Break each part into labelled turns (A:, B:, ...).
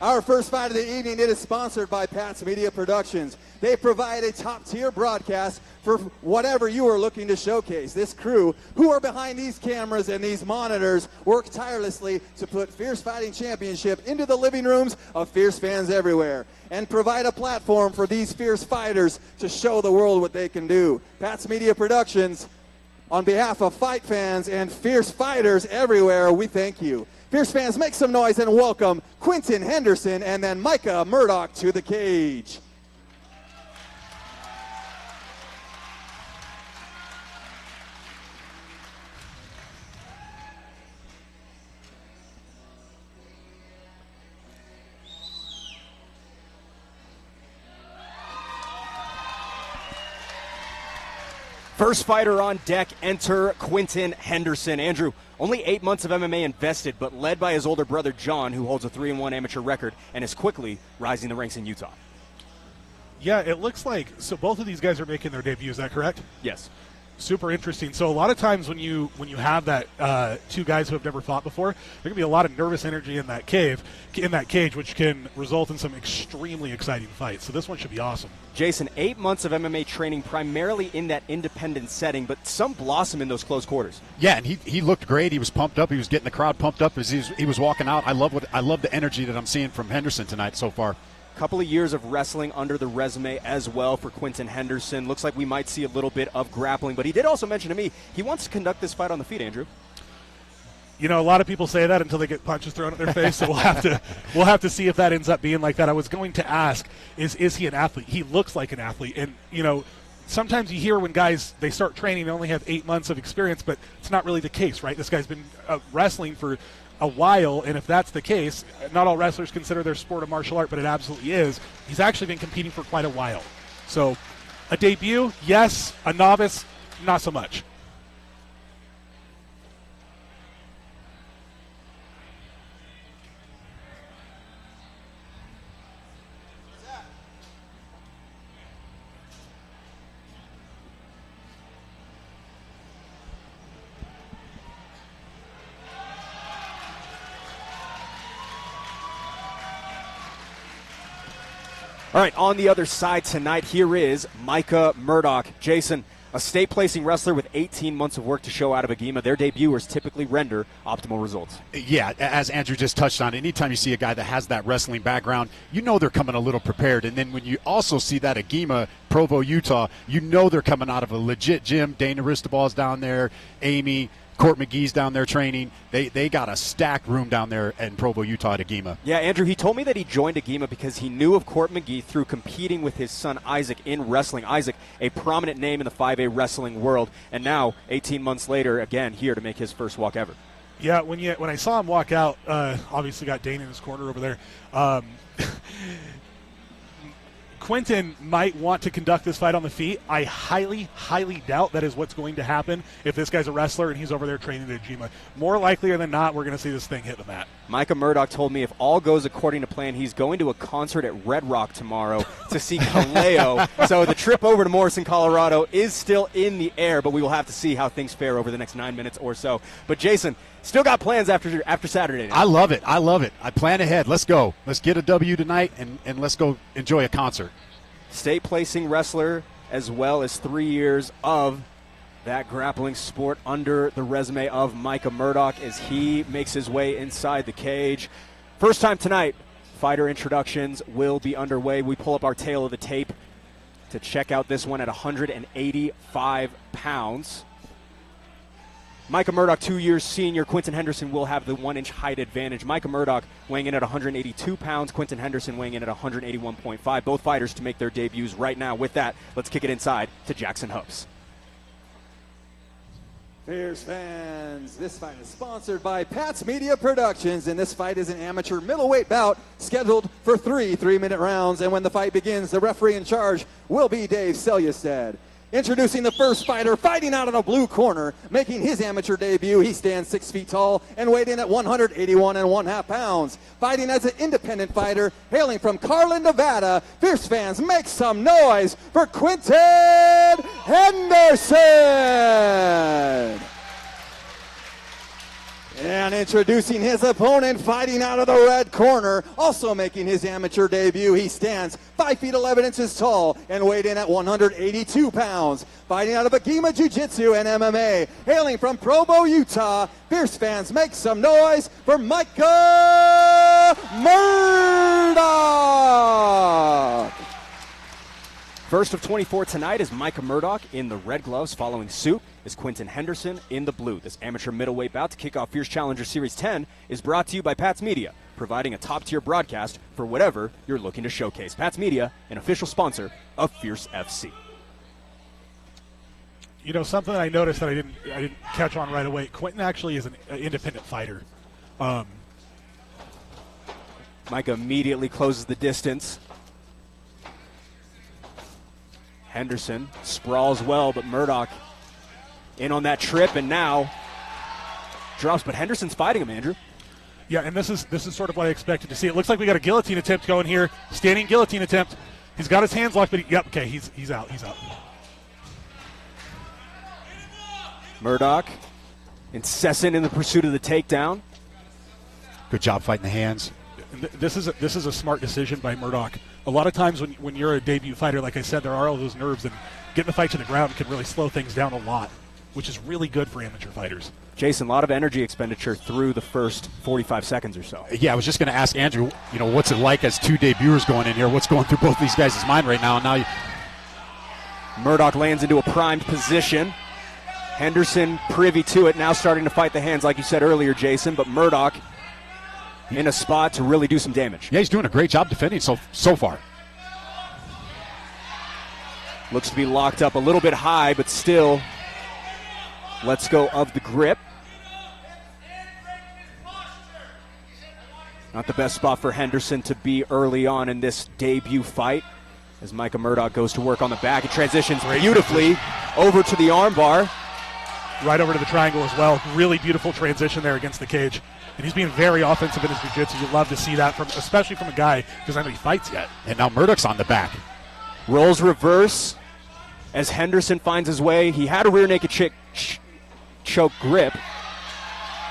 A: Our first fight of the evening, it is sponsored by Pat's Media Productions. They provide a top-tier broadcast for whatever you are looking to showcase. This crew, who are behind these cameras and these monitors, work tirelessly to put Fierce Fighting Championship into the living rooms of fierce fans everywhere and provide a platform for these fierce fighters to show the world what they can do. Pat's Media Productions, on behalf of fight fans and fierce fighters everywhere, we thank you. Fierce fans, make some noise and welcome Quentin Henderson and then Micah Murdoch to the cage.
B: First fighter on deck, enter Quentin Henderson. Andrew, only 8 months of MMA invested, but led by his older brother John, who holds a 3-1 amateur record and is quickly rising the ranks in Utah.
C: Yeah, it looks like, so both of these guys are making their debut, is that correct?
B: Yes.
C: Super interesting. So a lot of times when you have that two guys who have never fought before, there can be a lot of nervous energy in that cage, which can result in some extremely exciting fights. So this one should be awesome.
B: Jason, 8 months of MMA training primarily in that independent setting, but some blossom in those close quarters.
D: Yeah, and he looked great. He was pumped up. He was getting the crowd pumped up as he was walking out. I love the energy that I'm seeing from Henderson tonight so far.
B: Couple of years of wrestling under the resume as well for Quentin Henderson. Looks like we might see a little bit of grappling, but he did also mention to me he wants to conduct this fight on the feet, Andrew.
C: You know, a lot of people say that until they get punches thrown at their face, so we'll have to see if that ends up being like that. I was going to ask, is he an athlete? He looks like an athlete, and, you know, sometimes you hear when guys, they start training, they only have 8 months of experience, but it's not really the case, right? This guy's been wrestling for a while, and if that's the case, not all wrestlers consider their sport a martial art, but it absolutely is. He's actually been competing for quite a while. So a debut, yes. A novice, not so much.
B: All right, on the other side tonight, here is Micah Murdoch. Jason, a state-placing wrestler with 18 months of work to show out of Agema. Their debuters typically render optimal results.
D: Yeah, as Andrew just touched on, anytime you see a guy that has that wrestling background, you know they're coming a little prepared. And then when you also see that Agema, Provo, Utah, you know they're coming out of a legit gym. Dana Ristabal's down there, Amy, Court McGee's down there training. They got a stacked room down there in Provo, Utah at Agema.
B: Yeah, Andrew, he told me that he joined Agema because he knew of Court McGee through competing with his son Isaac in wrestling. Isaac, a prominent name in the 5A wrestling world, and now, 18 months later, again, here to make his first walk ever.
C: Yeah, when I saw him walk out, obviously got Dana in his corner over there. Quentin might want to conduct this fight on the feet. I highly, highly doubt that is what's going to happen if this guy's a wrestler and he's over there training at Agema. More likely than not, we're going to see this thing hit the mat.
B: Micah Murdoch told me if all goes according to plan, he's going to a concert at Red Rock tomorrow to see Kaleo. So the trip over to Morrison, Colorado is still in the air, but we will have to see how things fare over the next 9 minutes or so. But Jason, still got plans after Saturday night.
D: I love it. I plan ahead. Let's go. Let's get a W tonight, and let's go enjoy a concert.
B: State-placing wrestler, as well as 3 years of that grappling sport under the resume of Micah Murdoch as he makes his way inside the cage. First time tonight, fighter introductions will be underway. We pull up our tail of the tape to check out this one at 185 pounds. Micah Murdoch, 2 years senior. Quentin Henderson will have the 1-inch height advantage. Micah Murdoch weighing in at 182 pounds. Quentin Henderson weighing in at 181.5. Both fighters to make their debuts right now. With that, let's kick it inside to Jackson Hopes.
A: Fierce fans, this fight is sponsored by Pat's Media Productions, and this fight is an amateur middleweight bout scheduled for 3 3-minute rounds. And when the fight begins, the referee in charge will be Dave Selyustad. Introducing the first fighter, fighting out of the blue corner, making his amateur debut. He stands 6 feet tall and weighed in at 181.5 pounds. Fighting as an independent fighter, hailing from Carlin, Nevada. Fierce fans, make some noise for Quentin Henderson! And introducing his opponent, fighting out of the red corner, also making his amateur debut. He stands 5 feet 11 inches tall and weighed in at 182 pounds. Fighting out of Agima Jiu-Jitsu and MMA, hailing from Provo, Utah. Fierce fans, make some noise for Micah Murdoch!
B: First of 24 tonight is Micah Murdoch in the red gloves. Following suit is Quentin Henderson in the blue. This amateur middleweight bout to kick off Fierce Challenger Series 10 is brought to you by Pats Media, providing a top-tier broadcast for whatever you're looking to showcase. Pats Media, an official sponsor of Fierce FC.
C: You know, something I noticed that I didn't catch on right away. Quentin actually is an independent fighter.
B: Micah immediately closes the distance. Henderson sprawls well, but Murdoch in on that trip and now drops. But Henderson's fighting him, Andrew.
C: Yeah, and this is sort of what I expected to see. It looks like we got a guillotine attempt going here. Standing guillotine attempt. He's got his hands locked, but he's out. He's out.
B: Murdoch incessant in the pursuit of the takedown.
D: Good job fighting the hands.
C: This is a smart decision by Murdoch. A lot of times when you're a debut fighter, like I said, there are all those nerves, and getting the fight to the ground can really slow things down a lot, which is really good for amateur fighters.
B: Jason, a lot of energy expenditure through the first 45 seconds or so.
D: Yeah, I was just going to ask Andrew, you know, what's it like as two debuters going in here? What's going through both these guys' mind right now? And now
B: Murdoch lands into a primed position. Henderson privy to it, now starting to fight the hands like you said earlier, Jason, but Murdoch in a spot to really do some damage.
D: Yeah, he's doing a great job defending so far.
B: Looks to be locked up a little bit high, but still lets go of the grip. Not the best spot for Henderson to be early on in this debut fight as Micah Murdoch goes to work on the back. It transitions beautifully over to the armbar.
C: Right over to the triangle as well. Really beautiful transition there against the cage. And he's being very offensive in his jiu-jitsu. You love to see that, especially from a guy who doesn't have any fights yet.
D: And now Murdoch's on the back.
B: Rolls reverse as Henderson finds his way. He had a rear naked choke grip,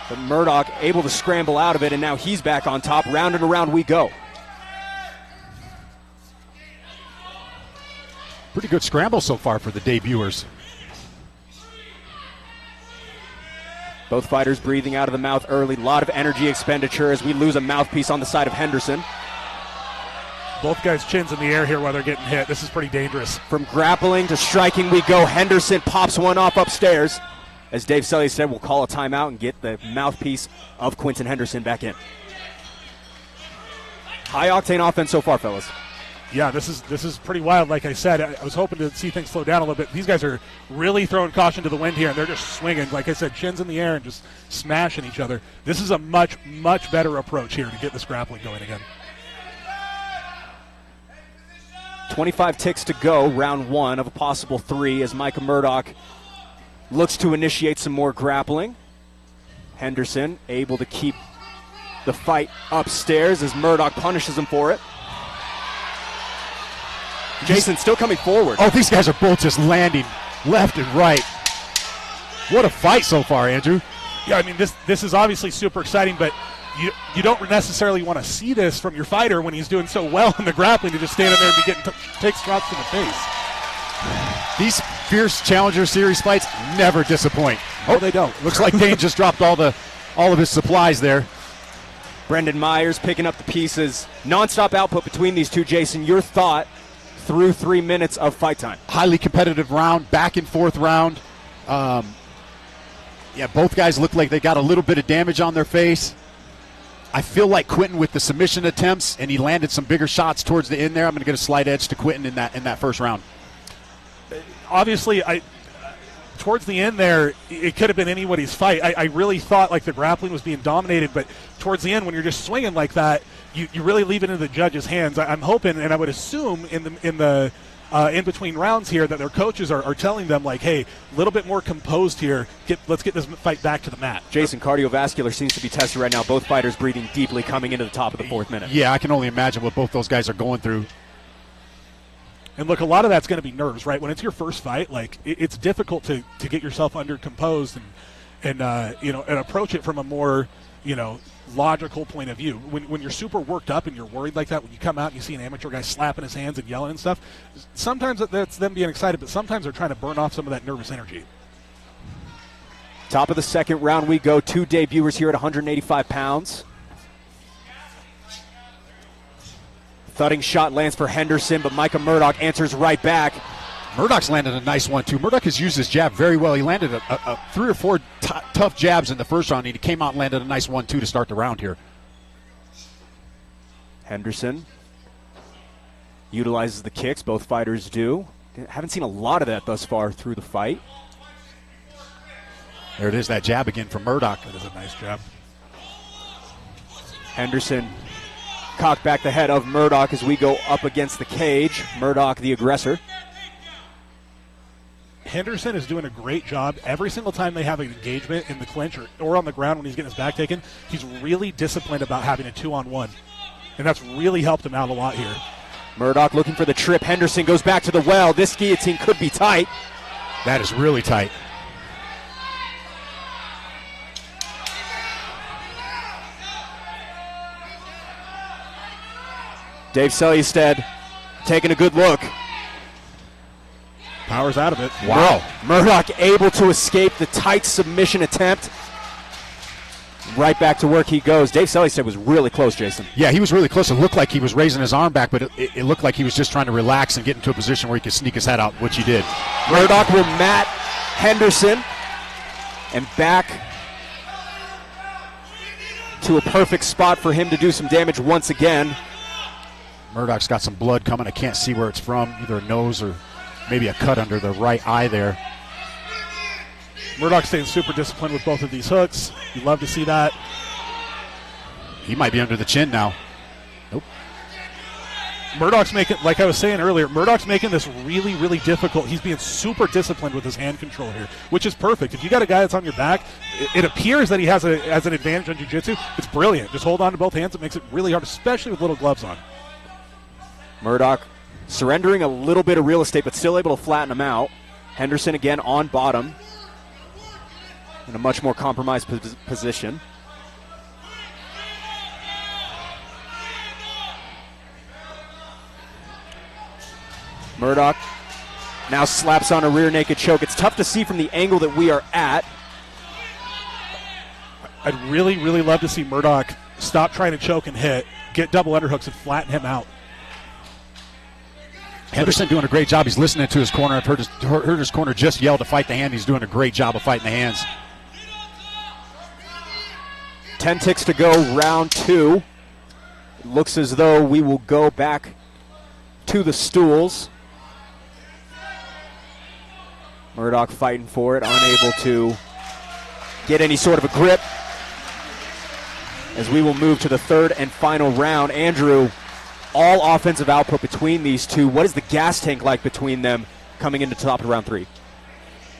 B: but Murdoch able to scramble out of it, and now he's back on top. Round and around we go.
D: Pretty good scramble so far for the debuters.
B: Both fighters breathing out of the mouth early. A lot of energy expenditure as we lose a mouthpiece on the side of Henderson.
C: Both guys' chins in the air here while they're getting hit. This is pretty dangerous.
B: From grappling to striking we go. Henderson pops one off upstairs. As Dave Selly said, we'll call a timeout and get the mouthpiece of Quentin Henderson back in. High-octane offense so far, fellas.
C: Yeah, this is pretty wild. Like I said, I was hoping to see things slow down a little bit. These guys are really throwing caution to the wind here, and they're just swinging. Like I said, chins in the air and just smashing each other. This is a much, much better approach here to get this grappling going again.
B: 25 ticks to go, round one of a possible three, as Micah Murdoch looks to initiate some more grappling. Henderson able to keep the fight upstairs as Murdoch punishes him for it. Jason still coming forward.
D: Oh, these guys are both just landing left and right. What a fight so far, Andrew.
C: Yeah, I mean, this is obviously super exciting, but you don't necessarily want to see this from your fighter when he's doing so well in the grappling to just stand in there and be getting take shots to the face.
D: These Fierce Challenger Series fights never disappoint.
C: Oh, they don't.
D: Looks like Dane just dropped all of his supplies there.
B: Brendan Myers picking up the pieces. Non-stop output between these two, Jason. Your thought through 3 minutes of fight time.
D: Highly competitive round, back and forth round. Yeah, both guys look like they got a little bit of damage on their face. I feel like Quentin with the submission attempts, and he landed some bigger shots towards the end there. I'm going to get a slight edge to Quentin in that first round.
C: Obviously, towards the end there, it could have been anybody's fight. I really thought like the grappling was being dominated, but towards the end, when you're just swinging like that, you really leave it in the judge's hands. I'm hoping, and I would assume in between rounds here that their coaches are telling them like, hey, a little bit more composed here. Let's get this fight back to the mat.
B: Jason, cardiovascular seems to be tested right now. Both fighters breathing deeply coming into the top of the fourth minute.
D: Yeah, I can only imagine what both those guys are going through.
C: And look, a lot of that's going to be nerves, right? When it's your first fight, like it's difficult to get yourself under composed and approach it from a more, logical point of view. When you're super worked up and you're worried like that, when you come out and you see an amateur guy slapping his hands and yelling and stuff, sometimes that's them being excited, but sometimes they're trying to burn off some of that nervous energy.
B: Top of the second round we go. 2 debuters here at 185 pounds. Thudding shot lands for Henderson, but Micah Murdoch answers right back.
D: Murdoch's landed a nice one, too. Murdoch has used his jab very well. He landed a 3 or 4 tough jabs in the first round, and he came out and landed a nice 1-2 to start the round here.
B: Henderson utilizes the kicks. Both fighters do. Haven't seen a lot of that thus far through the fight.
D: There it is, that jab again from Murdoch.
C: That is a nice jab.
B: Henderson cocked back the head of Murdoch as we go up against the cage. Murdoch, the aggressor.
C: Henderson is doing a great job. Every single time they have an engagement in the clinch or on the ground when he's getting his back taken, he's really disciplined about having a 2-on-1. And that's really helped him out a lot here.
B: Murdoch looking for the trip. Henderson goes back to the well. This guillotine could be tight.
D: That is really tight.
B: Dave Seljested taking a good look.
C: Power's out of it.
B: Wow. Murdoch able to escape the tight submission attempt. Right back to work he goes. Dave Seljested was really close, Jason.
D: Yeah, he was really close. It looked like he was raising his arm back, but it looked like he was just trying to relax and get into a position where he could sneak his head out, which he did.
B: Murdoch will mat Henderson and back to a perfect spot for him to do some damage once again.
D: Murdoch's got some blood coming. I can't see where it's from, either a nose or maybe a cut under the right eye there.
C: Murdoch staying super disciplined with both of these hooks. You love to see that.
D: He might be under the chin now. Nope.
C: Murdoch's making, like I was saying earlier, Murdoch's making this really, really difficult. He's being super disciplined with his hand control here, which is perfect. If you got a guy that's on your back, it appears that he has an advantage on jiu-jitsu. It's brilliant. Just hold on to both hands. It makes it really hard, especially with little gloves on.
B: Murdoch surrendering a little bit of real estate, but still able to flatten him out. Henderson again on bottom in a much more compromised position. Murdoch now slaps on a rear naked choke. It's tough to see from the angle that we are at.
C: I'd really, really love to see Murdoch stop trying to choke and hit, get double underhooks and flatten him out.
D: Henderson doing a great job. He's listening to his corner. I've heard his corner just yell to fight the hand. He's doing a great job of fighting the hands.
B: 10 ticks to go, round 2. It looks as though we will go back to the stools. Murdoch fighting for it, unable to get any sort of a grip. As we will move to the third and final round. Andrew, all offensive output between these two. What is the gas tank like between them coming into the top of round 3?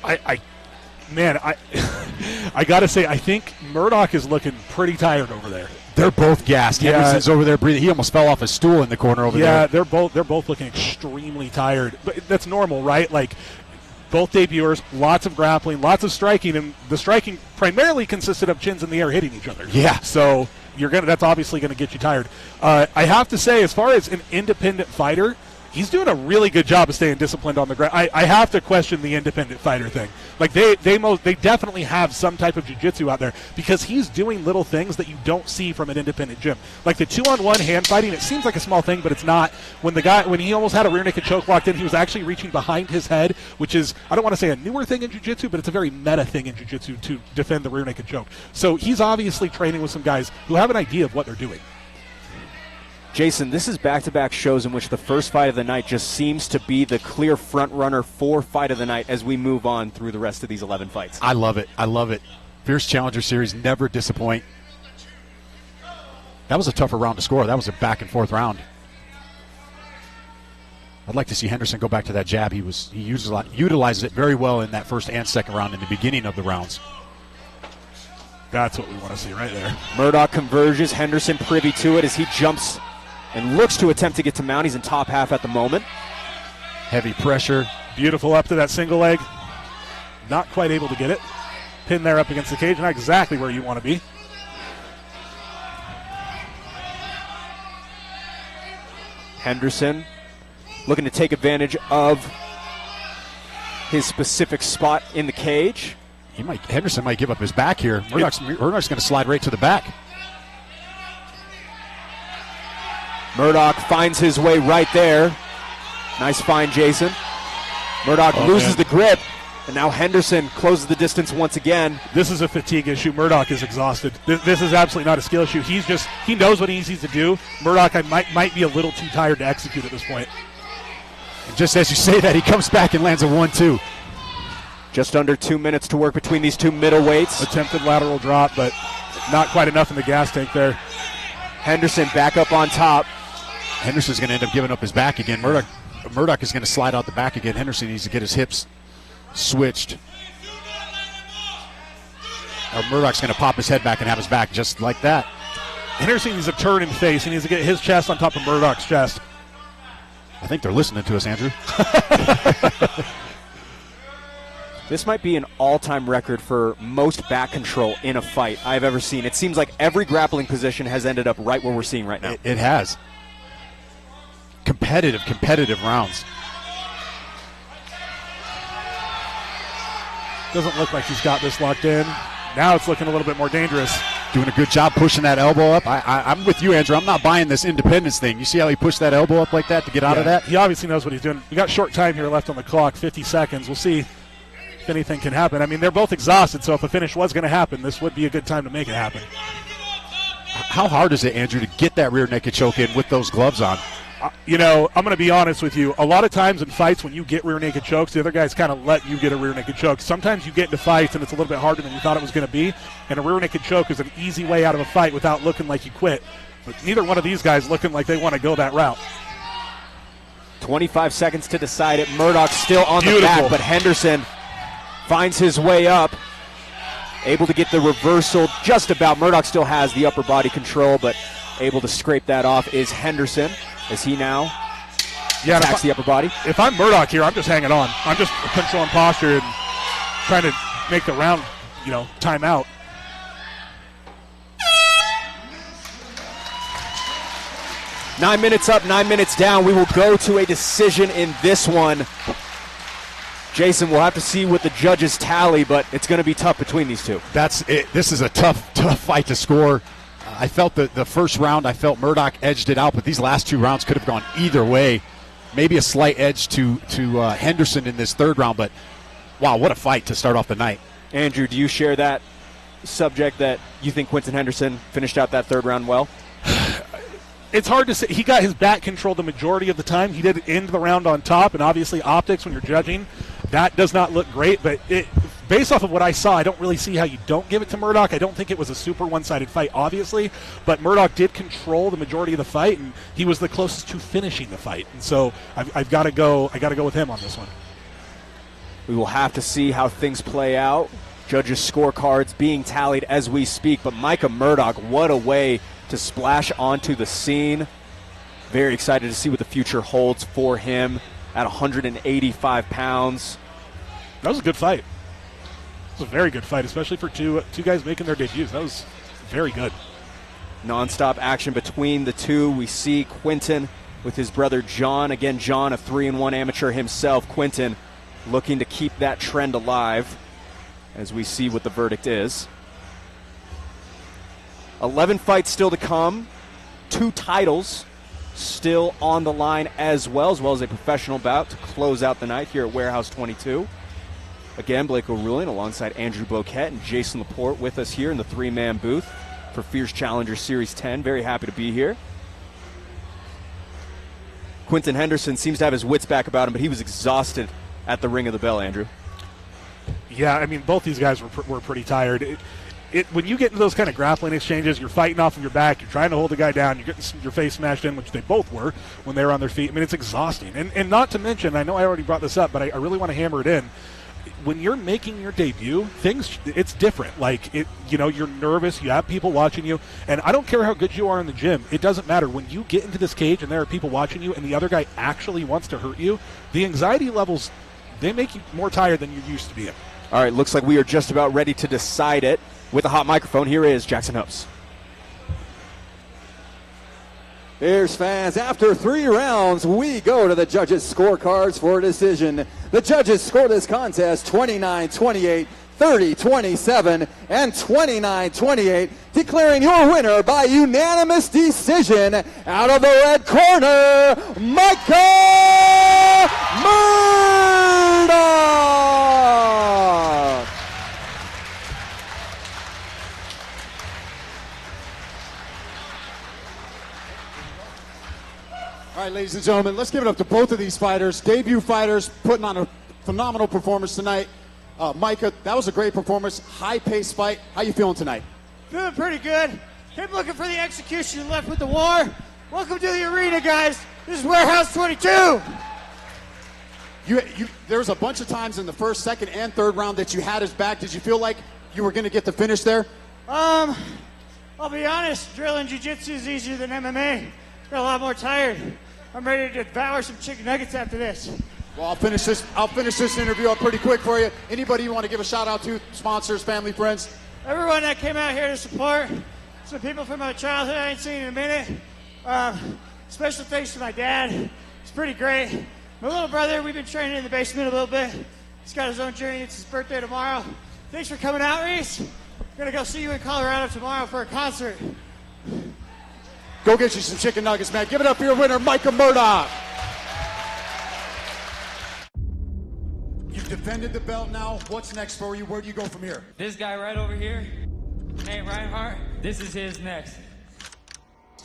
C: I got to say, I think Murdoch is looking pretty tired over there.
D: They're both gassed.
C: Yeah.
D: Henderson's over there breathing. He almost fell off his stool in the corner over there.
C: Yeah, they're both looking extremely tired. But that's normal, right? Like, both debuters, lots of grappling, lots of striking, and the striking primarily consisted of chins in the air hitting each other.
D: Yeah.
C: So that's obviously going to get you tired. I have to say, as far as an independent fighter, he's doing a really good job of staying disciplined on the ground. I have to question the independent fighter thing. Like they definitely have some type of jiu-jitsu out there because he's doing little things that you don't see from an independent gym. Like the 2-on-1 hand fighting, it seems like a small thing, but it's not. When he almost had a rear naked choke locked in, he was actually reaching behind his head, which is, I don't want to say a newer thing in jiu-jitsu, but it's a very meta thing in jiu-jitsu to defend the rear naked choke. So he's obviously training with some guys who have an idea of what they're doing.
B: Jason, this is back-to-back shows in which the first fight of the night just seems to be the clear front-runner for fight of the night as we move on through the rest of these 11 fights.
D: I love it. I love it. Fierce Challenger Series never disappoint. That was a tougher round to score. That was a back-and-forth round. I'd like to see Henderson go back to that jab. He utilizes it very well in that first and second round in the beginning of the rounds.
C: That's what we want to see right there.
B: Murdoch converges. Henderson privy to it as he jumps and looks to attempt to get to mount. He's in top half at the moment.
D: Heavy pressure.
C: Beautiful up to that single leg. Not quite able to get it. pinned there up against the cage, not exactly where you want to be.
B: Henderson looking to take advantage of his specific spot in the cage.
D: Henderson might give up his back here. Murdoch's going to slide right to the back.
B: Murdoch finds his way right there. Nice find, Jason. Murdoch loses the grip, and now Henderson closes the distance once again.
C: This is a fatigue issue. Murdoch is exhausted. This is absolutely not a skill issue. He knows what he needs to do. Murdoch might be a little too tired to execute at this point.
D: And just as you say that, he comes back and lands a 1-2.
B: Just under 2 minutes to work between these two middleweights.
C: Attempted lateral drop, but not quite enough in the gas tank there.
B: Henderson back up on top.
D: Henderson's going to end up giving up his back again. Murdoch is going to slide out the back again. Henderson needs to get his hips switched. Or Murdoch's going to pop his head back and have his back just like that.
C: Henderson needs to turn and face. He needs to get his chest on top of Murdoch's chest.
D: I think they're listening to us, Andrew.
B: This might be an all-time record for most back control in a fight I've ever seen. It seems like every grappling position has ended up right where we're seeing right now.
D: It has. Competitive rounds.
C: Doesn't look like he's got this locked in. Now it's looking a little bit more dangerous.
D: Doing a good job pushing that elbow up. I'm with you, Andrew. I'm not buying this independence thing. You see how he pushed that elbow up like that to get out of that?
C: He obviously knows what he's doing. We got short time here left on the clock, 50 seconds. We'll see if anything can happen. I mean, they're both exhausted, so if a finish was going to happen, this would be a good time to make it happen.
D: How hard is it, Andrew, to get that rear naked choke in with those gloves on?
C: I'm going to be honest with you. A lot of times in fights when you get rear naked chokes, the other guys kind of let you get a rear naked choke. Sometimes you get into fights and it's a little bit harder than you thought it was going to be, and a rear naked choke is an easy way out of a fight without looking like you quit. But neither one of these guys looking like they want to go that route.
B: 25 seconds to decide it. Murdoch still on the back, but Henderson finds his way up. Able to get the reversal just about. Murdoch still has the upper body control, but able to scrape that off is Henderson. As he now attacks the upper body.
C: If I'm Murdoch here, I'm just hanging on. I'm just controlling posture and trying to make the round, time out.
B: Nine minutes up, 9 minutes down. We will go to a decision in this one. Jason, we'll have to see what the judges tally, but it's going to be tough between these two.
D: That's it. This is a tough fight to score. I felt the first round, I felt Murdoch edged it out, but these last two rounds could have gone either way. Maybe a slight edge to Henderson in this third round, but wow, what a fight to start off the night.
B: Andrew, do you share that subject that you think Quinton Henderson finished out that third round well?
C: It's hard to say. He got his back control the majority of the time. He did end the round on top, and obviously optics when you're judging, that does not look great, but based off of what I saw, I don't really see how you don't give it to Murdoch. I don't think it was a super one-sided fight, obviously, but Murdoch did control the majority of the fight, and he was the closest to finishing the fight. And so I've got to go. I got to go with him on this one.
B: We will have to see how things play out. Judges' scorecards being tallied as we speak, but Micah Murdoch, what a way to splash onto the scene. Very excited to see what the future holds for him at 185 pounds.
C: That was a good fight. It was a very good fight, especially for two guys making their debuts. That was very good.
B: Non-stop action between the two. We see Quinton with his brother John. Again, John, a 3-1 amateur himself. Quinton looking to keep that trend alive as we see what the verdict is. 11 fights still to come. 2 titles still on the line as well as a professional bout to close out the night here at Warehouse 22. Again, Blake O'Rulean alongside Andrew Boquette and Jason Laporte with us here in the 3-man booth for Fierce Challenger Series 10. Very happy to be here. Quinton Henderson seems to have his wits back about him, but he was exhausted at the ring of the bell, Andrew.
C: Yeah, I mean, both these guys were pretty tired. When you get into those kind of grappling exchanges, you're fighting off of your back, you're trying to hold the guy down, you're getting your face smashed in, which they both were when they were on their feet. I mean, it's exhausting. And not to mention, I know I already brought this up, but I really want to hammer it in. When you're making your debut, it's different. Like, you're nervous, you have people watching you, and I don't care how good you are in the gym, it doesn't matter. When you get into this cage and there are people watching you and the other guy actually wants to hurt you, the anxiety levels, they make you more tired than you used to be.
B: All right, looks like we are just about ready to decide it. With a hot microphone, here is Jackson Hopes.
A: Here's fans. After 3 rounds, we go to the judges' scorecards for a decision. The judges score this contest 29-28, 30-27, and 29-28, declaring your winner by unanimous decision out of the red corner, Micah Murdoch!
E: All right, ladies and gentlemen, let's give it up to both of these fighters, debut fighters, putting on a phenomenal performance tonight. Micah, that was a great performance, high-paced fight. How you feeling tonight?
F: Feeling pretty good. Keep looking for the execution left with the war. Welcome to the arena, guys. This is Warehouse 22.
E: There was a bunch of times in the first, second, and third round that you had his back. Did you feel like you were going to get the finish there?
F: I'll be honest, drilling jiu-jitsu is easier than MMA. Got a lot more tired. I'm ready to devour some chicken nuggets after this.
E: Well, I'll finish this interview up pretty quick for you. Anybody you want to give a shout out to? Sponsors, family, friends?
F: Everyone that came out here to support. Some people from my childhood I ain't seen in a minute. Special thanks to my dad. It's pretty great. My little brother, we've been training in the basement a little bit. He's got his own journey. It's his birthday tomorrow. Thanks for coming out, Reese. I'm gonna go see you in Colorado tomorrow for a concert.
E: Go get you some chicken nuggets, man. Give it up for your winner, Micah Murdoch. You've defended the belt now. What's next for you? Where do you go from here?
G: This guy right over here, Nate Reinhardt, this is his next.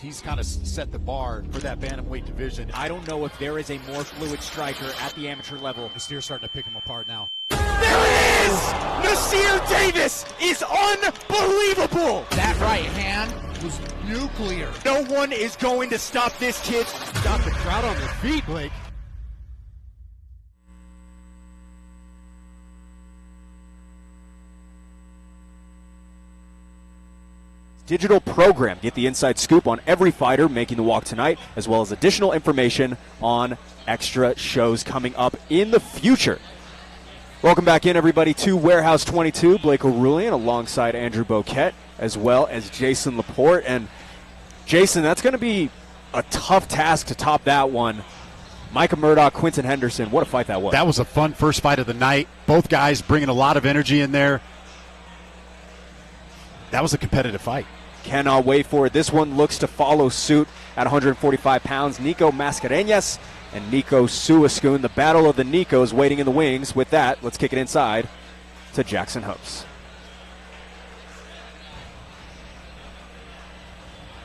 D: He's kind of set the bar for that bantamweight division.
H: I don't know if there is a more fluid striker at the amateur level.
D: The steer's starting to pick him apart now.
H: There it is! Nasir Davis is unbelievable! That right hand was nuclear. No one is going to stop this kid.
D: Got the crowd on their feet, Blake.
B: Digital program. Get the inside scoop on every fighter making the walk tonight, as well as additional information on extra shows coming up in the future. Welcome back in, everybody, to Warehouse 22. Blake Arulian alongside Andrew Boquette, as well as Jason Laporte. And Jason, that's going to be a tough task to top that one. Micah Murdoch, Quinton Henderson, what a fight that was.
D: That was a fun first fight of the night. Both guys bringing a lot of energy in there. That was a competitive fight.
B: Cannot wait for it. This one looks to follow suit at 145 pounds. Nico Mascareñas and Nico Suascoon. The battle of the Nicos waiting in the wings. With that, let's kick it inside to Jackson Hopes.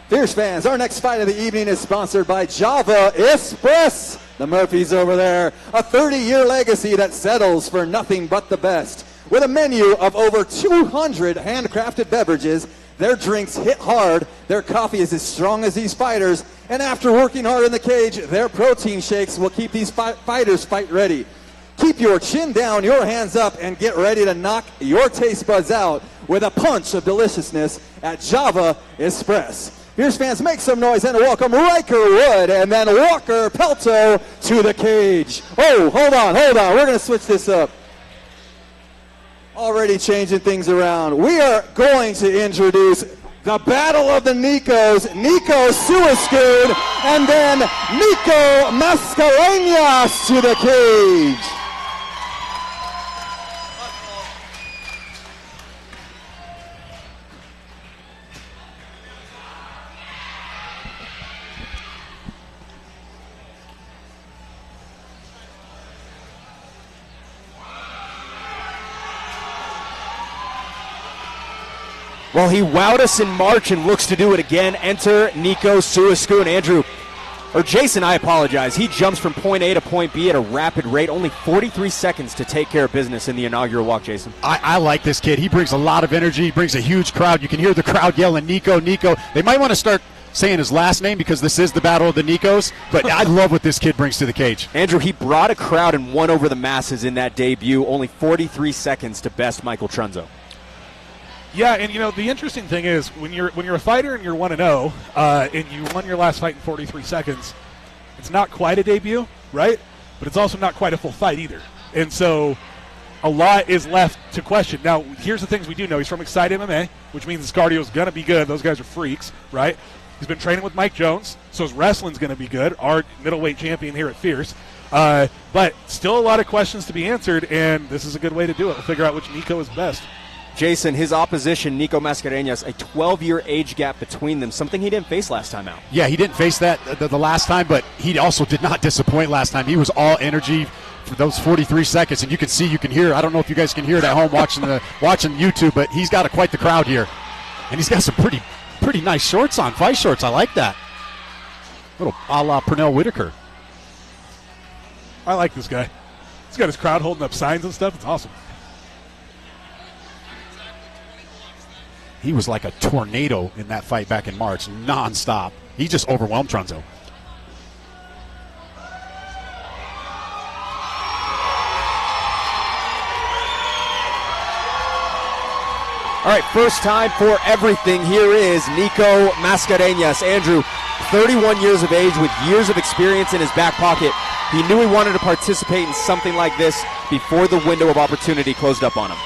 A: Fierce fans, our next fight of the evening is sponsored by Java Express. The Murphys over there, a 30-year legacy that settles for nothing but the best. With a menu of over 200 handcrafted beverages, their drinks hit hard, their coffee is as strong as these fighters, and after working hard in the cage, their protein shakes will keep these fighters fight ready. Keep your chin down, your hands up, and get ready to knock your taste buds out with a punch of deliciousness at Java Express. Here's fans, make some noise and welcome Riker Wood and then Walker Pelto to the cage. Oh, hold on, we're going to switch this up. Already changing things around. We are going to introduce the Battle of the Nicos, Nico Suascoon, and then Nico Mascareñas to the cage.
B: Well, he wowed us in March and looks to do it again. Enter Nico Suascoon. Jason, I apologize. He jumps from point A to point B at a rapid rate. Only 43 seconds to take care of business in the inaugural walk, Jason.
D: I like this kid. He brings a lot of energy. He brings a huge crowd. You can hear the crowd yelling, Nico, Nico. They might want to start saying his last name because this is the Battle of the Nicos, but I love what this kid brings to the cage.
B: Andrew, he brought a crowd and won over the masses in that debut. Only 43 seconds to best Michael Trunzo.
C: Yeah, and the interesting thing is when you're a fighter and you're 1-0, and you won your last fight in 43 seconds, it's not quite a debut, right? But it's also not quite a full fight either. And so a lot is left to question. Now, here's the things we do know. He's from Excite MMA, which means his cardio is going to be good. Those guys are freaks, right? He's been training with Mike Jones, so his wrestling's going to be good, our middleweight champion here at Fierce. But still a lot of questions to be answered, and this is a good way to do it. We'll figure out which Nico is best.
B: Jason, his opposition, Nico Mascarenhas, a 12-year age gap between them, something he didn't face last time out.
D: Yeah, he didn't face that the last time, but he also did not disappoint last time. He was all energy for those 43 seconds, and you can see, you can hear. I don't know if you guys can hear it at home watching YouTube, but he's got quite the crowd here, and he's got some pretty nice shorts on, fight shorts. I like that. Little a la Pernell Whitaker.
C: I like this guy. He's got his crowd holding up signs and stuff. It's awesome.
D: He was like a tornado in that fight back in March, nonstop. He just overwhelmed Trunzo.
B: All right, first time for everything. Here is Nico Mascarenhas. Andrew, 31 years of age with years of experience in his back pocket. He knew he wanted to participate in something like this before the window of opportunity closed up on him.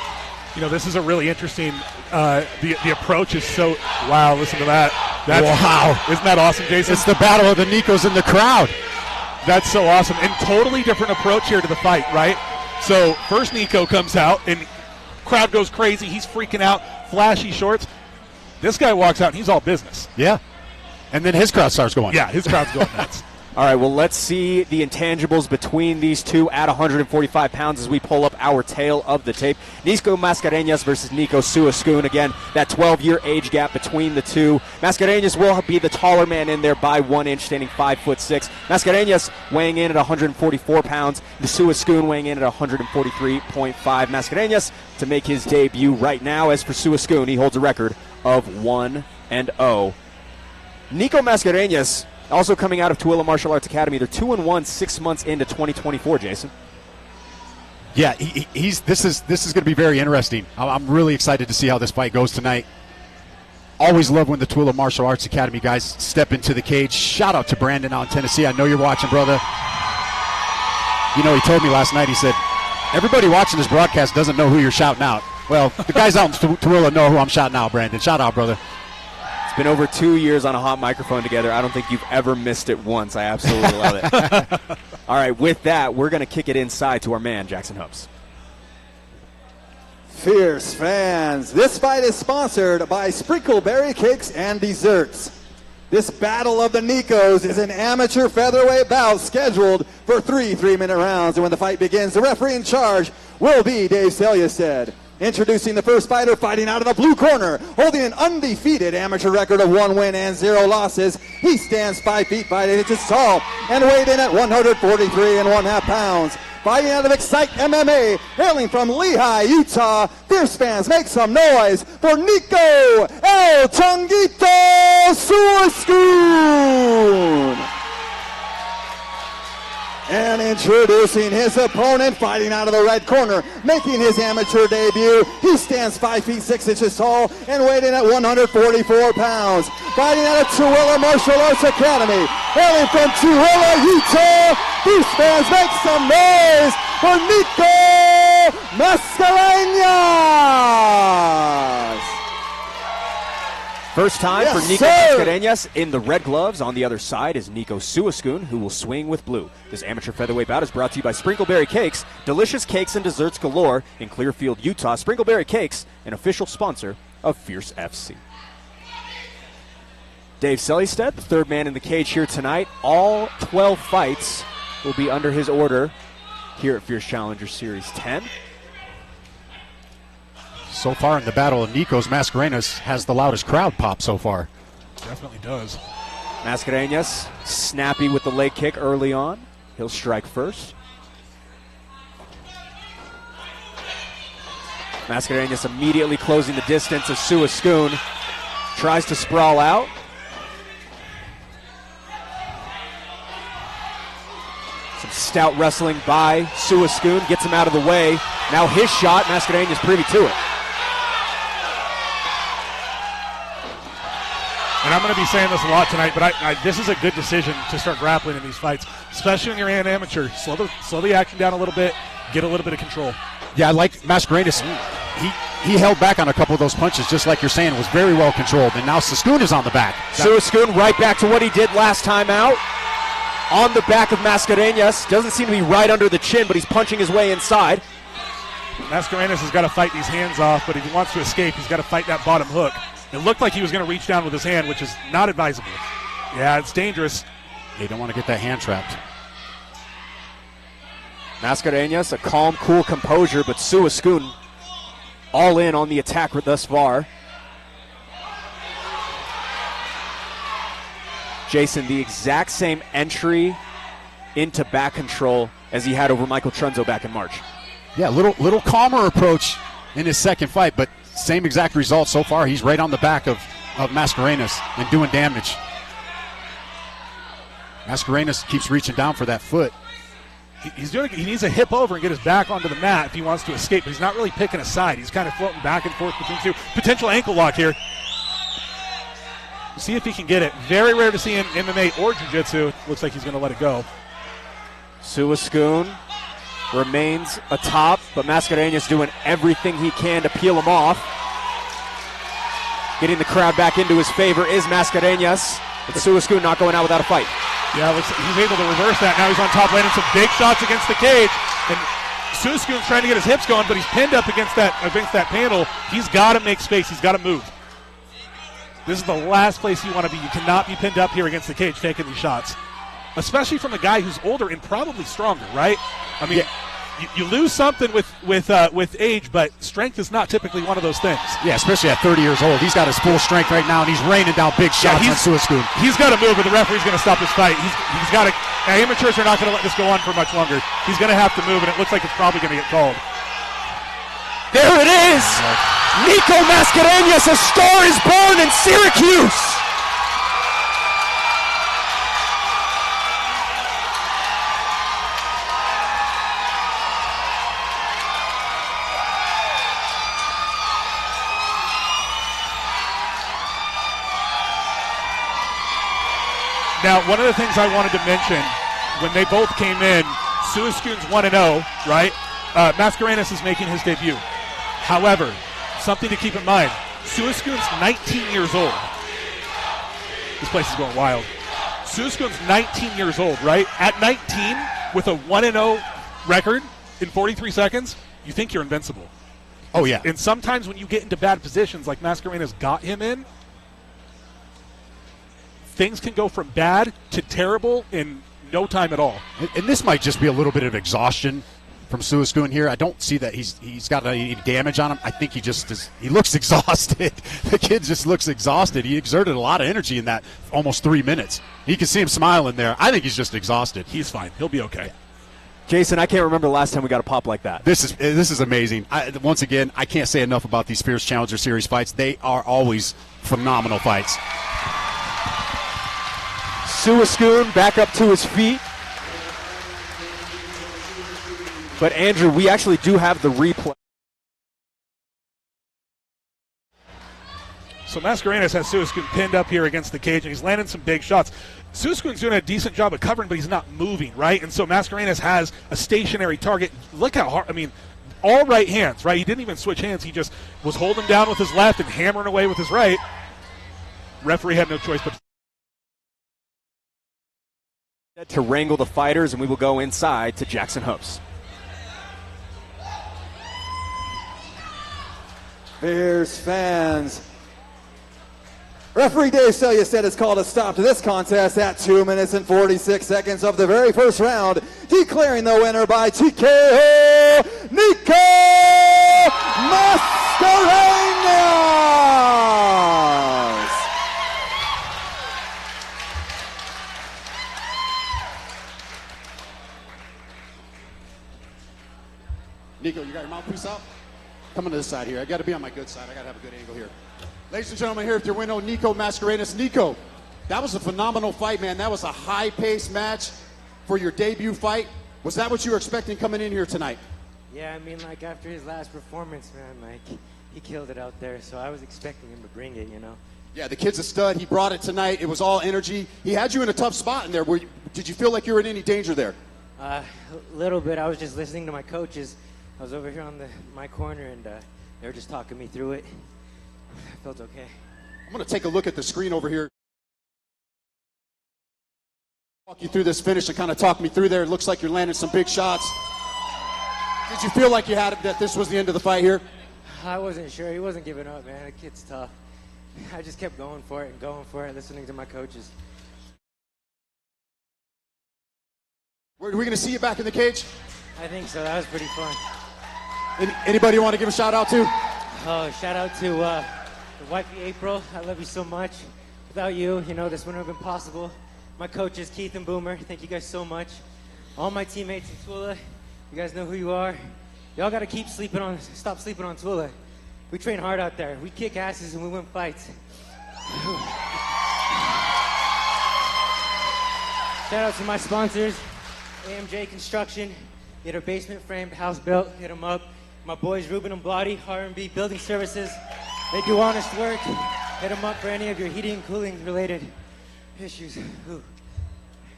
C: You know, this is a really interesting, the approach is so, wow, listen to that. Wow. Isn't that awesome, Jason?
D: It's the battle of the Nikos in the crowd.
C: That's so awesome. And totally different approach here to the fight, right? So first Nico comes out, and crowd goes crazy. He's freaking out, flashy shorts. This guy walks out, and he's all business.
D: Yeah. And then his crowd starts going.
C: Yeah, his crowd's going nuts.
B: All right, well, let's see the intangibles between these two at 145 pounds as we pull up our tail of the tape. Nico Mascarenhas versus Nico Suascoon. Again, that 12-year age gap between the two. Mascarenhas will be the taller man in there by 1 inch, standing 5'6". Mascarenhas weighing in at 144 pounds. The Suascoon weighing in at 143.5. Mascarenhas to make his debut right now. As for Suascoon, he holds a record of 1-0. Nico Mascarenhas, also coming out of Tooele Martial Arts Academy. They're 2-1 6 months into 2024, Jason.
D: Yeah, this is going to be very interesting. I'm really excited to see how this fight goes tonight. Always love when the Tooele Martial Arts Academy guys step into the cage. Shout out to Brandon out in Tennessee. I know you're watching, brother. You know, he told me last night, he said, everybody watching this broadcast doesn't know who you're shouting out. Well, the guys out in Tooele know who I'm shouting out, Brandon. Shout out, brother.
B: It's been over 2 years on a hot microphone together. I don't think you've ever missed it once. I absolutely love it. All right, with that, we're going to kick it inside to our man, Jackson Hopes.
A: Fierce fans, this fight is sponsored by Sprinkleberry Cakes and Desserts. This battle of the Nikos is an amateur featherweight bout scheduled for 3 3-minute rounds. And when the fight begins, the referee in charge will be Dave Selyusted. Introducing the first fighter, fighting out of the blue corner, holding an undefeated amateur record of 1 win and 0 losses. He stands 5 feet 5 inches tall and weighed in at 143.5 pounds. Fighting out of Excite MMA, hailing from Lehi, Utah. Fierce fans, make some noise for Nico El Changuito Suascoon. And introducing his opponent, fighting out of the red corner, making his amateur debut. He stands 5 feet 6 inches tall and weighed in at 144 pounds. Fighting out of Tooele Martial Arts Academy, hailing from Tooele, Utah. These fans, make some noise for Nico Mascarenhas.
B: First time for Nico Mascarenhas in the red gloves. On the other side is Nico Suascoon, who will swing with blue. This amateur featherweight bout is brought to you by Sprinkleberry Cakes. Delicious cakes and desserts galore in Clearfield, Utah. Sprinkleberry Cakes, an official sponsor of Fierce FC. Dave Selyusted, the third man in the cage here tonight. All 12 fights will be under his order here at Fierce Challenger Series 10.
D: So far in the battle of Nikos, Mascarenhas has the loudest crowd pop so far.
C: Definitely does.
B: Mascarenhas, snappy with the leg kick early on. He'll strike first. Mascarenhas immediately closing the distance as Suascoon tries to sprawl out. Some stout wrestling by Suascoon, gets him out of the way. Now his shot, Mascarenhas privy to it.
C: And And I'm going to be saying this a lot tonight, but this is a good decision to start grappling in these fights, especially when you're an amateur. Slow the action down a little bit, get a little bit of control.
D: Yeah, I like Mascarenas. He held back on a couple of those punches, just like you're saying, was very well controlled. And now Suskun is on the back.
B: Suskun right back to what he did last time out. On the back of Mascarenas. Doesn't seem to be right under the chin, but he's punching his way inside.
C: Mascarenas has got to fight these hands off, but if he wants to escape, he's got to fight that bottom hook. It looked like he was going to reach down with his hand, which is not advisable. Yeah, it's dangerous.
D: They don't want to get that hand trapped.
B: Mascarenas, a calm, cool composure, but Suskun all in on the attack thus far. Jason, the exact same entry into back control as he had over Michael Trunzo back in March.
D: Yeah, little calmer approach in his second fight, but same exact result so far. He's right on the back of Mascarenas and doing damage. Mascarenas keeps reaching down for that foot.
C: He needs a hip over and get his back onto the mat if he wants to escape, but he's not really picking a side. He's kind of floating back and forth between two. Potential ankle lock here. See if he can get it. Very rare to see in MMA or jiu-jitsu. Looks like he's going to let it go.
B: Suskun remains atop, but Mascarenas doing everything he can to peel him off. Getting the crowd back into his favor is Mascarenas, but Suskun not going out without a fight.
C: Yeah, looks like he's able to reverse that. Now he's on top, landing some big shots against the cage. And Suskun's trying to get his hips going, but he's pinned up against that panel. He's got to make space. He's got to move. This is the last place you want to be. You cannot be pinned up here against the cage taking these shots, especially from a guy who's older and probably stronger, right? I mean, you lose something with age, but strength is not typically one of those things.
D: Yeah, especially at 30 years old. He's got his full strength right now, and he's raining down big shots on Suskun.
C: He's got to move, or the referee's going to stop this fight. He's got to. Amateurs are not going to let this go on for much longer. He's going to have to move, and it looks like it's probably going to get called.
B: There it is! Nico Mascarenas, a star is born in Syracuse!
C: Now, one of the things I wanted to mention, when they both came in, Suskun's 1-0, right? Mascarenas is making his debut. However, something to keep in mind, Suskun's 19 years old. This place is going wild. Suskun's 19 years old, right? At 19, with a 1-0 record in 43 seconds, you think you're invincible.
D: Oh, yeah.
C: And sometimes when you get into bad positions like Mascarenas got him in, things can go from bad to terrible in no time at all.
D: And this might just be a little bit of exhaustion from Suskun here. I don't see that he's got any damage on him. I think he looks exhausted. The kid just looks exhausted. He exerted a lot of energy in that almost 3 minutes. You can see him smiling there. I think he's just exhausted.
C: He's fine. He'll be okay.
B: Jason, I can't remember the last time we got a pop like that.
D: This is amazing. Once again, I can't say enough about these Fierce Challenger Series fights. They are always phenomenal fights.
B: Suskun back up to his feet. But Andrew, we actually do have the replay.
C: So Mascarenas has Suskun pinned up here against the cage, and he's landing some big shots. Suskun's doing a decent job of covering, but he's not moving, right? And so Mascarenas has a stationary target. Look how hard, I mean, all right hands, right? He didn't even switch hands. He just was holding down with his left and hammering away with his right. Referee had no choice but
B: to wrangle the fighters, and we will go inside to Jackson Hopes.
A: Fierce fans. Referee Dave Selya said it's called a stop to this contest at 2 minutes and 46 seconds of the very first round, declaring the winner by TKO, Nico Mascarenas.
E: Nico, you got your mouthpiece out? Coming to this side here. I got to be on my good side. I got to have a good angle here. Ladies and gentlemen, here with your winner, Nico Mascarenas. Nico, that was a phenomenal fight, man. That was a high-paced match for your debut fight. Was that what you were expecting coming in here tonight?
I: Yeah, I mean, like, after his last performance, man, like, he killed it out there, so I was expecting him to bring it, you know.
E: Yeah, the kid's a stud. He brought it tonight. It was all energy. He had you in a tough spot in there. Did you feel like you were in any danger there?
I: A little bit. I was just listening to my coaches. I was over here on my corner, and they were just talking me through it. I felt okay.
E: I'm going to take a look at the screen over here. Walk you through this finish and kind of talk me through there. It looks like you're landing some big shots. Did you feel like you had it, that this was the end of the fight here?
I: I wasn't sure. He wasn't giving up, man. The kid's tough. I just kept going for it, listening to my coaches.
E: Are we going to see you back in the cage?
I: I think so. That was pretty fun.
E: Anybody you want to give a shout out to?
I: Oh, shout out to the wifey April. I love you so much. Without you, this wouldn't have been possible. My coaches, Keith and Boomer, thank you guys so much. All my teammates in Tula, you guys know who you are. Y'all got to stop sleeping on Tula. We train hard out there. We kick asses and we win fights. Shout out to my sponsors, AMJ Construction. Get a basement framed house built. Hit them up. My boys Ruben and Blotti, R&B Building Services. They do honest work. Hit them up for any of your heating and cooling related issues. Ooh.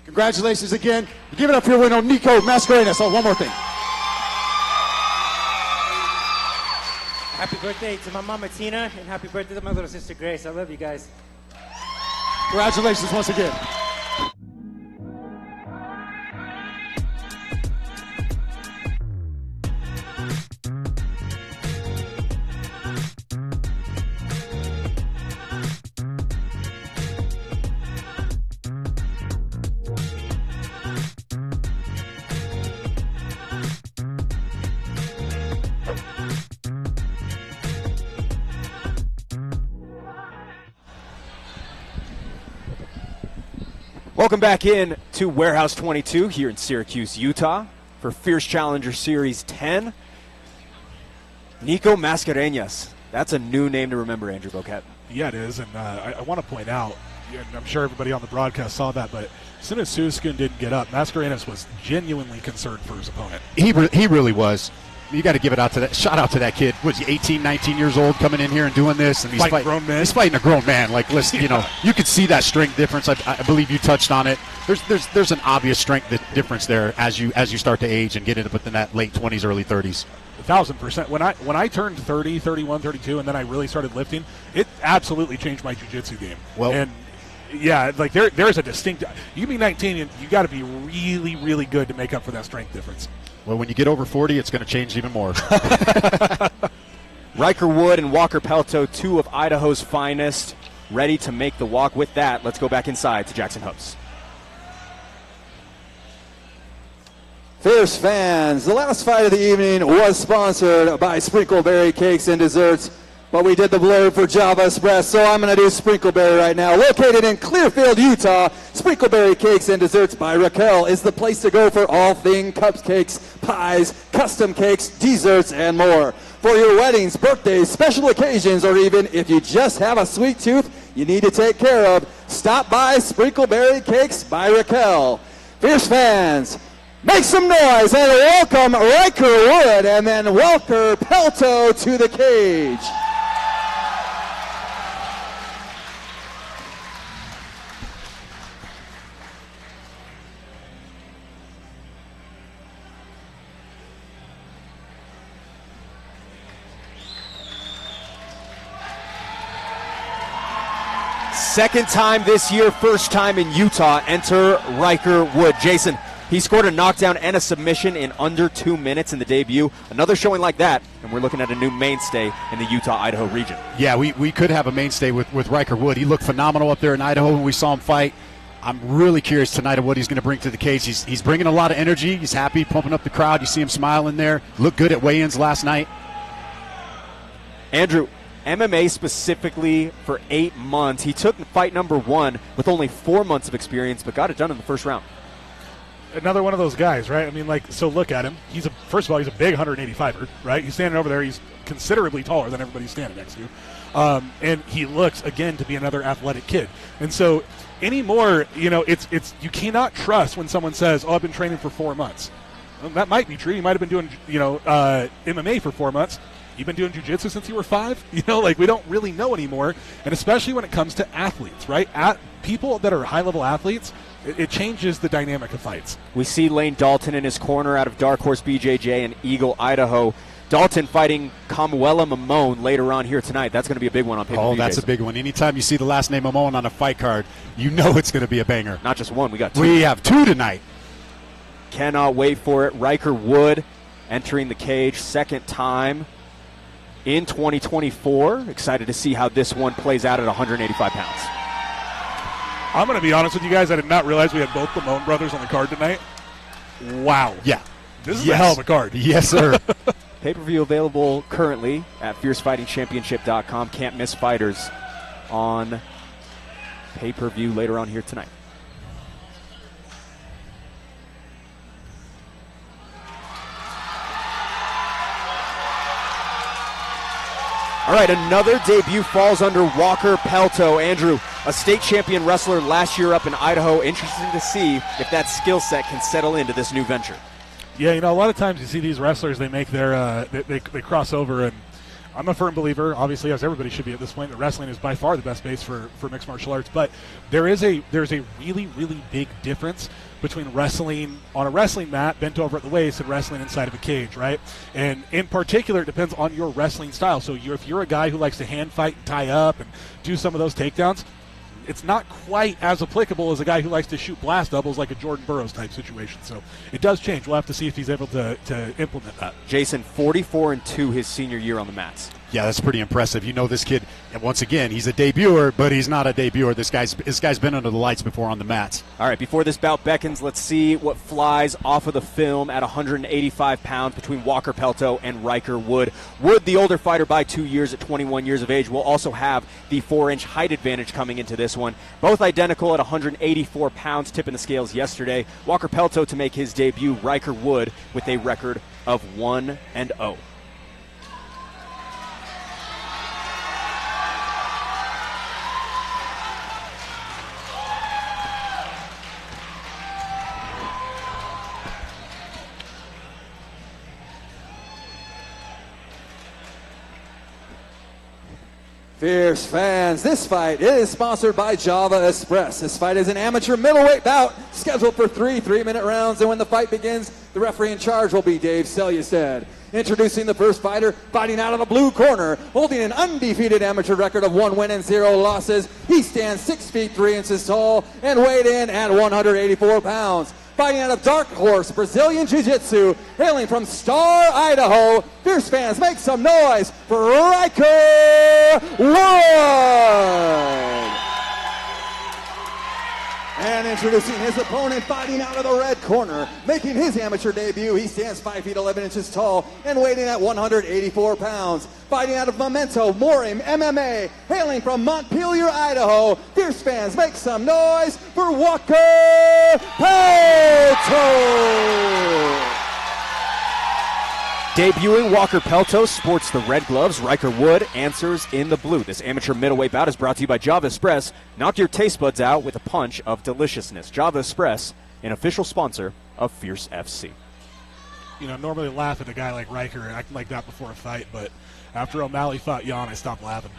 E: Congratulations again. Give it up here, winner Nico Mascarenas. Oh, one more thing.
I: Happy birthday to my mama Tina, and happy birthday to my little sister Grace. I love you guys.
E: Congratulations once again.
B: Welcome back in to Warehouse 22 here in Syracuse, Utah for Fierce Challenger Series 10. Nico Mascarenas. That's a new name to remember, Andrew Boquette.
C: Yeah, it is, and I want to point out, and I'm sure everybody on the broadcast saw that, but as soon as Suskun didn't get up, Mascarenas was genuinely concerned for his opponent.
D: He really was. You got to give it out to that. Shout out to that kid. Was he 18, 19 years old, coming in here and doing this? And he's
C: fighting grown men.
D: He's fighting a grown man. Like, listen, you could see that strength difference. I believe you touched on it. There's an obvious strength difference there as you start to age and get into within that late 20s, early 30s.
C: 1,000%. When I turned 30, 31, 32, and then I really started lifting, it absolutely changed my jiu-jitsu game.
D: Well,
C: and yeah, like there's a distinct. You can be 19 and you got to be really, really good to make up for that strength difference.
D: Well, when you get over 40, it's going to change even more.
B: Riker Wood and Walker Pelto, two of Idaho's finest, ready to make the walk. With that, let's go back inside to Jackson Hopes.
A: Fierce fans, the last fight of the evening was sponsored by Sprinkleberry Cakes and Desserts, but we did the blurb for Java Express, so I'm going to do Sprinkleberry right now. Located in Clearfield, Utah, Sprinkleberry Cakes and Desserts by Raquel is the place to go for all things cupcakes, pies, custom cakes, desserts, and more. For your weddings, birthdays, special occasions, or even if you just have a sweet tooth you need to take care of, stop by Sprinkleberry Cakes by Raquel. Fierce fans, make some noise and welcome Riker Wood and then Walker Pelto to the cage.
B: Second time this year, first time in Utah. Enter Riker Wood. Jason, he scored a knockdown and a submission in under 2 minutes in the debut. Another showing like that, and we're looking at a new mainstay in the Utah-Idaho region.
D: Yeah, we could have a mainstay with Riker Wood. He looked phenomenal up there in Idaho when we saw him fight. I'm really curious tonight of what he's going to bring to the cage. He's bringing a lot of energy. He's happy, pumping up the crowd. You see him smiling there. Looked good at weigh-ins last night.
B: Andrew, MMA specifically for 8 months. He took fight number 1 with only 4 months of experience, but got it done in the first round.
C: Another one of those guys, right? I mean, so look at him. First of all, he's a big 185er, right? He's standing over there. He's considerably taller than everybody he's standing next to. And he looks, again, to be another athletic kid. And so anymore, it's you cannot trust when someone says, oh, I've been training for 4 months. Well, that might be true. He might have been doing, MMA for 4 months. you've been doing jiu-jitsu since you were 5? You know, like we don't really know anymore. And especially when it comes to athletes, right? People that are high-level athletes, it changes the dynamic of fights.
B: We see Lane Dalton in his corner out of Dark Horse BJJ and Eagle, Idaho. Dalton fighting Kamuela Mamone later on here tonight. That's going to be a big one on pay-per-view.
D: Oh, that's
B: Jason.
D: a big one. Anytime you see the last name Mamone on a fight card, you know it's going to be a banger.
B: Not just one, we got 2.
D: We have 2 tonight.
B: Cannot wait for it. Riker Wood entering the cage second time in 2024. Excited to see how this one plays out at 185 pounds.
C: I'm going to be honest with you guys. I did not realize we had both the Mamone brothers on the card tonight. Wow.
D: Yeah.
C: This is a hell of a card.
D: Yes, sir.
B: Pay-per-view available currently at FierceFightingChampionship.com. Can't miss fighters on pay-per-view later on here tonight. All right, another debut falls under Walker Pelto. Andrew, a state champion wrestler last year up in Idaho. Interesting to see if that skill set can settle into this new venture.
C: Yeah, you know, a lot of times you see these wrestlers, they make their, they cross over, and I'm a firm believer, obviously, as everybody should be at this point, that wrestling is by far the best base for mixed martial arts, but there's a really, really big difference between wrestling on a wrestling mat, bent over at the waist, and wrestling inside of a cage, right? And in particular, it depends on your wrestling style. So if you're a guy who likes to hand fight and tie up and do some of those takedowns, it's not quite as applicable as a guy who likes to shoot blast doubles like a Jordan Burroughs type situation. So it does change. We'll have to see if he's able to implement that.
B: Jason, 44-2 his senior year on the mats.
D: Yeah, that's pretty impressive. You know this kid, and once again, he's a debuter, but he's not a debuter. This guy's been under the lights before on the mats.
B: All right, before this bout beckons, let's see what flies off of the film at 185 pounds between Walker Pelto and Riker Wood. Wood, the older fighter by 2 years at 21 years of age, will also have the 4-inch height advantage coming into this one. Both identical at 184 pounds, tipping the scales yesterday. Walker Pelto to make his debut, Riker Wood with a record of 1-0.
A: Fierce fans, this fight is sponsored by Java Express. This fight is an amateur middleweight bout scheduled for 3 3-minute rounds, and when the fight begins, the referee in charge will be Dave Selyustad. Introducing the first fighter, fighting out of the blue corner, holding an undefeated amateur record of 1 win and 0 losses. He stands 6 feet 3 inches tall and weighed in at 184 pounds. Fighting out of Dark Horse Brazilian Jiu-Jitsu, hailing from Star, Idaho. Fierce fans, make some noise for Riker Wood! And introducing his opponent, fighting out of the red corner, making his amateur debut. He stands 5 feet 11 inches tall and weighing at 184 pounds. Fighting out of Memento Mori MMA, hailing from Montpelier, Idaho. Fierce fans, make some noise for Walker Pelto!
B: Debuting Walker Pelto sports the red gloves. Riker Wood answers in the blue. This amateur middleweight bout is brought to you by Java Express. Knock your taste buds out with a punch of deliciousness. Java Express, an official sponsor of Fierce FC.
C: You know, normally laugh at a guy like Riker and act like that before a fight, but after O'Malley fought Jan, I stopped laughing.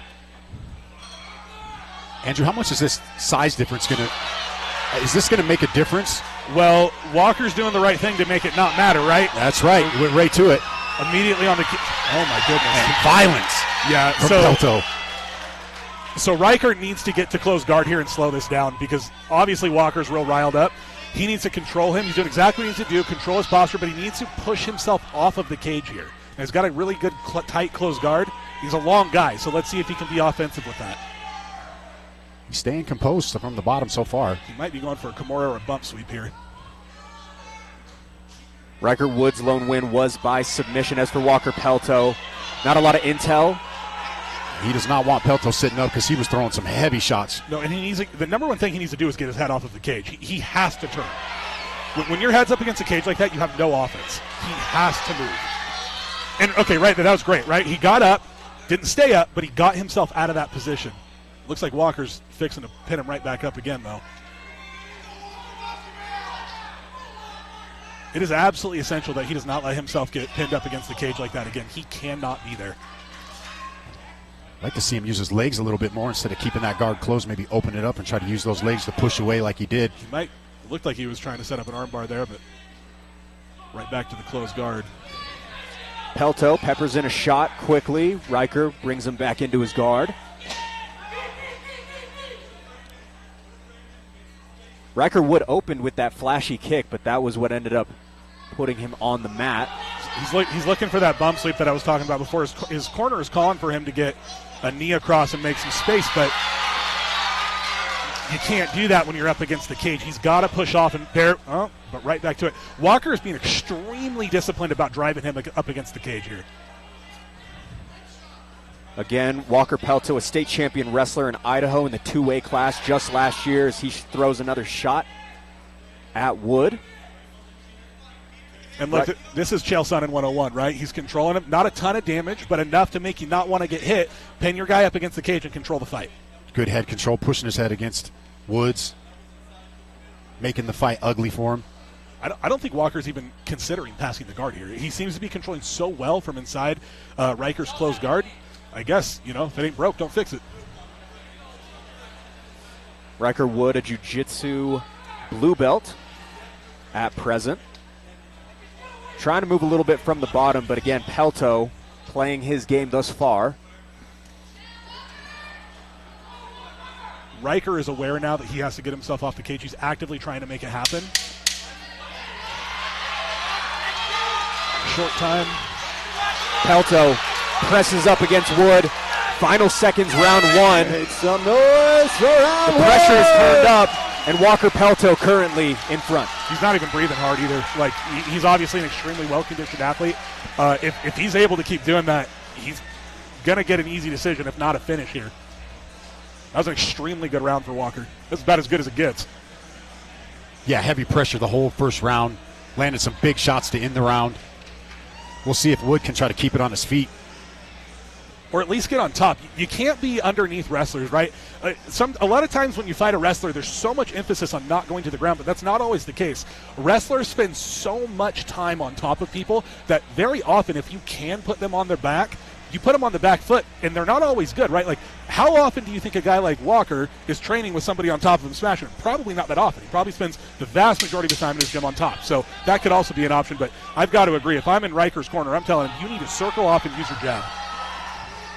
D: Andrew, how much is this size difference going to – is this going to make a difference?
C: Well, Walker's doing the right thing to make it not matter, right?
D: That's right. He went right to it.
C: Immediately on the – oh, my goodness.
D: And violence from Pelto.
C: So Riker needs to get to close guard here and slow this down because obviously Walker's real riled up. He needs to control him. He's doing exactly what he needs to do, control his posture, but he needs to push himself off of the cage here. And he's got a really good, tight, close guard. He's a long guy, so let's see if he can be offensive with that.
D: He's staying composed from the bottom so far.
C: He might be going for a Kimura or a bump sweep here.
B: Riker Wood's lone win was by submission. As for Walker Pelto, not a lot of intel.
D: He does not want Pelto sitting up because he was throwing some heavy shots.
C: No, and the number one thing he needs to do is get his head off of the cage. He has to turn. When your head's up against a cage like that, you have no offense. He has to move. And, okay, right, that was great, right? He got up, didn't stay up, but he got himself out of that position. Looks like Walker's fixing to pin him right back up again, though. It is absolutely essential that he does not let himself get pinned up against the cage like that again. He cannot be there.
D: I'd like to see him use his legs a little bit more instead of keeping that guard closed, maybe open it up and try to use those legs to push away like he did.
C: He might looked like he was trying to set up an armbar there, but right back to the closed guard.
B: Pelto peppers in a shot quickly. Riker brings him back into his guard. Riker Wood opened with that flashy kick, but that was what ended up putting him on the mat.
C: He's looking for that bump sweep that I was talking about before. His corner is calling for him to get a knee across and make some space, but you can't do that when you're up against the cage. He's got to push off and there. Oh, but right back to it. Walker is being extremely disciplined about driving him up against the cage here.
B: Again, Walker Pelto, a state champion wrestler in Idaho in the two-way class just last year, as he throws another shot at Wood.
C: And look, this is Chael Sonnen 101, right? He's controlling him. Not a ton of damage, but enough to make you not want to get hit. Pin your guy up against the cage and control the fight.
D: Good head control, pushing his head against Woods, making the fight ugly for him.
C: I don't think Walker's even considering passing the guard here. He seems to be controlling so well from inside Riker's closed guard. I guess, if it ain't broke, don't fix it.
B: Riker Wood, a jiu-jitsu blue belt at present. Trying to move a little bit from the bottom, but again, Pelto playing his game thus far.
C: Riker is aware now that he has to get himself off the cage. He's actively trying to make it happen. Short time.
B: Pelto presses up against Wood. Final seconds, round one.
A: Make some noise for round
B: one. The pressure is turned up, and Walker Pelto currently in front.
C: He's not even breathing hard either. Like, he's obviously an extremely well-conditioned athlete. If he's able to keep doing that, he's going to get an easy decision, if not a finish here. That was an extremely good round for Walker. That's about as good as it gets.
D: Yeah, heavy pressure the whole first round. Landed some big shots to end the round. We'll see if Wood can try to keep it on his feet.
C: Or at least get on top. You can't be underneath wrestlers, right? A lot of times when you fight a wrestler, there's so much emphasis on not going to the ground, but that's not always the case. Wrestlers spend so much time on top of people that very often, if you can put them on their back, you put them on the back foot, and they're not always good, right? Like, how often do you think a guy like Walker is training with somebody on top of him smashing him? Probably not that often. He probably spends the vast majority of his time in his gym on top. So that could also be an option, but I've got to agree. If I'm in Riker's corner, I'm telling him, you need to circle off and use your jab.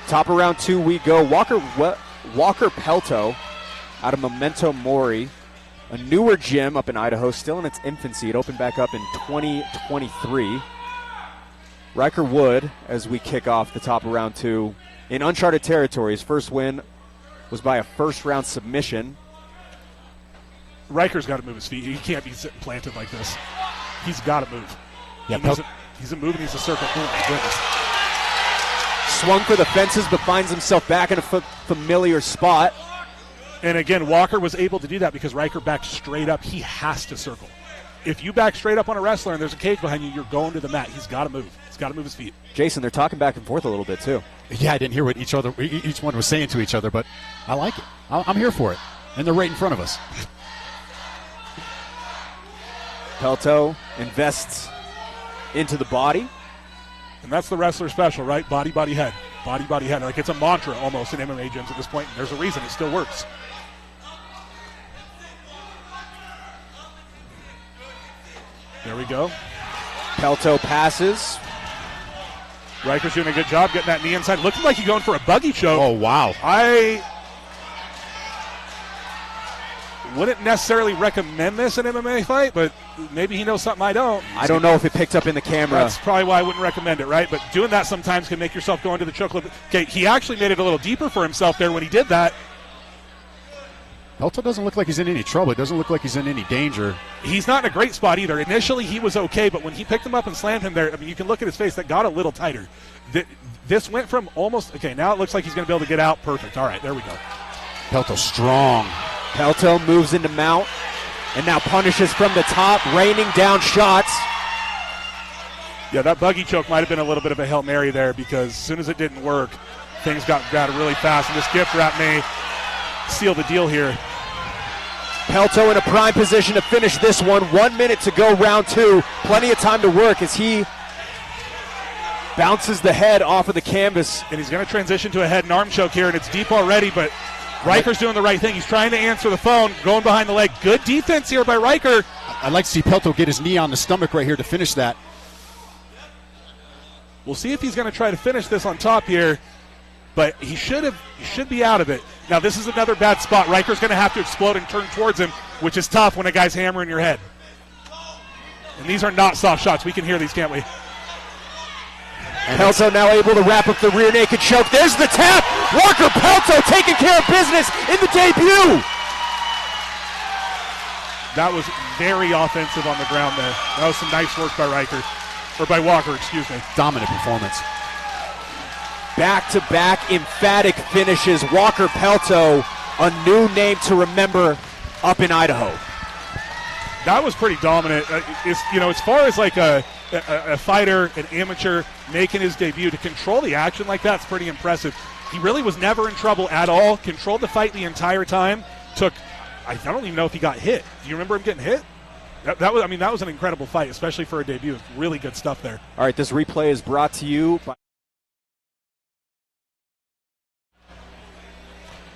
B: Top of round two we go. Walker Pelto out of Memento Mori, a newer gym up in Idaho, still in its infancy. It opened back up in 2023. Riker Wood, as we kick off the top of round two, in uncharted territory. His first win was by a first-round submission.
C: Riker's got to move his feet. He can't be sitting planted like this. He's got to move.
D: Yeah,
C: he's a move and he's a circle. Oh, my goodness.
B: Swung for the fences, but finds himself back in a familiar spot.
C: And again, Walker was able to do that because Riker backed straight up. He has to circle. If you back straight up on a wrestler and there's a cage behind you, you're going to the mat. He's got to move. He's got to move his feet.
B: Jason, they're talking back and forth a little bit, too.
D: Yeah, I didn't hear what each one was saying to each other, but I like it. I'm here for it. And they're right in front of us.
B: Pelto invests into the body.
C: And that's the wrestler special, right? Body, body, head. Body, body, head. Like, it's a mantra almost in MMA gyms at this point. And there's a reason it still works. There we go.
B: Pelto passes.
C: Riker's doing a good job getting that knee inside. Looking like he's going for a buggy choke.
D: Oh, wow.
C: I wouldn't necessarily recommend this in an MMA fight, but maybe he knows something I don't.
B: I don't know if it picked up in the camera.
C: That's probably why I wouldn't recommend it, right? But doing that sometimes can make yourself go into the choke. Okay, he actually made it a little deeper for himself there when he did that.
D: Pelto doesn't look like he's in any trouble. It doesn't look like he's in any danger.
C: He's not in a great spot either. Initially, he was okay, but when he picked him up and slammed him there, I mean, you can look at his face. That got a little tighter. This went from almost, okay, now it looks like he's going to be able to get out. Perfect. All right, there we go.
D: Pelto strong.
B: Pelto moves into mount and now punishes from the top, raining down shots.
C: Yeah, that buggy choke might have been a little bit of a Hail Mary there because as soon as it didn't work, things got really fast, and this gift wrap may seal the deal here.
B: Pelto in a prime position to finish this one. 1 minute to go, round two. Plenty of time to work as he bounces the head off of the canvas.
C: And he's going to transition to a head and arm choke here, and it's deep already, but Riker's doing the right thing. He's trying to answer the phone, going behind the leg. Good defense here by Riker.
E: I'd like to see Pelto get his knee on the stomach right here to finish that.
C: We'll see if he's going to try to finish this on top here, but he should be out of it. Now, this is another bad spot. Riker's going to have to explode and turn towards him, which is tough when a guy's hammering your head. And these are not soft shots. We can hear these, can't we?
B: Pelto now able to wrap up the rear naked choke. There's the tap. Walker Pelto taking care of business in the debut.
C: That was very offensive on the ground there. That was some nice work by Riker, or by Walker, excuse me.
E: Dominant performance.
B: Back-to-back emphatic finishes. Walker Pelto, a new name to remember up in Idaho.
C: That was pretty dominant. As far as like a fighter, an amateur making his debut, to control the action like that's pretty impressive. He really was never in trouble at all. Controlled the fight the entire time. I don't even know if he got hit. Do you remember him getting hit? That was an incredible fight, especially for a debut. Really good stuff there.
B: All right, this replay is brought to you by.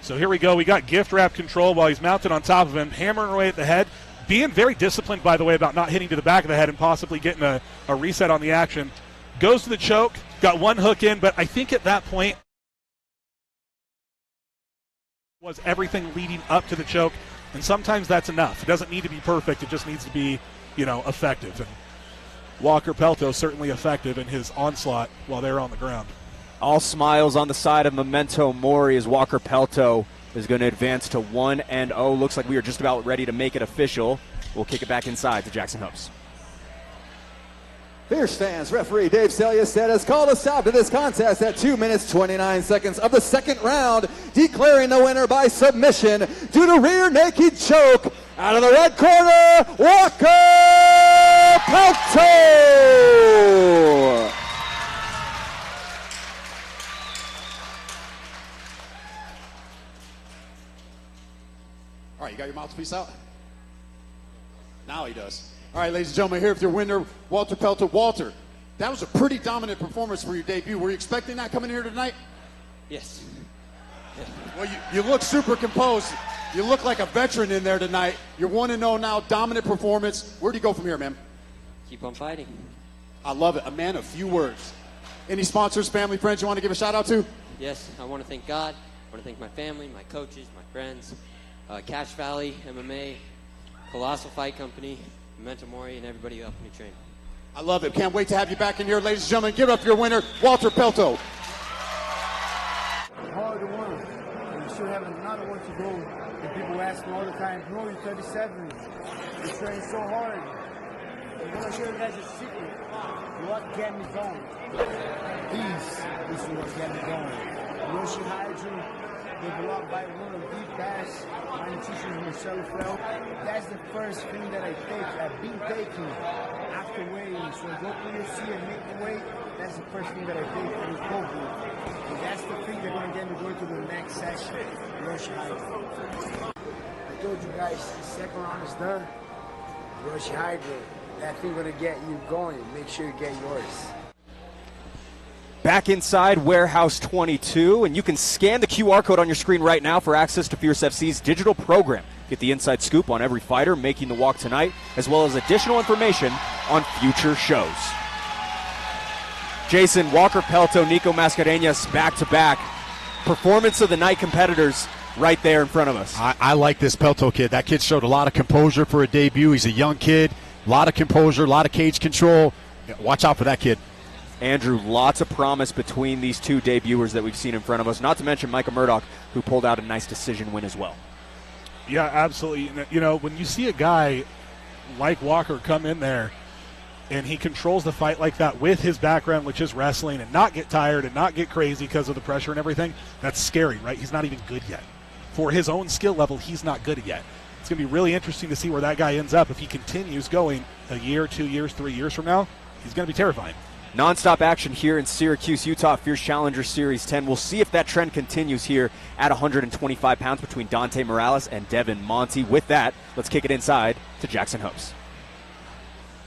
C: So here we go. We got gift wrap control while he's mounted on top of him, hammering away at the head. Being very disciplined, by the way, about not hitting to the back of the head and possibly getting a reset on the action. Goes to the choke, got one hook in, but I think at that point was everything leading up to the choke, and sometimes that's enough. It doesn't need to be perfect. It just needs to be, effective. And Walker Pelto certainly effective in his onslaught while they're on the ground.
B: All smiles on the side of Memento Mori as Walker Pelto is going to advance to 1-0. Looks like we are just about ready to make it official. We'll kick it back inside to Jackson Hopes.
A: Here stands referee Dave Selyuset has called a stop to this contest at 2 minutes 29 seconds of the second round, declaring the winner by submission due to rear naked choke. Out of the red corner, Walker Pelto.
E: All right, you got your mouthpiece out? Now he does. All right, ladies and gentlemen, here with your winner, Walter Pelto. Walter, that was a pretty dominant performance for your debut. Were you expecting that coming here tonight?
I: Yes.
E: Well, you look super composed. You look like a veteran in there tonight. You're 1-0 now, dominant performance. Where do you go from here, man?
I: Keep on fighting.
E: I love it. A man of few words. Any sponsors, family, friends you want to give a shout out to?
I: Yes, I want to thank God. I want to thank my family, my coaches, my friends, Cash Valley, MMA, Colossal Fight Company, Memento Mori, and everybody who helped me train.
E: I love it. Can't wait to have you back in here, ladies and gentlemen. Give it up for your winner, Walter Pelto.
J: Hard to win. And you should have another one to go. And people ask me all the time, bro, you're 37. You train so hard. I'm going to show you guys a secret. What get me going? This is what get me going. Yoshi Hydro, developed by one of the best dietitians, Marcelo Frel. That's the first thing that I take. I've been taking after weighing. So I go to UFC and make the weight. That's the first thing that I take for recovery. And that's the thing that's going to get me going to the next session. Yoshi Hydro. I told you guys, the second round is done. Yoshi Hydro. That thing going to get you going. Make sure you get yours.
B: Back inside Warehouse 22, and you can scan the QR code on your screen right now for access to Fierce FC's digital program. Get the inside scoop on every fighter making the walk tonight, as well as additional information on future shows. Jason, Walker Pelto, Nico Mascarenhas back-to-back. Performance of the night competitors right there in front of us.
D: I like this Pelto kid. That kid showed a lot of composure for a debut. He's a young kid, a lot of composure, a lot of cage control. Watch out for that kid.
B: Andrew, lots of promise between these two debuters that we've seen in front of us, not to mention Micah Murdoch, who pulled out a nice decision win as well.
C: Yeah, absolutely. When you see a guy like Walker come in there and he controls the fight like that with his background, which is wrestling, and not get tired and not get crazy because of the pressure and everything, that's scary, right? He's not even good yet. For his own skill level, he's not good yet. It's going to be really interesting to see where that guy ends up. If he continues going a year, 2 years, 3 years from now, he's going to be terrifying.
B: Non-stop action here in Syracuse, Utah, Fierce Challenger Series 10. We'll see if that trend continues here at 125 pounds between Dante Morales and Devin Monty. With that, let's kick it inside to Jackson Hopes.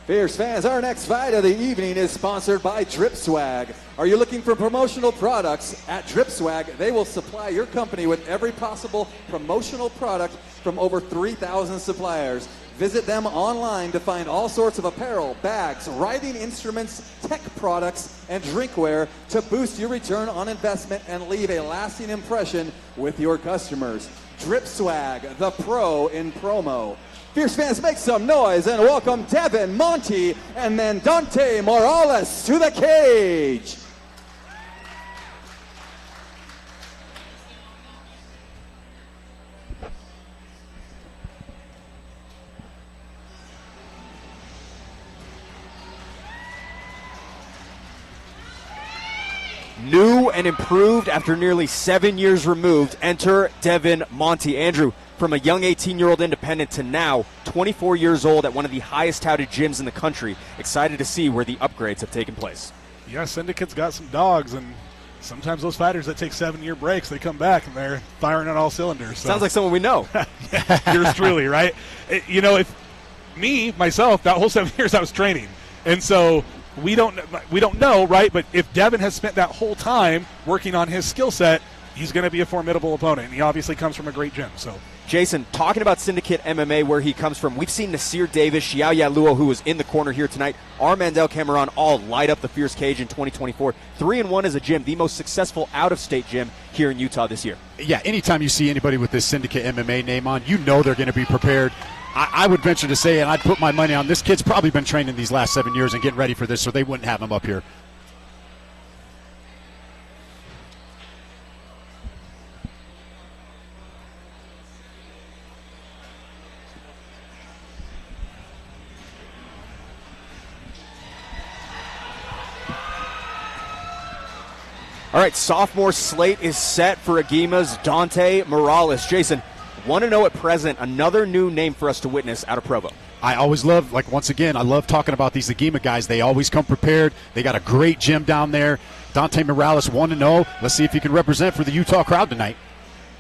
A: Fierce fans, our next fight of the evening is sponsored by Drip Swag. Are you looking for promotional products? At Drip Swag, they will supply your company with every possible promotional product from over 3,000 suppliers. Visit them online to find all sorts of apparel, bags, writing instruments, tech products, and drinkware to boost your return on investment and leave a lasting impression with your customers. Drip Swag, the pro in promo. Fierce fans, make some noise and welcome Devin Monty and then Dante Morales to the cage.
B: New and improved after nearly 7 years removed, enter Devin Monty. Andrew, from a young 18-year-old independent to now 24 years old at one of the highest touted gyms in the country. Excited to see where the upgrades have taken place.
C: Yeah, Syndicate's got some dogs, and sometimes those fighters that take 7-year breaks, they come back and they're firing on all cylinders. So.
B: Sounds like someone we know.
C: Yours truly, right? If myself, that whole 7 years I was training. And so we don't know, right? But if Devin has spent that whole time working on his skill set, he's going to be a formidable opponent. And he obviously comes from a great gym. So,
B: Jason, talking about Syndicate MMA, where he comes from, we've seen Nasir Davis, Xiao Luo, who was in the corner here tonight, Armandel Cameron, all light up the Fierce Cage in 2024. 3-1 as a gym, the most successful out-of-state gym here in Utah this year.
D: Yeah, anytime you see anybody with this Syndicate MMA name on, you know they're going to be prepared. I would venture to say, and I'd put my money on, this kid's probably been training these last 7 years and getting ready for this, so they wouldn't have him up here.
B: All right, sophomore slate is set for Aguima's Dante Morales. Jason, 1-0 at present, another new name for us to witness out of Provo.
D: I always love, once again, I love talking about these Aguima guys. They always come prepared. They got a great gym down there. Dante Morales 1-0. Let's see if he can represent for the Utah crowd tonight.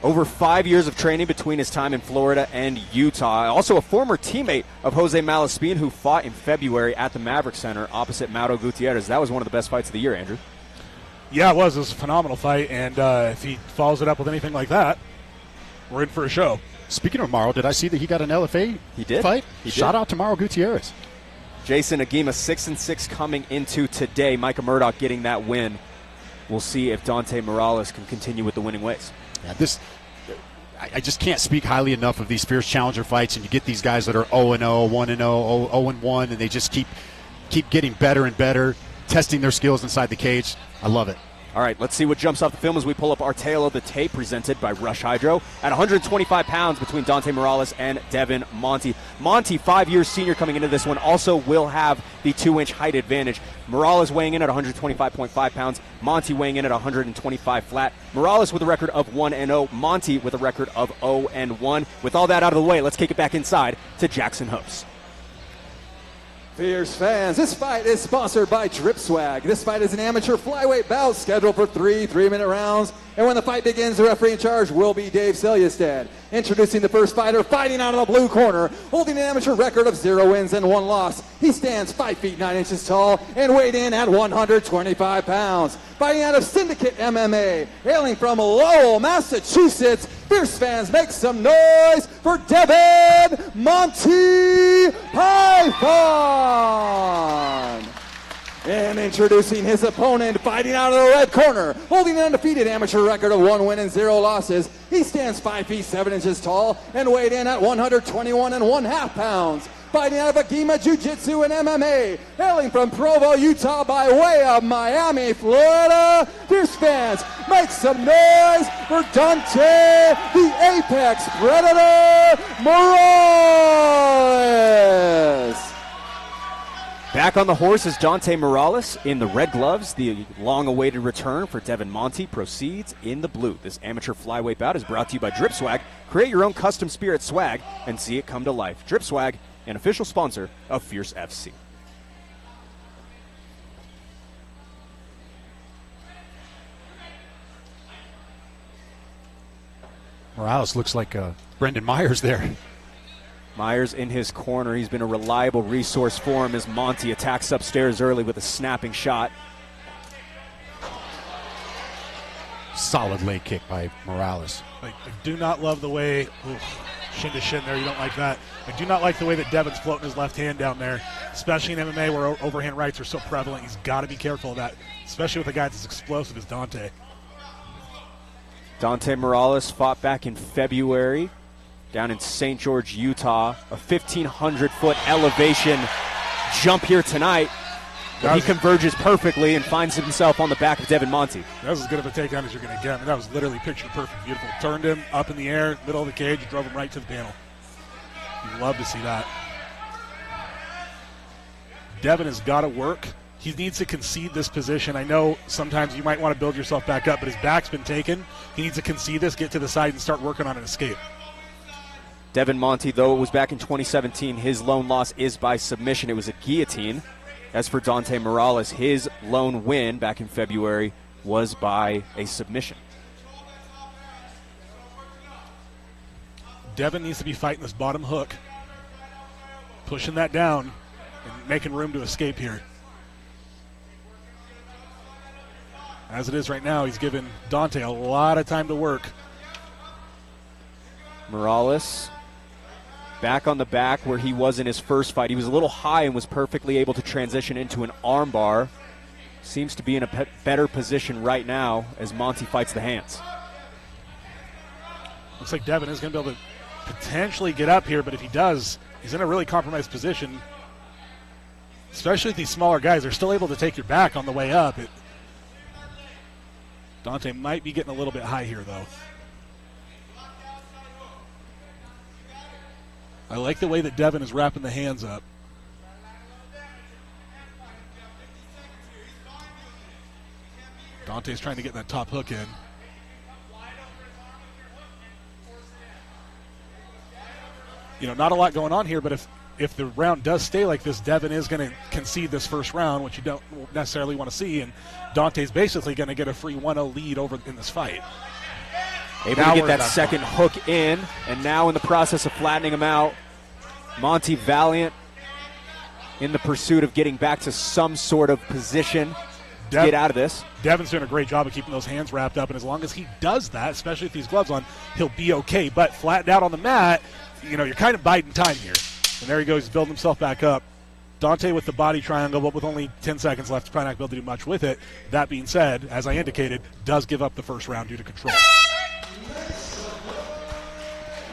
B: Over 5 years of training between his time in Florida and Utah. Also a former teammate of Jose Malaspin, who fought in February at the Maverick Center opposite Mauro Gutierrez. That was one of the best fights of the year, Andrew.
C: Yeah, it was. It was a phenomenal fight, and if he follows it up with anything like that, we're in for a show.
D: Speaking of Mauro, did I see that he got an LFA fight?
B: He did.
D: Shout out to Mauro Gutierrez.
B: Jason, Aguima 6-6 coming into today. Micah Murdoch getting that win. We'll see if Dante Morales can continue with the winning ways.
D: Yeah, I just can't speak highly enough of these Fierce Challenger fights, and you get these guys that are 0-0, 1-0, 0-1, and they just keep getting better and better, testing their skills inside the cage. I love it.
B: All right, let's see what jumps off the film as we pull up our tale of the tape presented by Rush Hydro. At 125 pounds between Dante Morales and Devin Monty. Monty, 5 years senior coming into this one, also will have the 2-inch height advantage. Morales weighing in at 125.5 pounds. Monty weighing in at 125 flat. Morales with a record of 1-0. Monty with a record of 0-1. With all that out of the way, let's kick it back inside to Jackson Hopes.
A: Fierce fans, this fight is sponsored by Drip Swag. This fight is an amateur flyweight bout scheduled for 3 3-minute rounds. And when the fight begins, the referee in charge will be Dave Selyustad. Introducing the first fighter, fighting out of the blue corner, holding an amateur record of 0 wins and 1 loss. He stands 5 feet 9 inches tall and weighed in at 125 pounds. Fighting out of Syndicate MMA, hailing from Lowell, Massachusetts. Fierce fans, make some noise for Devin Monty Python. And introducing his opponent, fighting out of the red corner, holding an undefeated amateur record of 1 win and 0 losses. He stands 5 feet 7 inches tall and weighed in at 121.5 pounds. Fighting out of Aguima Jiu-Jitsu and MMA, hailing from Provo, Utah by way of Miami, Florida. Fierce fans, make some noise for Dante, the Apex Predator Morales.
B: Back on the horse is Dante Morales in the red gloves. The long-awaited return for Devin Monty proceeds in the blue. This amateur flyweight bout is brought to you by Drip Swag. Create your own custom Spirit swag and see it come to life. Drip Swag, an official sponsor of Fierce FC.
D: Morales looks like Brendan Myers there.
B: Myers in his corner. He's been a reliable resource for him as Monty attacks upstairs early with a snapping shot.
D: Solid leg kick by Morales.
C: I do not love the way, shin to shin there, you don't like that. I do not like the way that Devin's floating his left hand down there, especially in MMA where overhand rights are so prevalent. He's got to be careful of that, especially with a guy that's as explosive as Dante.
B: Dante Morales fought back in February down in St. George, Utah. A 1,500-foot elevation jump here tonight. He converges perfectly and finds himself on the back of Devin Monty.
C: That was as good of a takedown as you're going to get. I mean, that was literally picture perfect, beautiful. Turned him up in the air, middle of the cage, drove him right to the panel. You'd love to see that. Devin has got to work. He needs to concede this position. I know sometimes you might want to build yourself back up, but his back's been taken. He needs to concede this, get to the side, and start working on an escape.
B: Devin Monty, though it was back in 2017, his lone loss is by submission. It was a guillotine. As for Dante Morales, his lone win back in February was by a submission.
C: Devin needs to be fighting this bottom hook, pushing that down and making room to escape here. As it is right now, he's given Dante a lot of time to work.
B: Morales back on the back where he was in his first fight. He was a little high and was perfectly able to transition into an armbar. Seems to be in a better position right now as Monty fights the hands.
C: Looks like Devin is going to be able to potentially get up here, but if he does, he's in a really compromised position. Especially with these smaller guys, they're still able to take your back on the way up. Dante might be getting a little bit high here, though. I like the way that Devin is wrapping the hands up. Dante's trying to get that top hook in. You know, not a lot going on here, but if the round does stay like this, Devin is going to concede this first round, which you don't necessarily want to see, and Dante's basically going to get a free 1-0 lead over in this fight.
B: Able to get that second hook in, and now in the process of flattening him out, Monty Valiant in the pursuit of getting back to some sort of position to get out of this.
C: Devin's doing a great job of keeping those hands wrapped up, and as long as he does that, especially with these gloves on, he'll be okay. But flattened out on the mat, you know, you're kind of biding time here. And there he goes, he's building himself back up. Dante with the body triangle, but with only 10 seconds left, probably not going to be able to do much with it. That being said, as I indicated, does give up the first round due to control.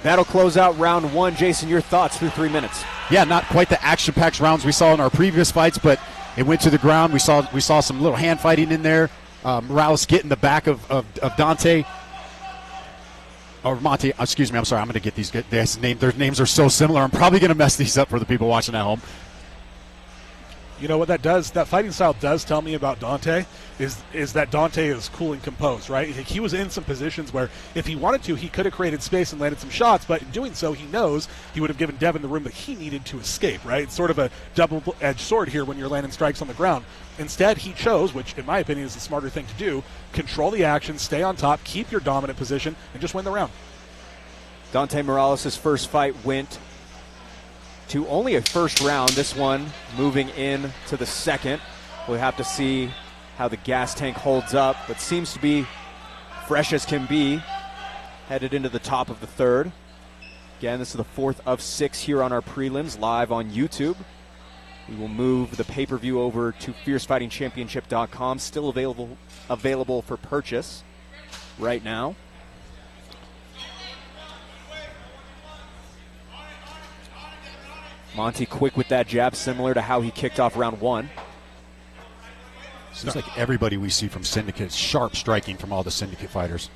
B: That'll close out round one. Jason, your thoughts through 3 minutes?
D: Yeah, not quite the action-packed rounds we saw in our previous fights, but it went to the ground. We saw some little hand fighting in there. Morales getting the back of Dante. Or Monty, excuse me, I'm sorry. I'm going to get these guys' names. Their names are so similar. I'm probably going to mess these up for the people watching at home.
C: You know what that does? That fighting style does tell me about Dante is that Dante is cool and composed, right? He was in some positions where if he wanted to, he could have created space and landed some shots, but in doing so, he knows he would have given Devin the room that he needed to escape, right? It's sort of a double-edged sword here when you're landing strikes on the ground. Instead, he chose, which in my opinion is the smarter thing to do, control the action, stay on top, keep your dominant position, and just win the round.
B: Dante Morales' first fight went to only a first round. This one moving in to the second. We'll have to see how the gas tank holds up, but seems to be fresh as can be. Headed into the top of the third. Again, this is the fourth of 6 here on our prelims, live on YouTube. We will move the pay-per-view over to FierceFightingChampionship.com. Still available for purchase right now. Monty quick with that jab, similar to how he kicked off round one.
D: Seems like everybody we see from Syndicate, sharp striking from all the Syndicate fighters.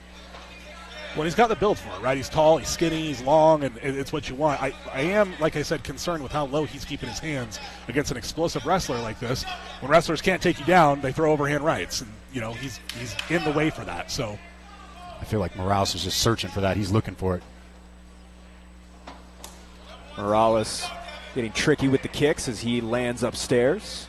C: Well, he's got the build for it, right? He's tall, he's skinny, he's long, and it's what you want. I am, like I said, concerned with how low he's keeping his hands against an explosive wrestler like this. When wrestlers can't take you down, they throw overhand rights, and you know he's in the way for that. So
D: I feel like Morales is just searching for that. He's looking for it.
B: Morales getting tricky with the kicks as he lands upstairs.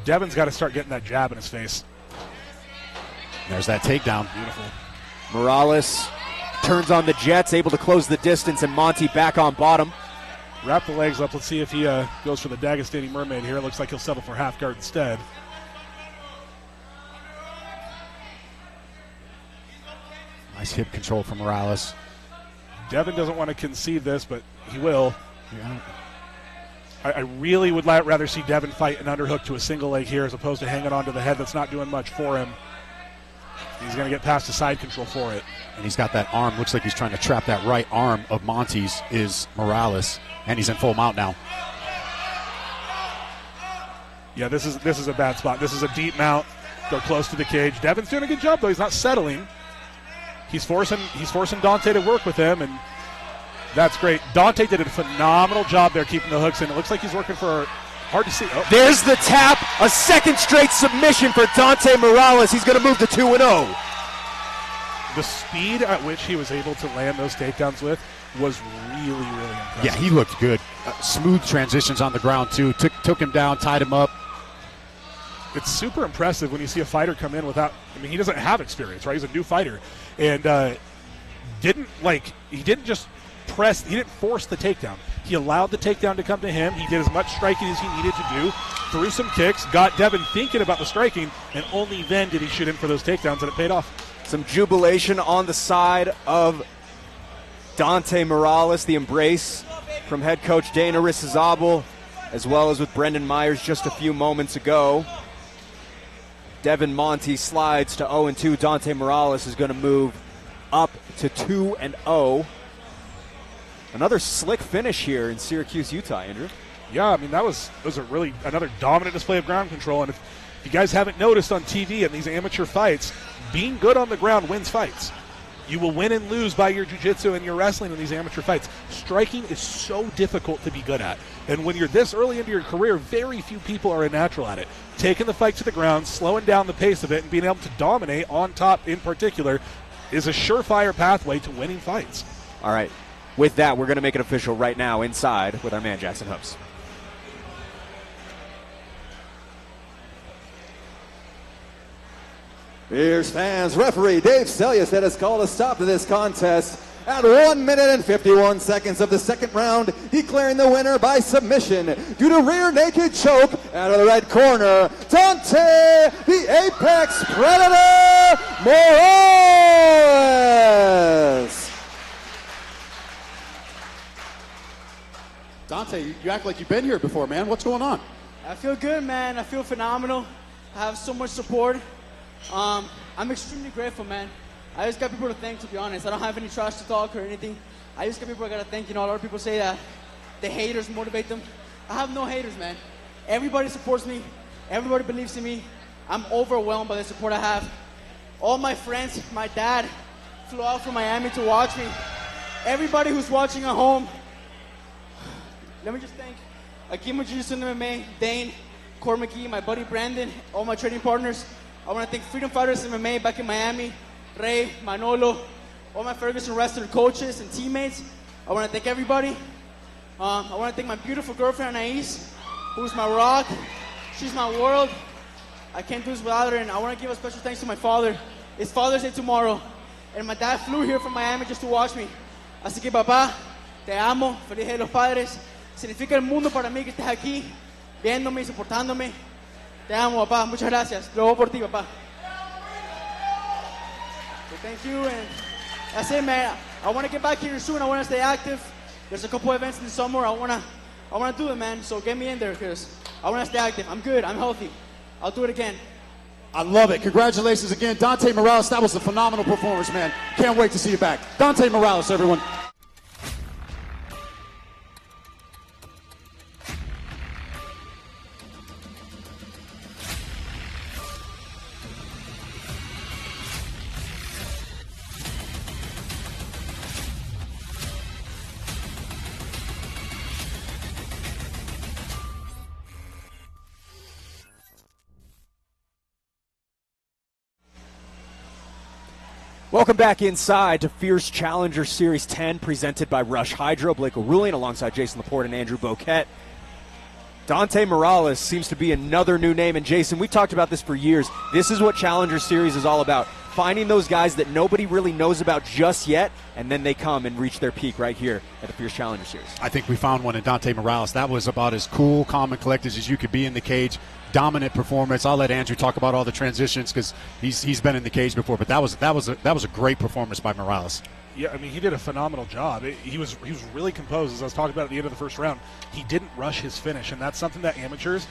C: Devin's got to start getting that jab in his face.
D: There's that takedown.
C: Beautiful.
B: Morales turns on the Jets, able to close the distance, and Monty back on bottom.
C: Wrap the legs up. Let's see if he goes for the Dagestani Mermaid here. It looks like he'll settle for half guard instead.
D: Nice hip control from Morales.
C: Devin doesn't want to concede this, but he will.
D: Yeah.
C: I really would rather see Devin fight an underhook to a single leg here as opposed to hanging on to the head that's not doing much for him. He's going to get past the side control for it.
D: And he's got that arm. Looks like he's trying to trap that right arm of Monty's is Morales. And he's in full mount now.
C: Yeah, this is a bad spot. This is a deep mount. They're close to the cage. Devin's doing a good job, though. He's not settling. He's forcing Dante to work with him, and that's great. Dante did a phenomenal job there keeping the hooks in. It looks like he's working for hard to see. Oh.
B: There's the tap. A second straight submission for Dante Morales. He's going to move to 2-0.
C: The speed at which he was able to land those takedowns with was really, really impressive.
D: Yeah, he looked good. Smooth transitions on the ground, too. Took him down, tied him up.
C: It's super impressive when you see a fighter come in without, he doesn't have experience, right? He's a new fighter. And he didn't just press, he didn't force the takedown. He allowed the takedown to come to him. He did as much striking as he needed to do, threw some kicks, got Devin thinking about the striking, and only then did he shoot in for those takedowns, and it paid off.
B: Some jubilation on the side of Dante Morales, the embrace from head coach Dana Risizabal, as well as with Brendan Myers just a few moments ago. Devin Monty slides to 0-2. Dante Morales is going to move up to 2-0. Another slick finish here in Syracuse, Utah, Andrew.
C: Yeah, that was another dominant display of ground control. And if you guys haven't noticed on TV in these amateur fights, being good on the ground wins fights. You will win and lose by your jiu-jitsu and your wrestling in these amateur fights. Striking is so difficult to be good at. And when you're this early into your career, very few people are a natural at it. Taking the fight to the ground, slowing down the pace of it, and being able to dominate on top in particular is a surefire pathway to winning fights.
B: All right. With that, we're going to make it official right now inside with our man, Jackson Hoops.
A: Here's fans. Referee Dave Sellius has called a stop to this contest at 1 minute and 51 seconds of the second round, declaring the winner by submission due to rear naked choke out of the red corner, Dante the Apex Predator Morales.
E: Dante, you act like you've been here before, man. What's going on?
J: I feel good, man. I feel phenomenal. I have so much support. I'm extremely grateful, man. I just got people to thank, to be honest. I don't have any trash to talk or anything. I just got people I gotta thank. A lot of people say that the haters motivate them. I have no haters, man. Everybody supports me. Everybody believes in me. I'm overwhelmed by the support I have. All my friends, my dad flew out from Miami to watch me. Everybody who's watching at home, let me just thank Akima Jiu-Jitsu MMA, Dane, Core McGee, my buddy Brandon, all my training partners. I want to thank Freedom Fighters MMA back in Miami, Ray, Manolo, all my Ferguson wrestler coaches and teammates. I want to thank everybody. I want to thank my beautiful girlfriend, Anais, who's my rock. She's my world. I can't do this without her, and I want to give a special thanks to my father. It's Father's Day tomorrow, and my dad flew here from Miami just to watch me. Así que, papá, te amo. Feliz Día de los Padres. Significa el mundo para mí que estés aquí, viéndome y soportándome. Te amo, papá. Muchas gracias. Lo hago por ti, papá. So thank you, and that's it, man. I want to get back here soon. I want to stay active. There's a couple events in the summer. I want to do it, man. So get me in there, because I want to stay active. I'm good. I'm healthy. I'll do it again.
E: I love it. Congratulations again, Dante Morales. That was a phenomenal performance, man. Can't wait to see you back. Dante Morales, everyone.
B: Welcome back inside to Fierce Challenger Series 10, presented by Rush Hydro. Blake O'Rulian alongside Jason Laporte and Andrew Boquette. Dante Morales seems to be another new name. And Jason, we've talked about this for years. This is what Challenger Series is all about. Finding those guys that nobody really knows about just yet, and then they come and reach their peak right here at the Fierce Challenger Series.
D: I think we found one in Dante Morales. That was about as cool, calm, and collected as you could be in the cage. Dominant performance. I'll let Andrew talk about all the transitions because he's been in the cage before. But that was a great performance by Morales.
C: Yeah, I mean, he did a phenomenal job. He was really composed, as I was talking about at the end of the first round. He didn't rush his finish, and that's something that amateurs,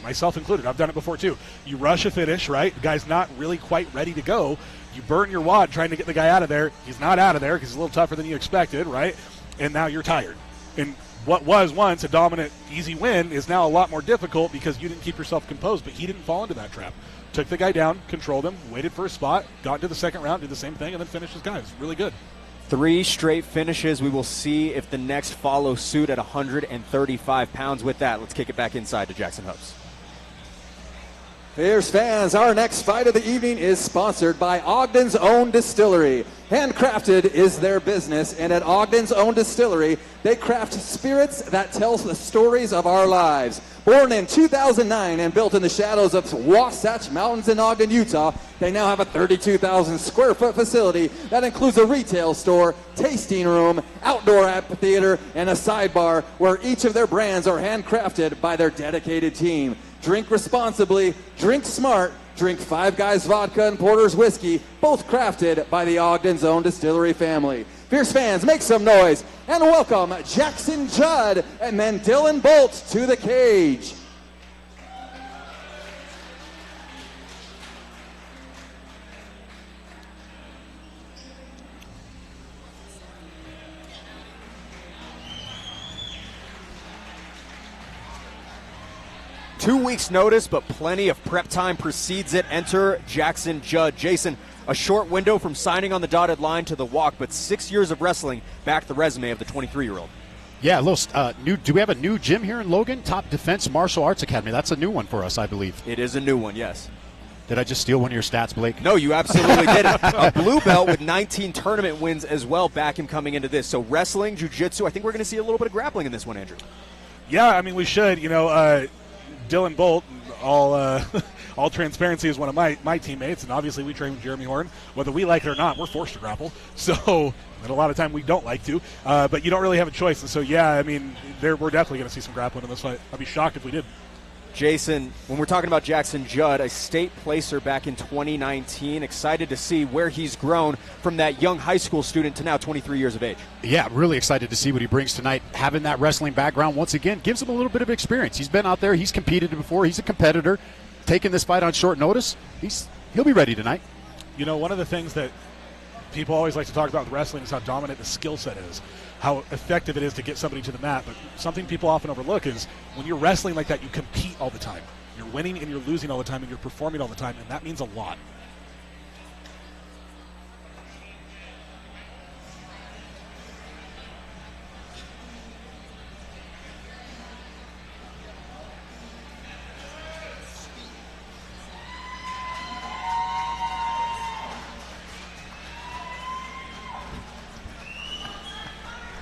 C: myself included, I've done it before too. You rush a finish, right? The guy's not really quite ready to go. You burn your wad trying to get the guy out of there. He's not out of there because he's a little tougher than you expected, right? And now you're tired. And what was once a dominant, easy win is now a lot more difficult because you didn't keep yourself composed, but he didn't fall into that trap. Took the guy down, controlled him, waited for a spot, got into the second round, did the same thing, and then finished his guy. It was really good.
B: 3 straight finishes. We will see if the next follow suit at 135 pounds. With that, let's kick it back inside to Jackson Hopes.
A: Fierce fans, our next fight of the evening is sponsored by Ogden's Own Distillery. Handcrafted is their business, and at Ogden's Own Distillery, they craft spirits that tells the stories of our lives. Born in 2009 and built in the shadows of Wasatch Mountains in Ogden, Utah, they now have a 32,000 square foot facility that includes a retail store, tasting room, outdoor amphitheater, and a sidebar where each of their brands are handcrafted by their dedicated team. Drink responsibly, drink smart, drink Five Guys Vodka and Porter's Whiskey, both crafted by the Ogden's Own Distillery family. Fierce fans, make some noise and welcome Jackson Judd and then Dylan Bolt to the cage.
B: Two weeks notice, but plenty of prep time precedes it. Enter Jackson Judd. Jason, a short window from signing on the dotted line to the walk, but 6 years of wrestling back the resume of the 23-year-old.
D: Yeah, a little new. Do we have a new gym here in Logan? Top Defense Martial Arts Academy. That's a new one for us, I believe.
B: It is a new one, yes.
D: Did I just steal one of your stats, Blake?
B: No, you absolutely didn't. A blue belt with 19 tournament wins as well back him coming into this. So wrestling, jiu-jitsu, I think we're going to see a little bit of grappling in this one, Andrew.
C: Yeah, I mean, we should. You know, Dylan Bolt, all transparency, is one of my teammates, and obviously we train with Jeremy Horn. Whether we like it or not, we're forced to grapple. So, and a lot of time we don't like to, but you don't really have a choice. And so, yeah, I mean, we're definitely going to see some grappling in this fight. I'd be shocked if we did.
B: Jason, when we're talking about Jackson Judd, a state placer back in 2019, excited to see where he's grown from that young high school student to now 23 years of age.
D: Yeah, really excited to see what he brings tonight. Having that wrestling background, once again, gives him a little bit of experience. He's been out there. He's competed before. He's a competitor. Taking this fight on short notice, he'll be ready tonight.
C: You know, one of the things that people always like to talk about with wrestling is how dominant the skill set is, how effective it is to get somebody to the mat. But something people often overlook is when you're wrestling like that, you compete all the time. You're winning and you're losing all the time and you're performing all the time, and that means a lot.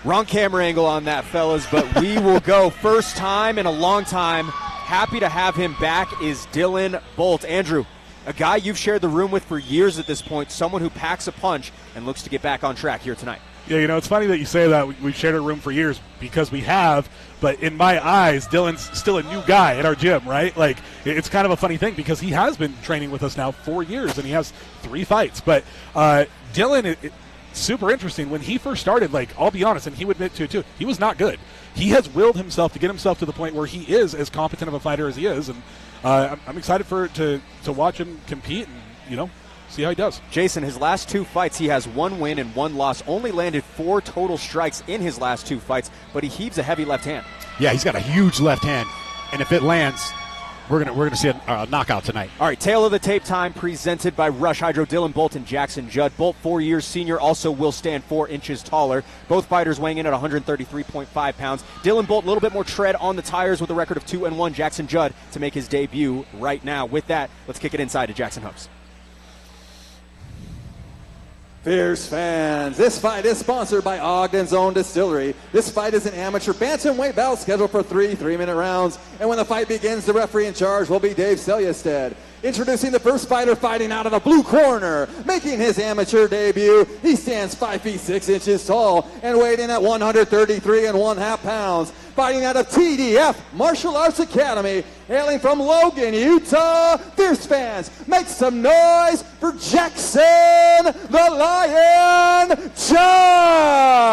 B: Wrong camera angle on that, fellas, but we will go. First time in a long time. Happy to have him back is Dylan Bolt. Andrew, a guy you've shared the room with for years at this point, someone who packs a punch and looks to get back on track here tonight.
C: Yeah, you know, it's funny that you say that. We've shared a room for years because we have, but in my eyes, Dylan's still a new guy at our gym, right? Like, it's kind of a funny thing because he has been training with us now 4 years and he has 3 fights. But Dylan, super interesting. When he first started, like, I'll be honest, and he would admit to it too, he was not good. He has willed himself to get himself to the point where he is as competent of a fighter as he is, and I'm excited to watch him compete and, you know, see how he does.
B: Jason, his last 2 fights, he has 1 win and 1 loss, only landed 4 total strikes in his last 2 fights, but he heaves a heavy left hand.
D: Yeah, he's got a huge left hand, and if it lands, we're gonna see a knockout tonight.
B: All right, tail of the tape time presented by Rush Hydro. Dylan Bolt and Jackson Judd. Bolt 4 years senior, also will stand 4 inches taller. Both fighters weighing in at 133.5 pounds. Dylan Bolt a little bit more tread on the tires with a record of 2-1. Jackson Judd to make his debut right now. With that, let's kick it inside to Jackson Hopes.
A: Fierce fans, this fight is sponsored by Ogden's Own Distillery. This fight is an amateur bantamweight bout scheduled for 3 3-minute rounds. And when the fight begins, the referee in charge will be Dave Selyestead. Introducing the first fighter fighting out of the blue corner. Making his amateur debut, he stands 5 feet 6 inches tall and weighed in at 133 1/2 pounds. Fighting out of TDF Martial Arts Academy, hailing from Logan, Utah. Fierce fans, make some noise for Jackson the Lion Judd.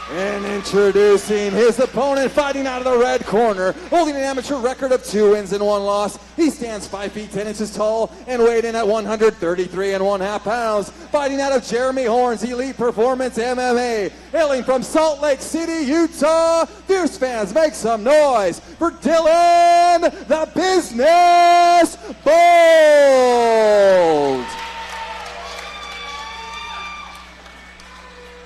A: And introducing his opponent, fighting out of the red corner, holding an amateur record of 2 wins and 1 loss. He stands 5 feet 10 inches tall and weighed in at 133 1/2 pounds. Fighting out of Jeremy Horn's Elite Performance MMA, hailing from Salt Lake City, Utah. Fierce fans, make some noise for Dylan the Business Bold.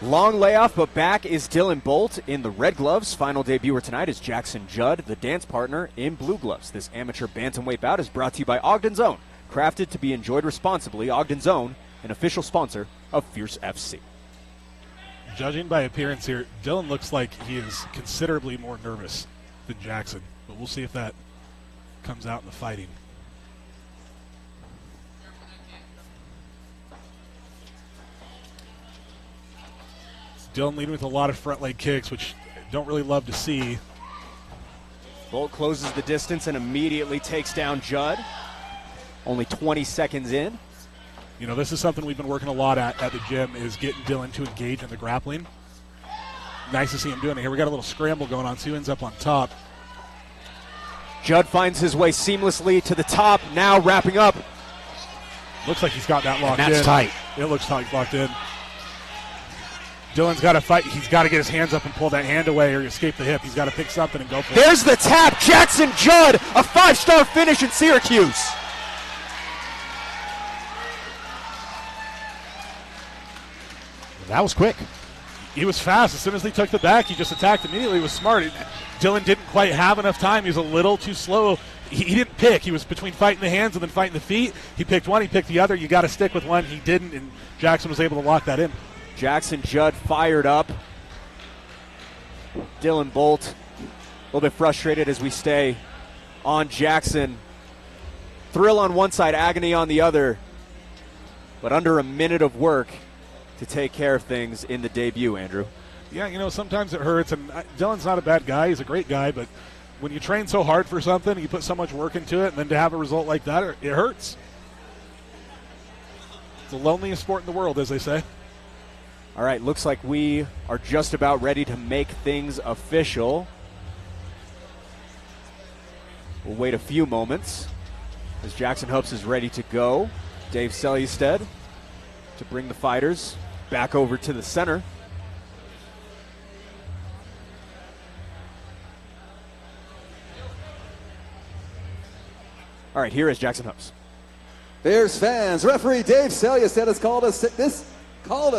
B: Long layoff, but back is Dylan Bolt in the red gloves. Final debuter tonight is Jackson Judd, the dance partner, in blue gloves. This amateur bantamweight bout is brought to you by Ogden's Own. Crafted to be enjoyed responsibly, Ogden's Own, an official sponsor of Fierce FC.
C: Judging by appearance here, Dylan looks like he is considerably more nervous than Jackson, but we'll see if that comes out in the fighting. Dylan leading with a lot of front leg kicks, which I don't really love to see.
B: Bolt closes the distance and immediately takes down Judd. Only 20 seconds in.
C: You know, this is something we've been working a lot at the gym, is getting Dylan to engage in the grappling. Nice to see him doing it. Here we got a little scramble going on, so he ends up on top.
B: Judd finds his way seamlessly to the top, now wrapping up.
C: Looks like he's got that locked in.
D: And that's tight.
C: It looks like locked in. Dylan's got to fight. He's got to get his hands up and pull that hand away or escape the hip. He's got to pick something and go for it.
B: There's the tap. Jackson Judd, a 5-star finish in Syracuse.
D: That was quick.
C: He was fast. As soon as they took the back, he just attacked immediately. He was smart. Dylan didn't quite have enough time. He was a little too slow. He didn't pick. He was between fighting the hands and then fighting the feet. He picked one. He picked the other. You got to stick with one. He didn't, and Jackson was able to lock that in.
B: Jackson Judd fired up. Dylan Bolt a little bit frustrated as we stay on Jackson. Thrill on one side, agony on the other. But under a minute of work to take care of things in the debut, Andrew.
C: Yeah, you know, sometimes it hurts, and Dylan's not a bad guy. He's a great guy, but when you train so hard for something, you put so much work into it, and then to have a result like that, it hurts. It's the loneliest sport in the world, as they say.
B: All right, looks like we are just about ready to make things official. We'll wait a few moments as Jackson Hopes is ready to go. Dave Selyestead to bring the fighters back over to the center. All right, here is Jackson Hopes.
A: Fierce fans, referee Dave Selyestead has called a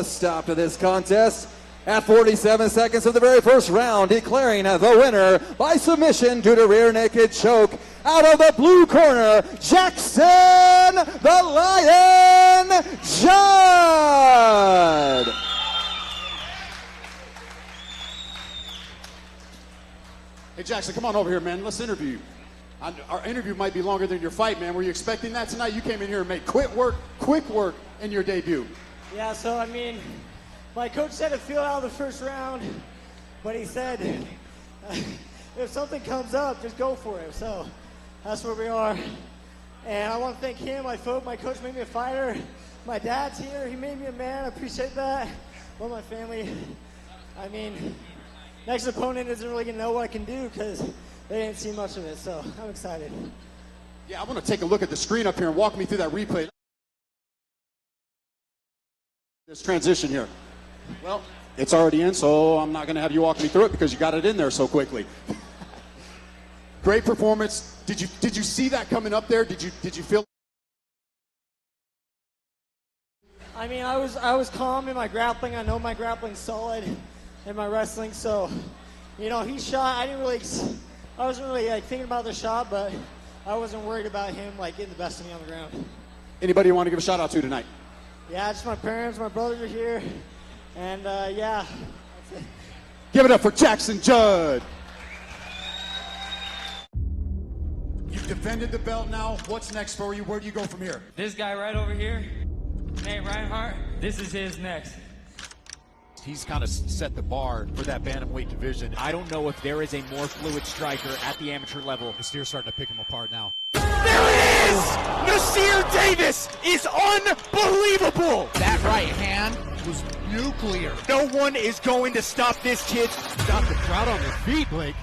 A: stop to this contest at 47 seconds of the very first round, declaring the winner by submission due to rear naked choke out of the blue corner, Jackson the Lion Judd.
E: Hey, Jackson, come on over here, man. Let's interview you. Our interview might be longer than your fight, man. Were you expecting that tonight? You came in here and made quick work in your debut.
F: Yeah, so, I mean, my coach said to feel out of the first round, but he said if something comes up, just go for it. So that's where we are. And I want to thank him. My coach made me a fighter. My dad's here. He made me a man. I appreciate that. Love my family. I mean, next opponent isn't really going to know what I can do because they didn't see much of it. So I'm excited.
E: Yeah, I want to take a look at the screen up here and walk me through that replay. This transition here. Well, it's already in, so I'm not going to have you walk me through it because you got it in there so quickly. Great performance. Did you see that coming up there? Did you feel?
F: I mean, I was calm in my grappling. I know my grappling's solid in my wrestling. So, you know, he shot. I wasn't really like thinking about the shot, but I wasn't worried about him like getting the best of me on the ground.
E: Anybody you want to give a shout out to tonight?
F: Yeah, just my parents, my brothers are here, and yeah.
E: Give it up for Jackson Judd. You've defended the belt now. What's next for you? Where do you go from here?
G: This guy right over here, Nate Reinhardt, this is his next.
D: He's kind of set the bar for that bantamweight division.
H: I don't know if there is a more fluid striker at the amateur level.
D: The Steer's starting to pick him apart now.
H: There it is! Nasir Davis is unbelievable!
K: That right hand was nuclear.
H: No one is going to stop this kid.
D: Stop the crowd on their feet, Blake.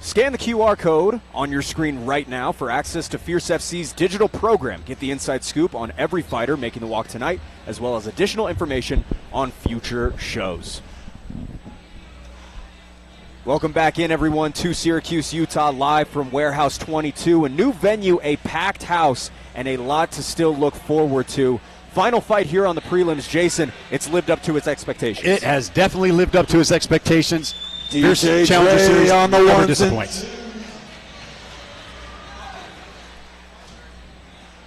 B: Scan the QR code on your screen right now for access to Fierce FC's digital program. Get the inside scoop on every fighter making the walk tonight, as well as additional information on future shows. Welcome back in, everyone, to Syracuse, Utah, live from Warehouse 22. A new venue, a packed house, and a lot to still look forward to. Final fight here on the prelims. Jason, it's lived up to its expectations.
D: It has definitely lived up to its expectations.
A: DJ
D: Challenger
A: Trey
D: Series
A: on the
D: never
A: ones
D: disappoints.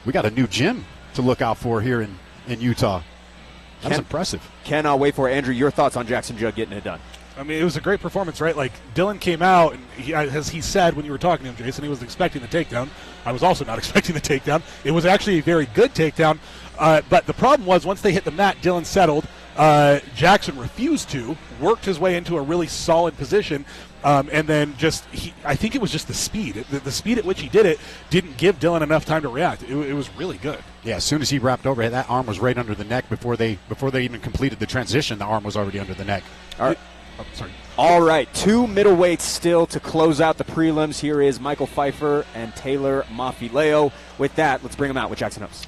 D: We got a new gym to look out for here in Utah. That's impressive.
B: Cannot wait for it. Andrew, your thoughts on Jackson Judd getting it done?
C: I mean, it was a great performance, right? Like, Dylan came out, and as he said when you were talking to him, Jason, he was expecting the takedown. I was also not expecting the takedown. It was actually a very good takedown. But the problem was, once they hit the mat, Dylan settled. Jackson refused to, worked his way into a really solid position, and then I think it was just the speed. The speed at which he did it didn't give Dylan enough time to react. It was really good.
D: Yeah, as soon as he wrapped over, that arm was right under the neck before they even completed the transition. The arm was already under the neck.
B: All right. All right, two middleweights still to close out the prelims. Here is Michael Pfeiffer and Taylor Mafileo. With that, let's bring them out with Jackson Hopes.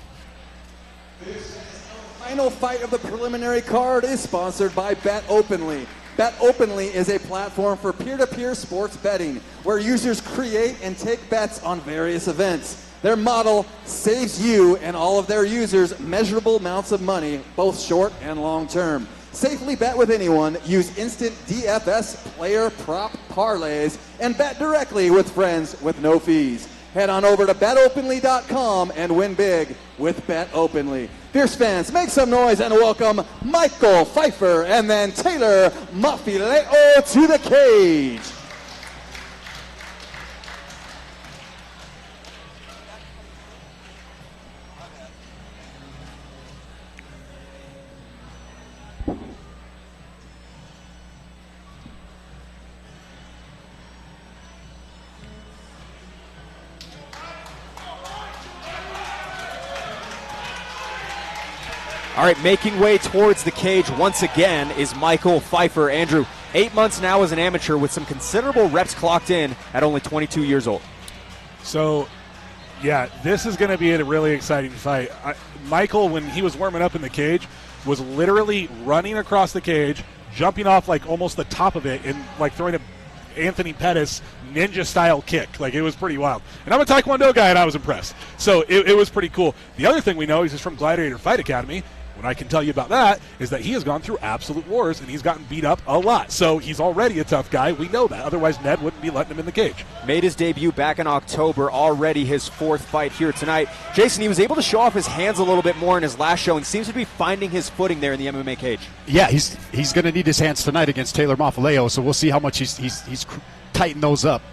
A: Final fight of the preliminary card is sponsored by Bet Openly. Bet Openly is a platform for peer-to-peer sports betting where users create and take bets on various events. Their model saves you and all of their users measurable amounts of money, both short and long term. Safely bet with anyone, use instant DFS player prop parlays, and bet directly with friends with no fees. Head on over to betopenly.com and win big with Bet Openly. Fierce fans, make some noise and welcome Michael Pfeiffer and then Taylor Mafileo to the cage.
B: All right, making way towards the cage once again is Michael Pfeiffer. Andrew, 8 months now as an amateur with some considerable reps clocked in at only 22 years old.
C: So, yeah, this is going to be a really exciting fight. Michael, when he was warming up in the cage, was literally running across the cage, jumping off like almost the top of it, and like throwing a Anthony Pettis ninja-style kick. Like, it was pretty wild. And I'm a Taekwondo guy, and I was impressed. So it was pretty cool. The other thing we know is he's from Gladiator Fight Academy. What I can tell you about that is that he has gone through absolute wars, and he's gotten beat up a lot. So he's already a tough guy. We know that. Otherwise, Ned wouldn't be letting him in the cage.
B: Made his debut back in October, already his fourth fight here tonight. Jason, he was able to show off his hands a little bit more in his last showing. Seems to be finding his footing there in the MMA cage.
D: Yeah, he's going to need his hands tonight against Taylor Mafileo, so we'll see how much he's tightened those up.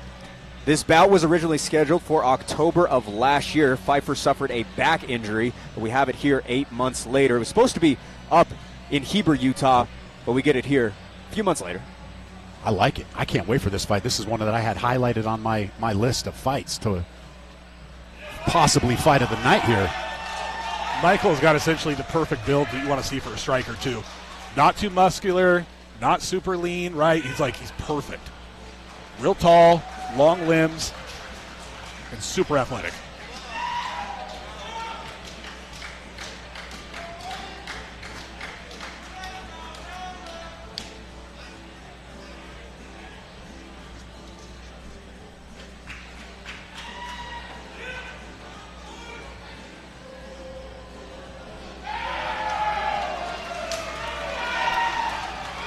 B: This bout was originally scheduled for October of last year. Pfeiffer suffered a back injury, but we have it here 8 months later. It was supposed to be up in Heber, Utah, but we get it here a few months later.
D: I like it. I can't wait for this fight. This is one that I had highlighted on my list of fights to possibly fight of the night here.
C: Michael's got essentially the perfect build that you want to see for a striker, too. Not too muscular, not super lean, right? He's perfect. Real tall, long limbs, and super athletic.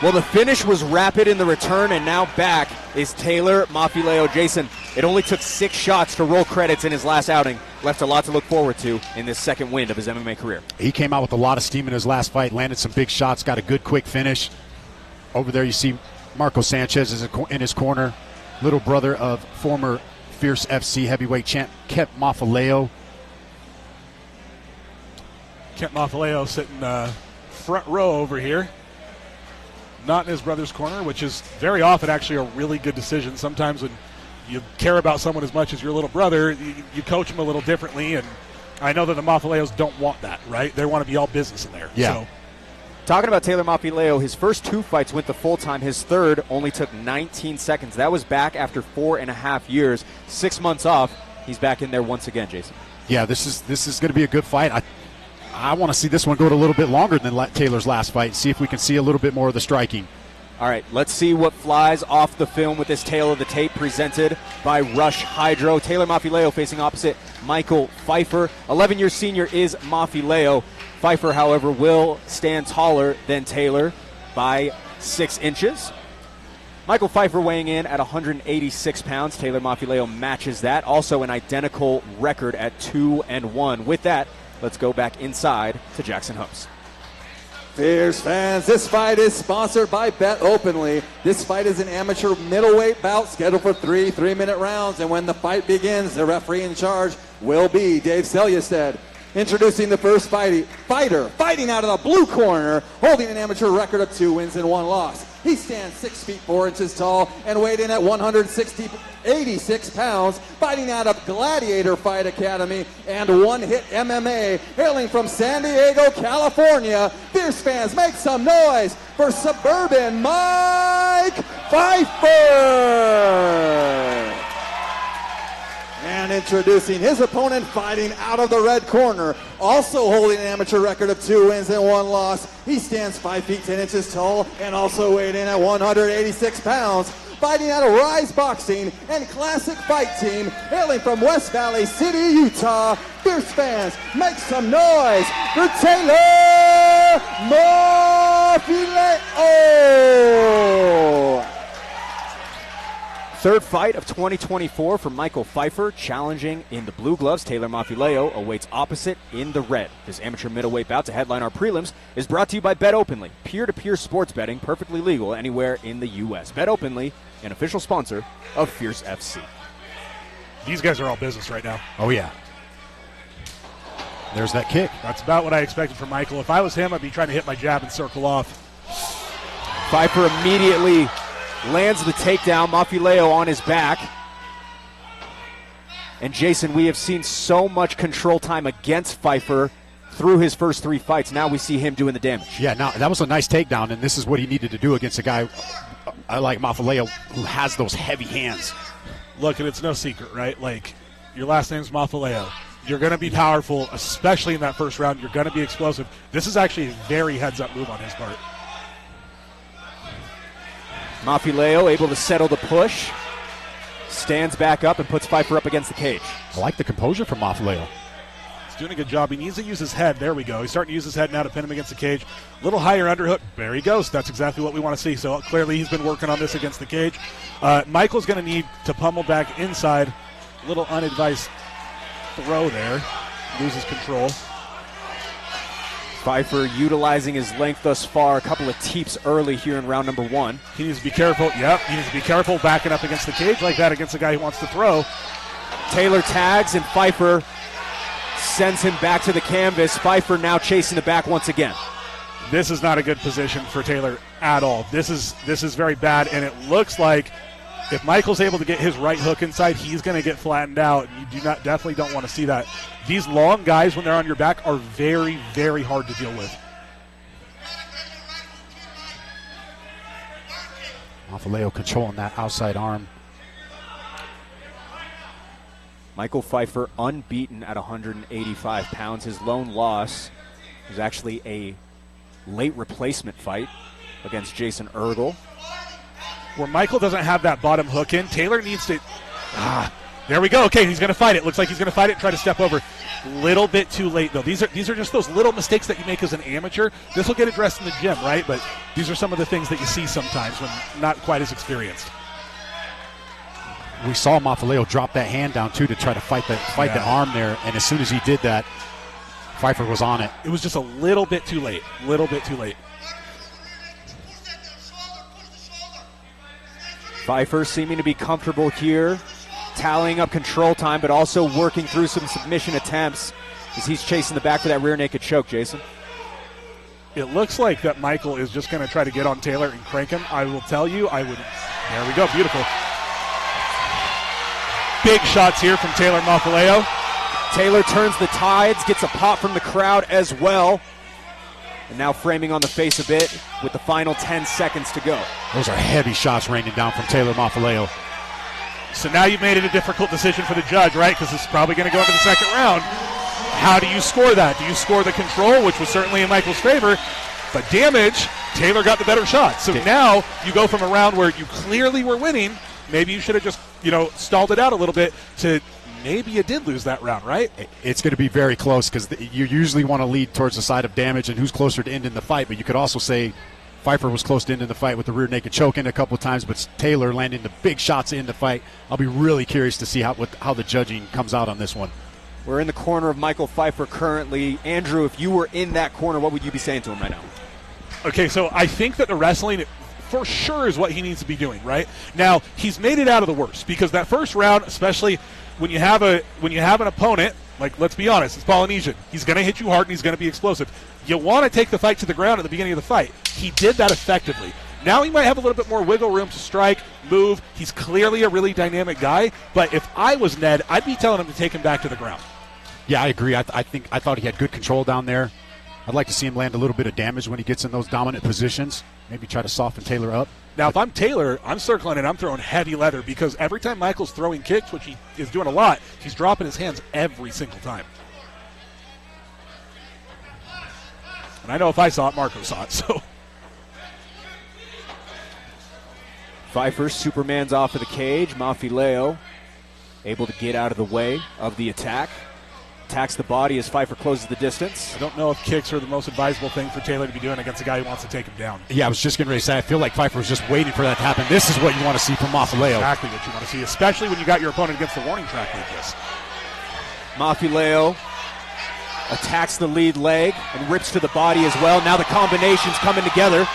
B: Well, the finish was rapid in the return, and now back is Taylor Mafileo. Jason, It only took 6 shots to roll credits in his last outing. Left a lot to look forward to in this second wind of his MMA career.
D: He came out with a lot of steam in his last fight, landed some big shots, got a good quick finish. Over there you see Marco Sanchez is in his corner, little brother of former Fierce FC heavyweight champ Kent Mafaleo.
C: Kent Mafaleo sitting front row over here. Not in his brother's corner, which is very often actually a really good decision. Sometimes when you care about someone as much as your little brother, you coach them a little differently, and I know that the Mafaleos don't want that, right? They want to be all business in there.
D: Yeah.
C: So.
B: Talking about Taylor Mafaleo, his first 2 fights went to full time. His third only took 19 seconds. That was back after 4.5 years, 6 months off. He's back in there once again, Jason.
D: Yeah, this is going to be a good fight. I want to see this one go a little bit longer than Taylor's last fight, see if we can see a little bit more of the striking.
B: All right, let's see what flies off the film with this Tale of the Tape presented by Rush Hydro. Taylor Mafaleo facing opposite Michael Pfeiffer. 11-year senior is Mafaleo. Pfeiffer, however, will stand taller than Taylor by 6 inches. Michael Pfeiffer weighing in at 186 pounds. Taylor Mafaleo matches that. Also an identical record at 2-1. With that, let's go back inside to Jackson Hopes.
A: Fierce fans, this fight is sponsored by Bet Openly. This fight is an amateur middleweight bout scheduled for 3 3-minute rounds, and when the fight begins, the referee in charge will be Dave Selyusted. Introducing the first fighter, fighting out of the blue corner, holding an amateur record of 2 wins and 1 loss. He stands 6 feet 4 inches tall and weighed in at 186 pounds, fighting out of Gladiator Fight Academy and One Hit MMA, hailing from San Diego, California. Fierce fans, make some noise for Suburban Mike Pfeiffer! And introducing his opponent, fighting out of the red corner, also holding an amateur record of 2 wins and 1 loss. He stands 5 feet 10 inches tall and also weighed in at 186 pounds. Fighting out of Rise Boxing and Classic Fight Team, hailing from West Valley City, Utah. Fierce fans, make some noise for Taylor Mafaleo!
B: Third fight of 2024 for Michael Pfeiffer, challenging in the blue gloves. Taylor Mafaleo awaits opposite in the red. This amateur middleweight bout to headline our prelims is brought to you by Bet Openly, peer-to-peer sports betting, perfectly legal anywhere in the U.S. Bet Openly, an official sponsor of Fierce FC.
C: These guys are all business right now.
D: Oh, yeah. There's that kick.
C: That's about what I expected from Michael. If I was him, I'd be trying to hit my jab and circle off.
B: Pfeiffer immediately lands the takedown. Mafaleo on his back. And Jason, we have seen so much control time against Pfeiffer through his first 3 fights. Now we see him doing the damage.
D: Yeah, now that was a nice takedown, and this is what he needed to do against a guy like Mafaleo who has those heavy hands.
C: Look, and it's no secret, right? Like, your last name's Mafaleo. You're going to be powerful, especially in that first round. You're going to be explosive. This is actually a very heads-up move on his part.
B: Mafaleo able to settle the push, stands back up and puts Pfeiffer up against the cage.
D: I like the composure from Mafaleo.
C: He's doing a good job. He needs to use his head. There we go. He's starting to use his head now to pin him against the cage. A little higher underhook. There he goes. That's exactly what we want to see. So clearly he's been working on this against the cage. Michael's going to need to pummel back inside. A little unadvised throw there. Loses control.
B: Pfeiffer utilizing his length thus far. A couple of teeps early here in round number 1.
C: He needs to be careful. Yep, he needs to be careful backing up against the cage like that against a guy who wants to throw.
B: Taylor tags and Pfeiffer sends him back to the canvas. Pfeiffer now chasing the back once again.
C: This is not a good position for Taylor at all. This is very bad, and it looks like if Michael's able to get his right hook inside, he's going to get flattened out. You definitely don't want to see that. These long guys, when they're on your back, are very, very hard to deal with.
D: Mafaleo controlling that outside arm.
B: Michael Pfeiffer unbeaten at 185 pounds. His lone loss was actually a late replacement fight against Jason Ergel.
C: Where Michael doesn't have that bottom hook in, Taylor needs to... there we go. Okay, he's going to fight it. Looks like he's going to fight it and try to step over. Little bit too late, though. These are just those little mistakes that you make as an amateur. This will get addressed in the gym, right? But these are some of the things that you see sometimes when not quite as experienced.
D: we saw Mafaleo drop that hand down too to try to fight the arm there, and as soon as he did that, Pfeiffer was on it.
C: It was just a little bit too late.
B: Pfeiffer seeming to be comfortable here, tallying up control time, but also working through some submission attempts as he's chasing the back for that rear naked choke, Jason.
C: It looks like that Michael is just going to try to get on Taylor and crank him. I will tell you, there we go, beautiful. Big shots here from Taylor Mafaleo.
B: Taylor turns the tides, gets a pop from the crowd as well. And now framing on the face a bit with the final 10 seconds to go.
D: Those are heavy shots raining down from Taylor Mafaleo.
C: So now you've made it a difficult decision for the judge, right? Because it's probably going to go into the second round. How do you score that? Do you score the control, which was certainly in Michael's favor, but damage, Taylor got the better shot. So now you go from a round where you clearly were winning, maybe you should have just, stalled it out a little bit to maybe you did lose that round, right?
D: It's going to be very close because you usually want to lead towards the side of damage and who's closer to ending the fight, but you could also say Pfeiffer was close to ending the fight with the rear naked choke in a couple of times, but Taylor landing the big shots in the fight. I'll be really curious to see how the judging comes out on this one.
B: We're in the corner of Michael Pfeiffer currently. Andrew, if you were in that corner, what would you be saying to him right now?
C: Okay, so I think that the wrestling for sure is what he needs to be doing, right? Now, he's made it out of the worst because that first round, especially when you have an opponent, like, let's be honest, it's Polynesian. He's going to hit you hard and he's going to be explosive. You want to take the fight to the ground at the beginning of the fight. He did that effectively. Now he might have a little bit more wiggle room to strike, move. He's clearly a really dynamic guy, but if I was Ned, I'd be telling him to take him back to the ground.
D: Yeah, I agree. I thought he had good control down there. I'd like to see him land a little bit of damage when he gets in those dominant positions. Maybe try to soften Taylor up.
C: Now, if I'm Taylor, I'm circling and I'm throwing heavy leather because every time Michael's throwing kicks, which he is doing a lot, he's dropping his hands every single time. And I know if I saw it, Marco saw it, so.
B: Pfeiffer, Superman's off of the cage. Mafileo able to get out of the way of the attack. Attacks the body as Pfeiffer closes the distance.
C: I don't know if kicks are the most advisable thing for Taylor to be doing against a guy who wants to take him down.
D: Yeah, I was just getting ready to say, I feel like Pfeiffer was just waiting for that to happen. This is what you want to see from Mafileo.
C: Exactly what you want to see, especially when you got your opponent against the warning track like this.
B: Mafileo attacks the lead leg and rips to the body as well. Now the combination's coming together.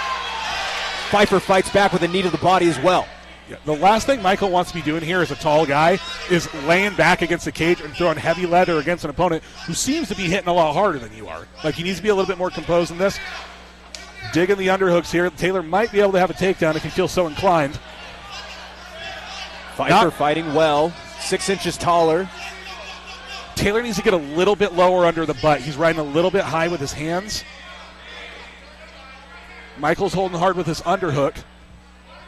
B: Pfeiffer fights back with a knee to the body as well.
C: Yeah, the last thing Michael wants to be doing here as a tall guy is laying back against the cage and throwing heavy leather against an opponent who seems to be hitting a lot harder than you are. Like, he needs to be a little bit more composed in this. Digging the underhooks here. Taylor might be able to have a takedown if he feels so inclined.
B: Pfeiffer fighting well, 6 inches taller.
C: Taylor needs to get a little bit lower under the butt. He's riding a little bit high with his hands. Michael's holding hard with his underhook.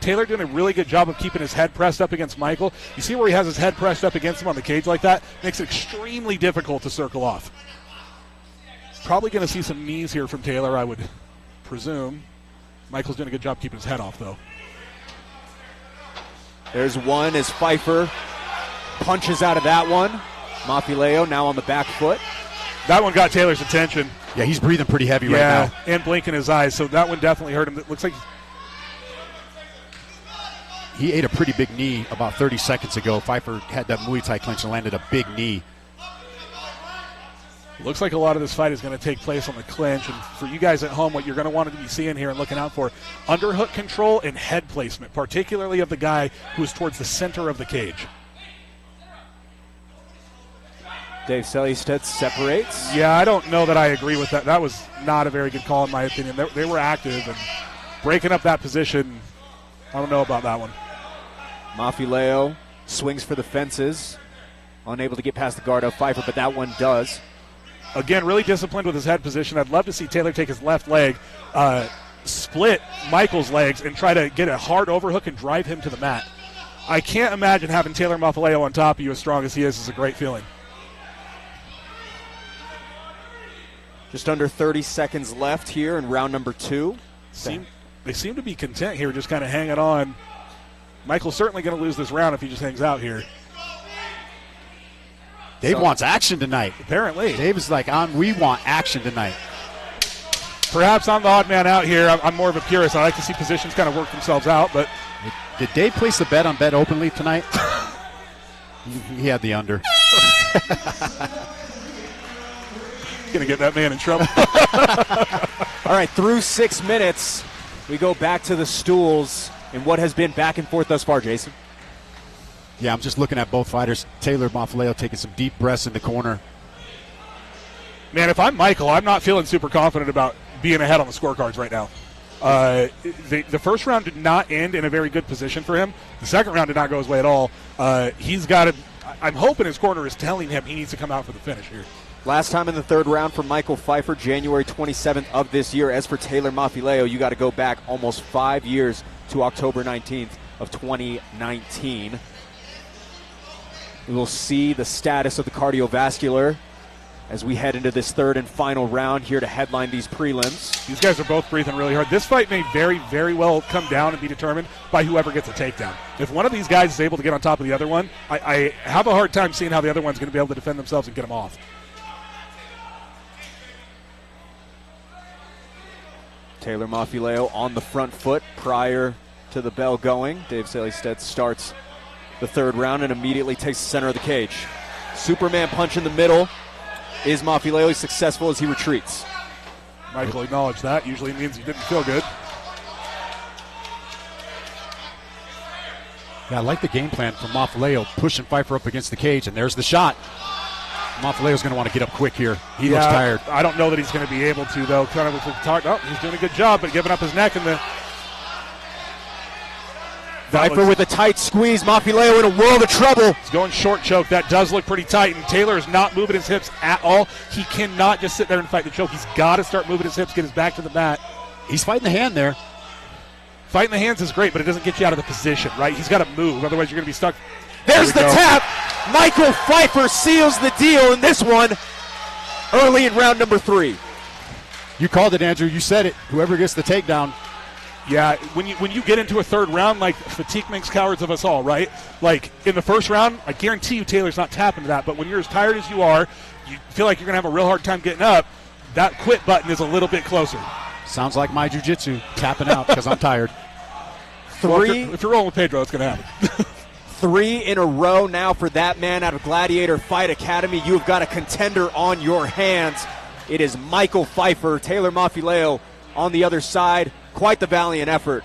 C: Taylor doing a really good job of keeping his head pressed up against Michael. You see where he has his head pressed up against him on the cage like that? Makes it extremely difficult to circle off. Probably going to see some knees here from Taylor, I would presume. Michael's doing a good job keeping his head off, though.
B: There's one as Pfeiffer punches out of that one. Mafileo now on the back foot.
C: That one got Taylor's attention.
D: Yeah, he's breathing pretty heavy right now.
C: And blinking his eyes, so that one definitely hurt him. It looks like
D: he ate a pretty big knee about 30 seconds ago. Pfeiffer had that Muay Thai clinch and landed a big knee.
C: Looks like a lot of this fight is going to take place on the clinch. And for you guys at home, what you're going to want to be seeing here and looking out for, underhook control and head placement, particularly of the guy who is towards the center of the cage.
B: Dave Sellistead separates.
C: Yeah, I don't know that I agree with that. That was not a very good call in my opinion. They were active and breaking up that position. I don't know about that one.
B: Mafileo swings for the fences. Unable to get past the guard of Pfeiffer, but that one does.
C: Again, really disciplined with his head position. I'd love to see Taylor take his left leg, split Michael's legs, and try to get a hard overhook and drive him to the mat. I can't imagine having Taylor Mafileo on top of you as strong as he is a great feeling.
B: Just under 30 seconds left here in round number 2.
C: They seem to be content here, just kind of hanging on. Michael's certainly going to lose this round if he just hangs out here.
D: Dave wants action tonight.
C: Apparently.
D: Dave is like, we want action tonight.
C: Perhaps I'm the odd man out here. I'm more of a purist. I like to see positions kind of work themselves out. But
D: did Dave place the bet on Bet Openly tonight? He had the under.
C: Going to get that man in trouble.
B: All right, through 6 minutes, we go back to the stools in what has been back and forth thus far, Jason.
D: Yeah, I'm just looking at both fighters. Taylor Mafileo taking some deep breaths in the corner.
C: Man, if I'm Michael, I'm not feeling super confident about being ahead on the scorecards right now. The first round did not end in a very good position for him. The second round did not go his way at all. He's got to. I'm hoping his corner is telling him he needs to come out for the finish here.
B: Last time in the third round for Michael Pfeiffer, January 27th of this year. As for Taylor Mafileo, you got to go back almost 5 years to October 19th of 2019. We will see the status of the cardiovascular as we head into this third and final round here to headline these prelims.
C: These guys are both breathing really hard. This fight may very, very well come down and be determined by whoever gets a takedown. If one of these guys is able to get on top of the other one, I have a hard time seeing how the other one's going to be able to defend themselves and get them off.
B: Taylor Mafileo on the front foot prior to the bell going. Dave Selistad starts the third round and immediately takes the center of the cage. Superman punch in the middle. Is Mafileo successful as he retreats?
C: Michael acknowledged that. Usually means he didn't feel good.
D: Yeah, I like the game plan from Mafileo, pushing Pfeiffer up against the cage, and there's the shot. Mafileo's going to want to get up quick here. He looks tired.
C: I don't know that he's going to be able to, though. Kind of talk. Oh, he's doing a good job, but giving up his neck in the.
B: Pfeiffer with a tight squeeze. Mafileo in a world of trouble.
C: He's going short choke. That does look pretty tight, and Taylor is not moving his hips at all. He cannot just sit there and fight the choke. He's got to start moving his hips, get his back to the mat.
D: He's fighting the hand there.
C: Fighting the hands is great, but it doesn't get you out of the position, right? He's got to move, otherwise you're going to be stuck.
B: There's the tap. Michael Pfeiffer seals the deal in this one early in round number 3.
D: You called it, Andrew. You said it. Whoever gets the takedown.
C: Yeah, when you get into a third round, like, fatigue makes cowards of us all, right? Like, in the first round, I guarantee you Taylor's not tapping to that, but when you're as tired as you are, you feel like you're going to have a real hard time getting up, that quit button is a little bit closer.
D: Sounds like my jiu-jitsu, tapping out because I'm tired.
C: Well, if you're rolling with Pedro, it's going to happen.
B: 3 in a row now for that man out of Gladiator Fight Academy. You've got a contender on your hands. It is Michael Pfeiffer. Taylor Mafileo on the other side. Quite the valiant effort.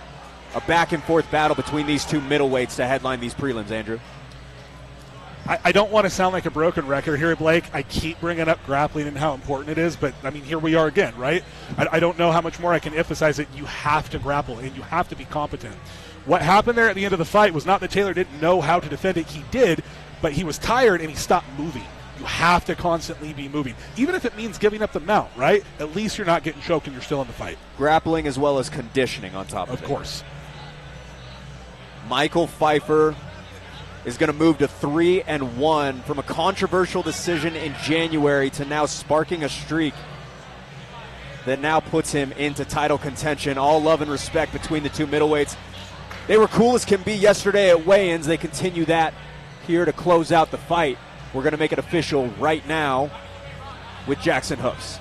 B: A back-and-forth battle between these two middleweights to headline these prelims, Andrew.
C: I don't want to sound like a broken record here, Blake. I keep bringing up grappling and how important it is, but, I mean, here we are again, right? I don't know how much more I can emphasize it. You have to grapple, and you have to be competent. What happened there at the end of the fight was not that Taylor didn't know how to defend it. He did, but he was tired, and he stopped moving. You have to constantly be moving, even if it means giving up the mount, right? At least you're not getting choked and you're still in the fight.
B: Grappling as well as conditioning on top of it.
C: Of course.
B: Michael Pfeiffer is going to move to 3-1 from a controversial decision in January to now sparking a streak that now puts him into title contention. All love and respect between the two middleweights. They were cool as can be yesterday at weigh-ins. They continue that here to close out the fight. We're going to make it official right now with Jackson Hoofs.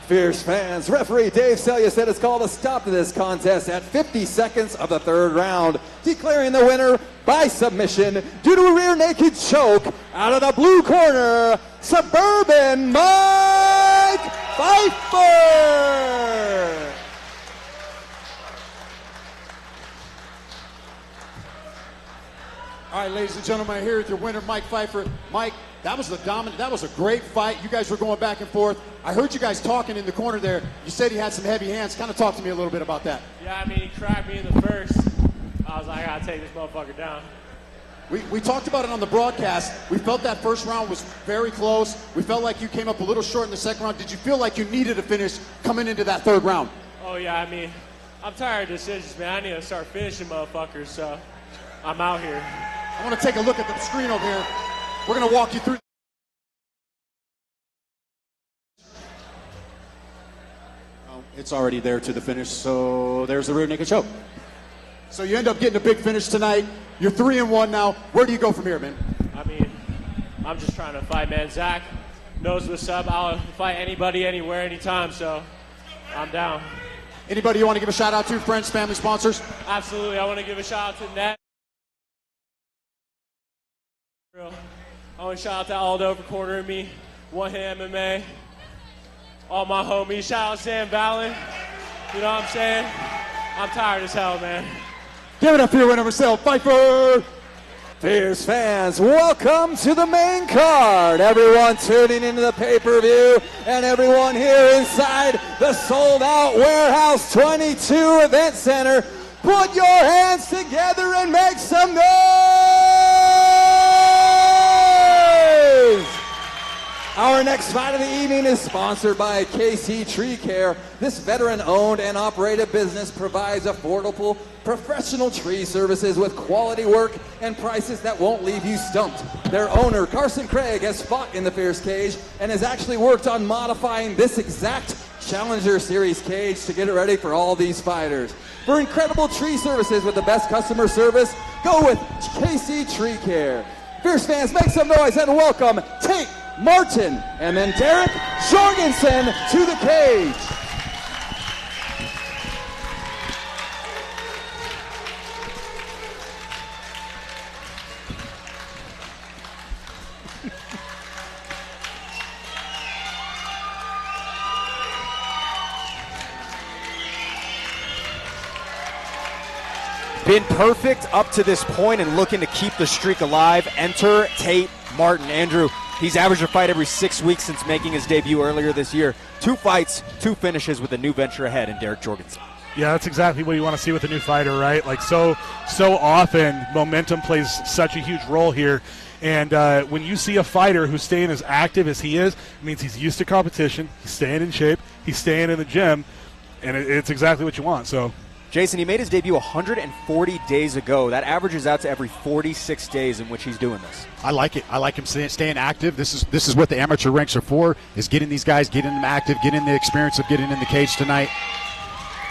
A: Fierce fans, referee Dave Selya said it's called a stop to this contest at 50 seconds of the third round, declaring the winner by submission due to a rear naked choke out of the blue corner, Suburban Mike Pfeiffer.
E: All right, ladies and gentlemen, here with your winner, Mike Pfeiffer. Mike, that was a great fight. You guys were going back and forth. I heard you guys talking in the corner there. You said he had some heavy hands. Kind of talk to me a little bit about that.
L: Yeah, I mean, he cracked me in the first. I was like, I gotta take this motherfucker down.
E: We talked about it on the broadcast. We felt that first round was very close. We felt like you came up a little short in the second round. Did you feel like you needed a finish coming into that third round?
L: Oh, yeah, I mean, I'm tired of decisions, man. I need to start finishing motherfuckers, so I'm out here.
E: I want to take a look at the screen over here. We're going to walk you through. It's already there to the finish, so there's the rear naked choke. So you end up getting a big finish tonight. You're 3-1 now. Where do you go from here, man?
L: I mean, I'm just trying to fight, man. Zach knows what's up. I'll fight anybody, anywhere, anytime, so I'm down.
E: Anybody you want to give a shout out to? Friends, family, sponsors?
L: Absolutely. I want to give a shout out to Net. I want to shout out to Aldo for cornering me. One Hand MMA. All my homies. Shout out Sam Vallon. You know what I'm saying? I'm tired as hell, man.
E: Give it up for your winner, Marcel Pfeiffer.
A: Fierce fans, welcome to the main card. Everyone tuning into the pay-per-view and everyone here inside the sold-out Warehouse 22 Event Center, put your hands together and make some noise! Our next fight of the evening is sponsored by KC Tree Care. This veteran-owned and operated business provides affordable, professional tree services with quality work and prices that won't leave you stumped. Their owner, Carson Craig, has fought in the Fierce Cage and has actually worked on modifying this exact Challenger Series cage to get it ready for all these fighters. For incredible tree services with the best customer service, go with KC Tree Care. Fierce fans, make some noise and welcome Tate Martin and then Derek Jorgensen to the cage.
B: Been perfect up to this point and looking to keep the streak alive. Enter Tate Martin. Andrew, he's averaged a fight every 6 weeks since making his debut earlier this year. 2 fights, 2 finishes with a new venture ahead in Derek Jorgensen.
C: Yeah, that's exactly what you want to see with a new fighter, right? Like so often, momentum plays such a huge role here. And when you see a fighter who's staying as active as he is, it means he's used to competition, he's staying in shape, he's staying in the gym, and it's exactly what you want. So,
B: Jason, he made his debut 140 days ago. That averages out to every 46 days in which he's doing this.
D: I like it. I like him staying active. This is what the amateur ranks are for, is getting these guys, getting them active, getting the experience of getting in the cage tonight.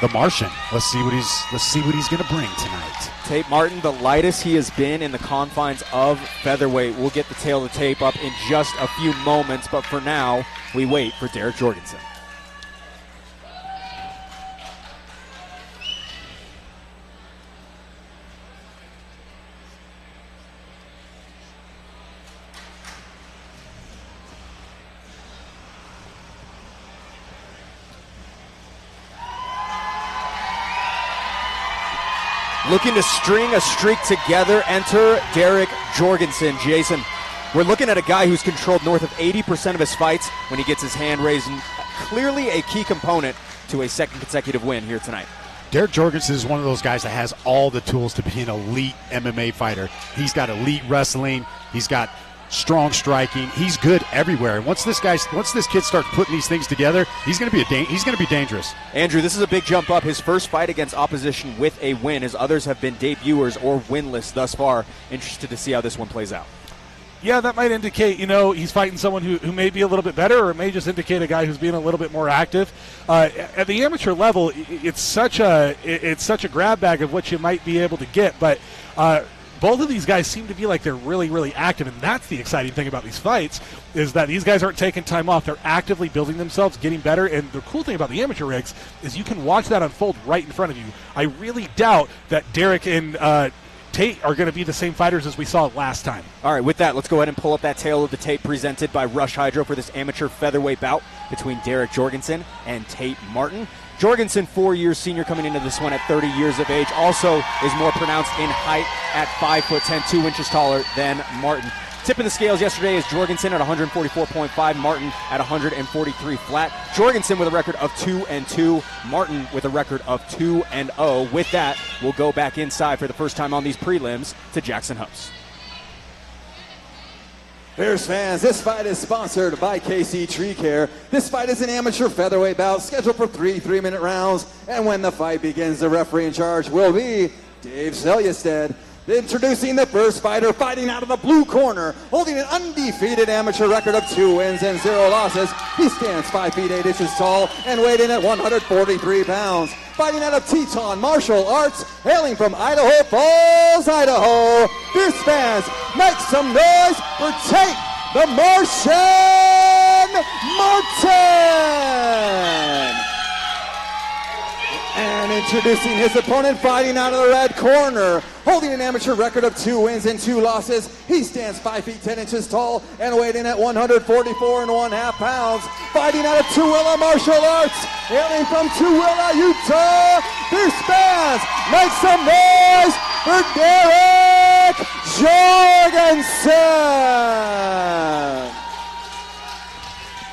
D: The Martian. Let's see what he's going to bring tonight.
B: Tate Martin, the lightest he has been in the confines of featherweight. We'll get the tail of the tape up in just a few moments, but for now, we wait for Derek Jorgensen. Looking to string a streak together, enter Derek Jorgensen. Jason, we're looking at a guy who's controlled north of 80% of his fights when he gets his hand raised, and clearly a key component to a second consecutive win here tonight.
D: Derek Jorgensen is one of those guys that has all the tools to be an elite MMA fighter. He's got elite wrestling. He's got strong striking. He's good everywhere. And once this kid starts putting these things together, he's going to be dangerous.
B: Andrew, this is a big jump up. His first fight against opposition with a win, as others have been debuters or winless thus far. Interested to see how this one plays out.
C: Yeah, that might indicate, he's fighting someone who may be a little bit better, or it may just indicate a guy who's being a little bit more active. At the amateur level, it's such a grab bag of what you might be able to get, but both of these guys seem to be like they're really, really active, and that's the exciting thing about these fights, is that these guys aren't taking time off. They're actively building themselves, getting better, and the cool thing about the amateur ranks is you can watch that unfold right in front of you. I really doubt that Derek and Tate are going to be the same fighters as we saw last time.
B: All right, with that, let's go ahead and pull up that tail of the tape presented by Rush Hydro for this amateur featherweight bout between Derek Jorgensen and Tate Martin. Jorgensen, 4 years senior, coming into this one at 30 years of age. Also is more pronounced in height at 5'10", 2 inches taller than Martin. Tipping the scales yesterday is Jorgensen at 144.5, Martin at 143 flat. Jorgensen with a record of 2-2, Martin with a record of 2-0. With that, we'll go back inside for the first time on these prelims to Jackson House.
A: Fierce fans, this fight is sponsored by KC Tree Care. This fight is an amateur featherweight bout scheduled for 3 3-minute rounds. And when the fight begins, the referee in charge will be Dave Selyestead. Introducing the first fighter, fighting out of the blue corner, holding an undefeated amateur record of 2 wins and 0 losses. He stands 5 feet 8 inches tall and weighed in at 143 pounds. Fighting out of Teton Martial Arts, hailing from Idaho Falls, Idaho. Fierce fans, make some noise for Tate the Martian Martin! And introducing his opponent, fighting out of the red corner, holding an amateur record of 2 wins and 2 losses. He stands 5 feet 10 inches tall and weighed in at 144.5 pounds. Fighting out of Tooele Martial Arts, hailing from Tooele, Utah. Fierce fans, make some noise for Derek Jorgensen.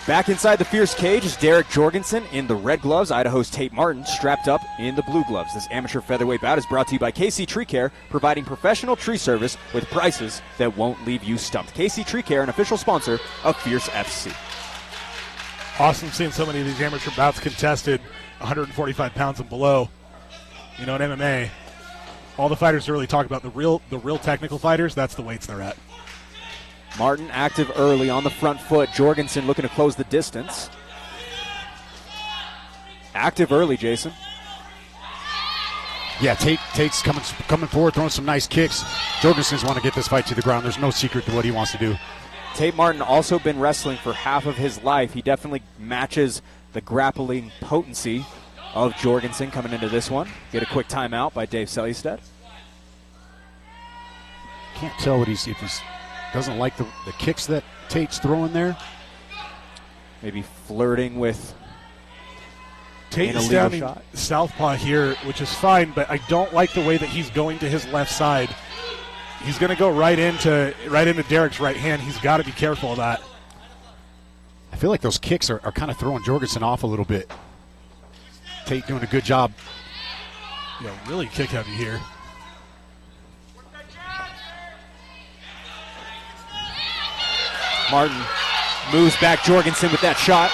B: Back inside the fierce cage is Derek Jorgensen in the red gloves. Idaho's Tate Martin strapped up in the blue gloves. This amateur featherweight bout is brought to you by KC Tree Care, providing professional tree service with prices that won't leave you stumped. KC Tree Care, an official sponsor of Fierce FC.
C: Awesome seeing so many of these amateur bouts contested 145 pounds and below. You know, in MMA, all the fighters really talk about the real technical fighters. That's the weights they're at.
B: Martin active early on the front foot. Jorgensen looking to close the distance. Active early, Jason.
D: Yeah, Tate's coming forward, throwing some nice kicks. Jorgensen's want to get this fight to the ground. There's no secret to what he wants to do.
B: Tate Martin also been wrestling for half of his life. He definitely matches the grappling potency of Jorgensen coming into this one. Get a quick timeout by Dave Selystedt.
D: Can't tell if he doesn't like the kicks that Tate's throwing there.
B: Maybe flirting with
C: Tate is standing southpaw here, which is fine, but I don't like the way that he's going to his left side. He's going to go right into Derek's right hand. He's got to be careful of that.
D: I feel like those kicks are kind of throwing Jorgensen off a little bit. Tate doing a good job.
C: Yeah, really kick heavy here.
B: Martin moves back Jorgensen with that shot.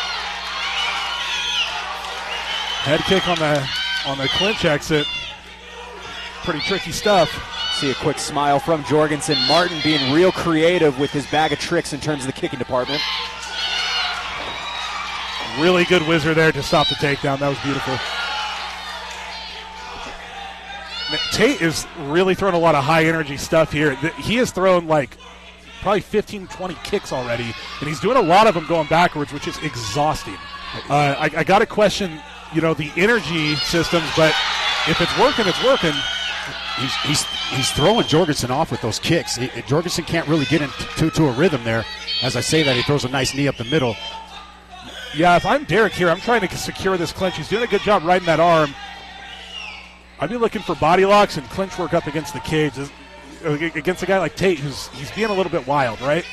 C: Head kick on the clinch exit. Pretty tricky stuff.
B: See a quick smile from Jorgensen. Martin being real creative with his bag of tricks in terms of the kicking department.
C: Really good whizzer there to stop the takedown. That was beautiful. Tate is really throwing a lot of high energy stuff here. He has thrown like probably 15, 20 kicks already, and he's doing a lot of them going backwards, which is exhausting. I got to question, the energy systems, but if it's working, it's working.
D: He's throwing Jorgensen off with those kicks. Jorgensen can't really get into a rhythm there. As I say that, he throws a nice knee up the middle.
C: Yeah, if I'm Derek here, I'm trying to secure this clinch. He's doing a good job riding that arm. I'd be looking for body locks and clinch work up against the cage. Against a guy like Tate, he's being a little bit wild, right?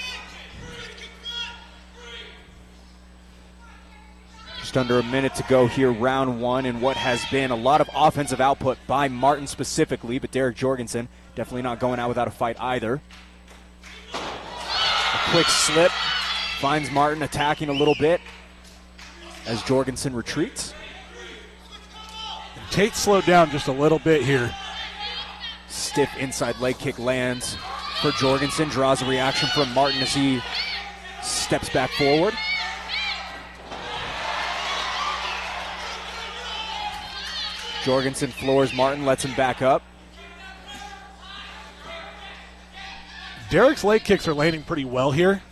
B: Just under a minute to go here, round one, and what has been a lot of offensive output by Martin specifically, but Derek Jorgensen definitely not going out without a fight either. A quick slip finds Martin attacking a little bit as Jorgensen retreats.
C: Tate slowed down just a little bit here.
B: Stiff inside leg kick lands for Jorgensen, draws a reaction from Martin as he steps back forward. Jorgensen floors Martin, lets him back up.
C: Derek's leg kicks are landing pretty well here.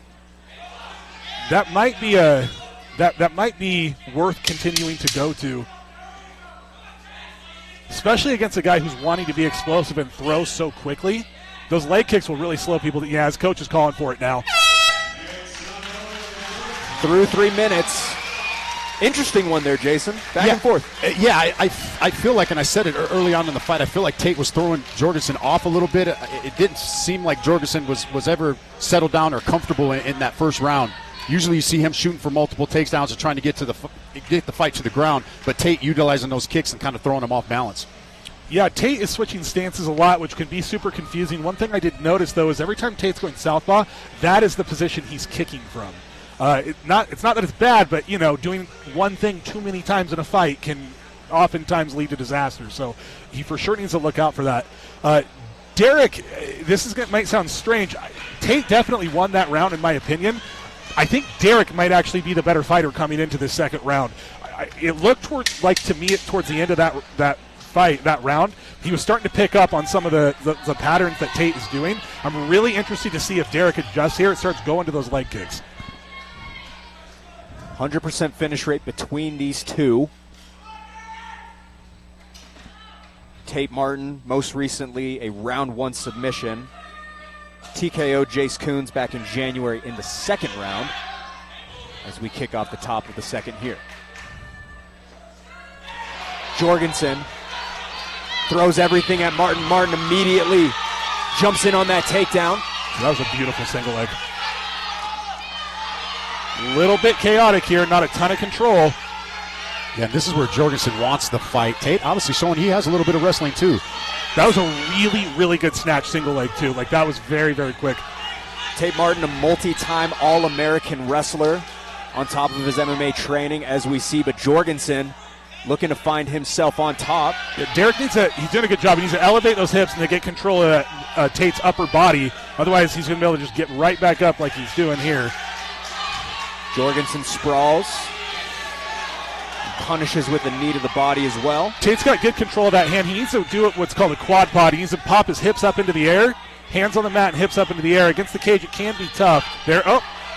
C: That might be that might be worth continuing to go to. Especially against a guy who's wanting to be explosive and throw so quickly. Those leg kicks will really slow people. Yeah, his coach is calling for it now.
B: Through 3 minutes. Interesting one there, Jason. Back and forth.
D: Yeah, I feel like, and I said it early on in the fight, I feel like Tate was throwing Jorgensen off a little bit. It didn't seem like Jorgensen was ever settled down or comfortable in that first round. Usually you see him shooting for multiple takedowns and trying to get the fight to the ground, but Tate utilizing those kicks and kind of throwing him off balance.
C: Yeah, Tate is switching stances a lot, which can be super confusing. One thing I did notice, though, is every time Tate's going southpaw, that is the position he's kicking from. It's not that it's bad, but, doing one thing too many times in a fight can oftentimes lead to disaster. So he for sure needs to look out for that. Derek, might sound strange. Tate definitely won that round, in my opinion. I think Derek might actually be the better fighter coming into this second round. It looked towards the end of that round, he was starting to pick up on some of the patterns that Tate is doing. I'm really interested to see if Derek adjusts here. It starts going to those leg kicks.
B: 100% finish rate between these two. Tate Martin, most recently a round 1 submission. TKO Jace Coons back in January in the second round as we kick off the top of the second here. Jorgensen throws everything at Martin. Martin immediately jumps in on that takedown.
C: That was a beautiful single leg. Little bit chaotic here, not a ton of control.
D: Yeah, this is where Jorgensen wants the fight. Tate obviously showing he has a little bit of wrestling too.
C: That was a really, really good snatch single leg too. Like that was very, very quick.
B: Tate Martin, a multi-time All-American wrestler on top of his MMA training, as we see, but Jorgensen looking to find himself on top.
C: Yeah, Derek he's doing a good job. He needs to elevate those hips and to get control of Tate's upper body. Otherwise, he's going to be able to just get right back up like he's doing here.
B: Jorgensen sprawls. Punishes with the knee to the body as well.
C: Tate's got good control of that hand. He needs to do what's called a quad pod. He needs to pop his hips up into the air, hands on the mat and hips up into the air. Against the cage, it can be tough. There,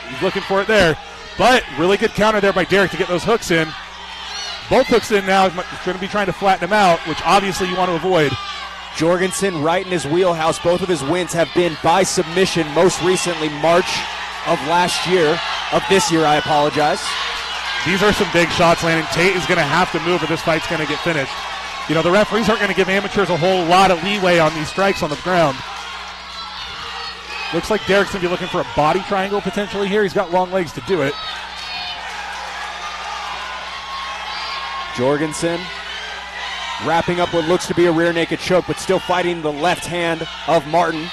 C: he's looking for it there. But really good counter there by Derek to get those hooks in. Both hooks in now. He's going to be trying to flatten him out, which obviously you want to avoid.
B: Jorgensen right in his wheelhouse. Both of his wins have been by submission, most recently March of this year, I apologize.
C: These are some big shots landing. Tate is going to have to move or this fight's going to get finished. You know, the referees aren't going to give amateurs a whole lot of leeway on these strikes on the ground. Looks like Derek's going to be looking for a body triangle potentially here. He's got long legs to do it.
B: Jorgensen wrapping up what looks to be a rear naked choke, but still fighting the left hand of Martin.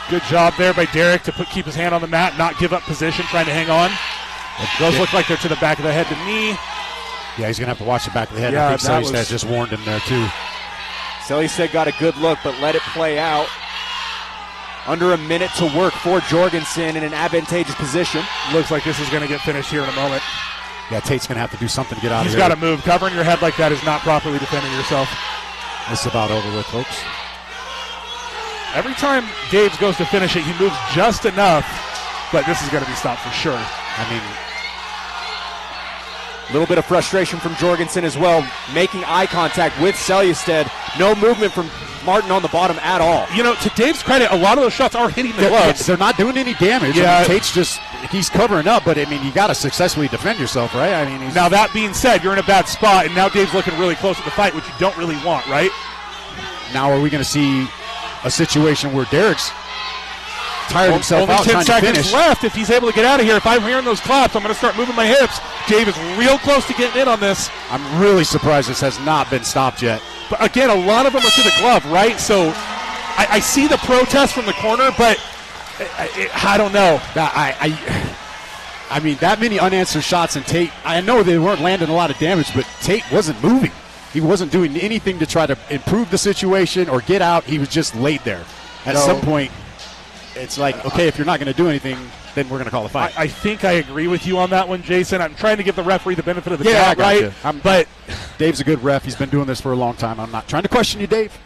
C: Good job there by Derek to keep his hand on the mat, not give up position, trying to hang on. Those look like they're to the back of the head, the knee.
D: Yeah, he's going to have to watch the back of the head.
C: Yeah,
D: I think Selistad just warned him there, too.
B: Selistad got a good look, but let it play out. Under a minute to work for Jorgensen in an advantageous position.
C: Looks like this is going to get finished here in a moment.
D: Yeah, Tate's going to have to do something to get out of
C: here.
D: here.
C: He's got to move. Covering your head like that is not properly defending yourself.
D: This is about over with, folks.
C: Every time Daves goes to finish it, he moves just enough, but this is going to be stopped for sure.
D: I mean,
B: a little bit of frustration from Jorgensen as well, making eye contact with Selistad. No movement from Martin on the bottom at all.
C: You know, to Dave's credit, a lot of those shots are hitting the gloves.
D: They're not doing any damage.
C: Yeah.
D: I mean, Tate's he's covering up, but I mean, you got to successfully defend yourself, right? I mean,
C: now that being said, you're in a bad spot, and now Dave's looking really close at the fight, which you don't really want, right?
D: Now are we going to see a situation where Derek's tired himself out trying to finish?
C: Only 10 seconds left. If he's able to get out of here, if I'm hearing those claps, I'm going to start moving my hips. Dave is real close to getting in on this.
D: I'm really surprised this has not been stopped yet.
C: But again, a lot of them are to the glove, right? So I see the protest from the corner, but I don't know.
D: I mean, that many unanswered shots, and Tate, I know they weren't landing a lot of damage, but Tate wasn't moving. He wasn't doing anything to try to improve the situation or get out. He was just laid there. At some point, it's like, okay, if you're not going to do anything, then we're going to call the fight.
C: I think I agree with you on that one, Jason. I'm trying to give the referee the benefit of the doubt, right?
D: But Dave's a good ref. He's been doing this for a long time. I'm not trying to question you, Dave.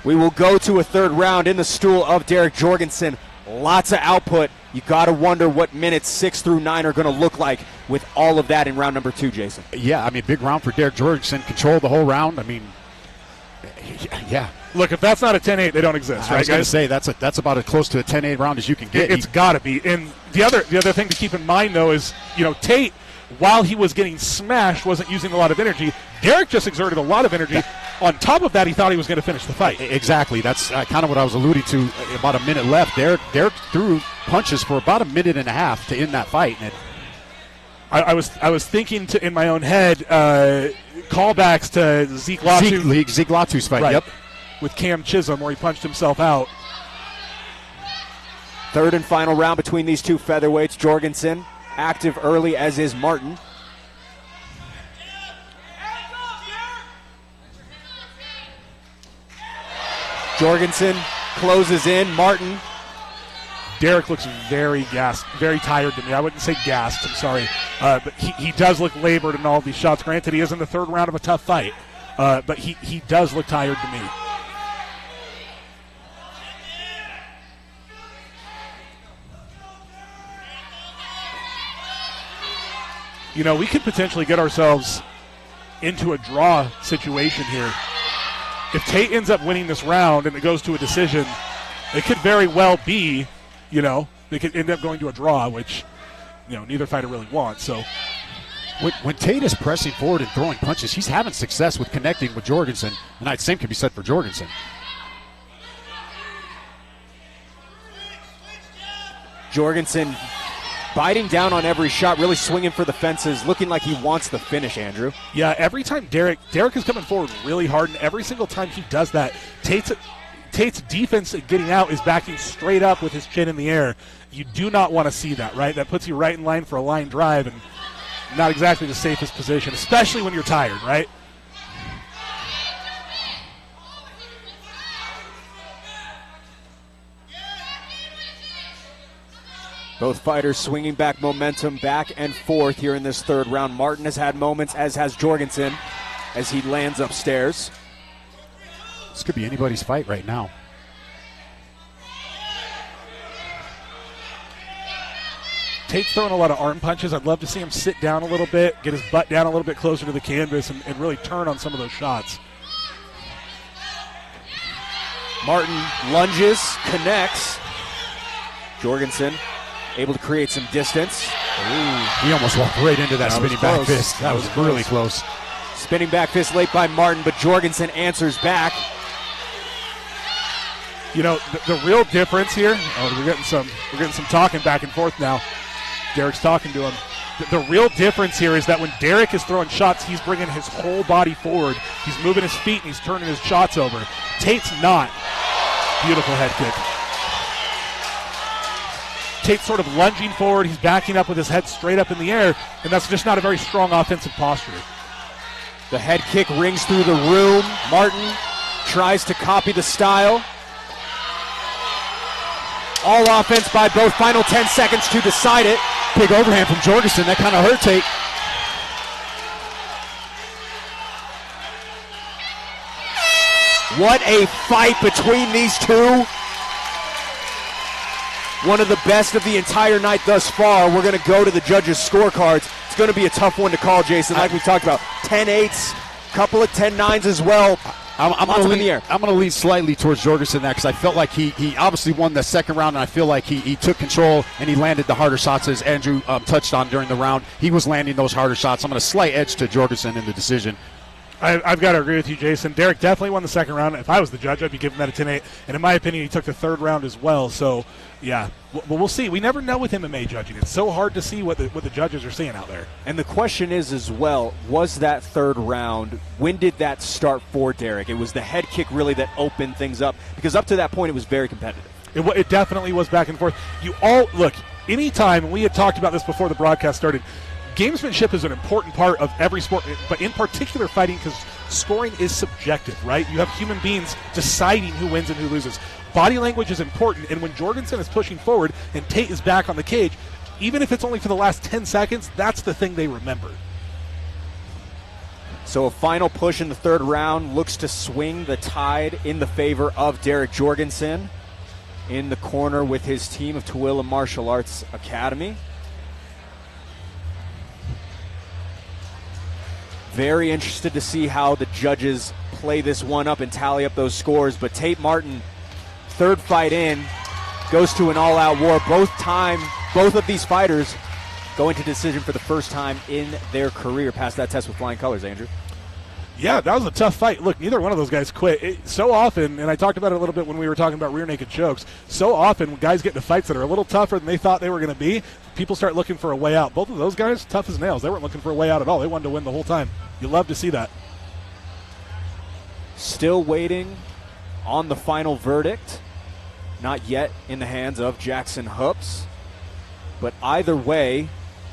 B: We will go to a third round in the stool of Derek Jorgensen. Lots of output. You got to wonder what minutes 6 through 9 are going to look like with all of that in round number 2, Jason.
D: Yeah, I mean, big round for Derek Jorgensen. Controlled the whole round. I mean, yeah.
C: Look, if that's not a 10-8, they don't exist, right,
D: I was going to say, that's about as close to a 10-8 round as you can get.
C: It's got to be. And the other thing to keep in mind, though, is, you know, Tate, while he was getting smashed, wasn't using a lot of energy. Derek just exerted a lot of energy. On top of that, he thought he was going to finish the fight.
D: Exactly. That's kind of what I was alluding to. About a minute left. Derek threw punches for about a minute and a half to end that fight. And
C: I was thinking in my own head callbacks to Zeke Latu.
D: Zeke Latu's fight,
C: right,
D: yep.
C: With Cam Chisholm, where he punched himself out.
B: Third and final round between these two featherweights. Jorgensen active early, as is Martin. Jorgensen closes in. Martin.
C: Derek looks very gassed, very tired to me. I wouldn't say gassed, I'm sorry. But he does look labored in all of these shots. Granted, he is in the third round of a tough fight. But he does look tired to me. you know, we could potentially get ourselves into a draw situation here. If Tate ends up winning this round and it goes to a decision, it could very well be, you know, they could end up going to a draw, which, you know, neither fighter really wants. So
D: when Tate is pressing forward and throwing punches, he's having success with connecting with Jorgensen, and the same can be said for Jorgensen.
B: Jorgensen biting down on every shot, really swinging for the fences, looking like he wants the finish, Andrew.
C: Yeah, every time Derek is coming forward really hard, and every single time he does that, Tate's defense getting out is backing straight up with his chin in the air. You do not want to see that, right? That puts you right in line for a line drive, and not exactly the safest position, especially when you're tired, right?
B: Both fighters swinging back momentum back and forth here in this third round. Martin has had moments, as has Jorgensen, as he lands upstairs.
D: This could be anybody's fight right now.
C: Tate's throwing a lot of arm punches. I'd love to see him sit down a little bit, get his butt down a little bit closer to the canvas, and really turn on some of those shots.
B: Martin lunges, connects. Jorgensen able to create some distance.
D: Ooh. He almost walked right into that spinning back fist. That was really close.
B: Spinning back fist late by Martin, but Jorgensen answers back.
C: You know, the real difference here, we're getting some talking back and forth now. Derek's talking to him. The real difference here is that when Derek is throwing shots, he's bringing his whole body forward. He's moving his feet and he's turning his shots over. Tate's not. Beautiful head kick. Tate's sort of lunging forward. He's backing up with his head straight up in the air, and that's just not a very strong offensive posture.
B: The head kick rings through the room. Martin tries to copy the style. All offense by both. Final 10 seconds to decide it.
D: Big overhand from Jorgensen. That kind of hurt Tate.
B: What a fight between these two. One of the best of the entire night thus far. We're going to go to the judges' scorecards. It's going to be a tough one to call, Jason, like we talked about. 10-8s, couple of 10-9s as well.
D: I'm going to lean slightly towards Jorgensen there because I felt like he obviously won the second round, and I feel like he took control and he landed the harder shots, as Andrew touched on during the round. He was landing those harder shots. I'm going to slight edge to Jorgensen in the decision.
C: I've got to agree with you, Jason. Derek definitely won the second round. If I was the judge, I'd be giving that a 10-8. And in my opinion, he took the third round as well. So, yeah, we'll see. We never know with MMA judging. It's so hard to see what the judges are seeing out there.
B: And the question is as well, was that third round, when did that start for Derek? It was the head kick really that opened things up, because up to that point it was very competitive.
C: It definitely was back and forth. Look, anytime, we had talked about this before the broadcast started, gamesmanship is an important part of every sport, but in particular fighting, because scoring is subjective, right? You have human beings deciding who wins and who loses. Body language is important, and when Jorgensen is pushing forward and Tate is back on the cage, even if it's only for the last 10 seconds, that's the thing they remember.
B: So a final push in the third round looks to swing the tide in the favor of Derek Jorgensen in the corner with his team of Tooele Martial Arts Academy. Very interested to see how the judges play this one up and tally up those scores. But Tate Martin, third fight in, goes to an all-out war. Both of these fighters going to decision for the first time in their career. Passed that test with flying colors, Andrew.
C: Yeah, that was a tough fight. Look, neither one of those guys quit. So often, and I talked about it a little bit when we were talking about rear naked chokes, so often when guys get into fights that are a little tougher than they thought they were going to be, people start looking for a way out. Both of those guys, tough as nails. They weren't looking for a way out at all. They wanted to win the whole time. You love to see that.
B: Still waiting on the final verdict. Not yet in the hands of Jackson Hoops. But either way,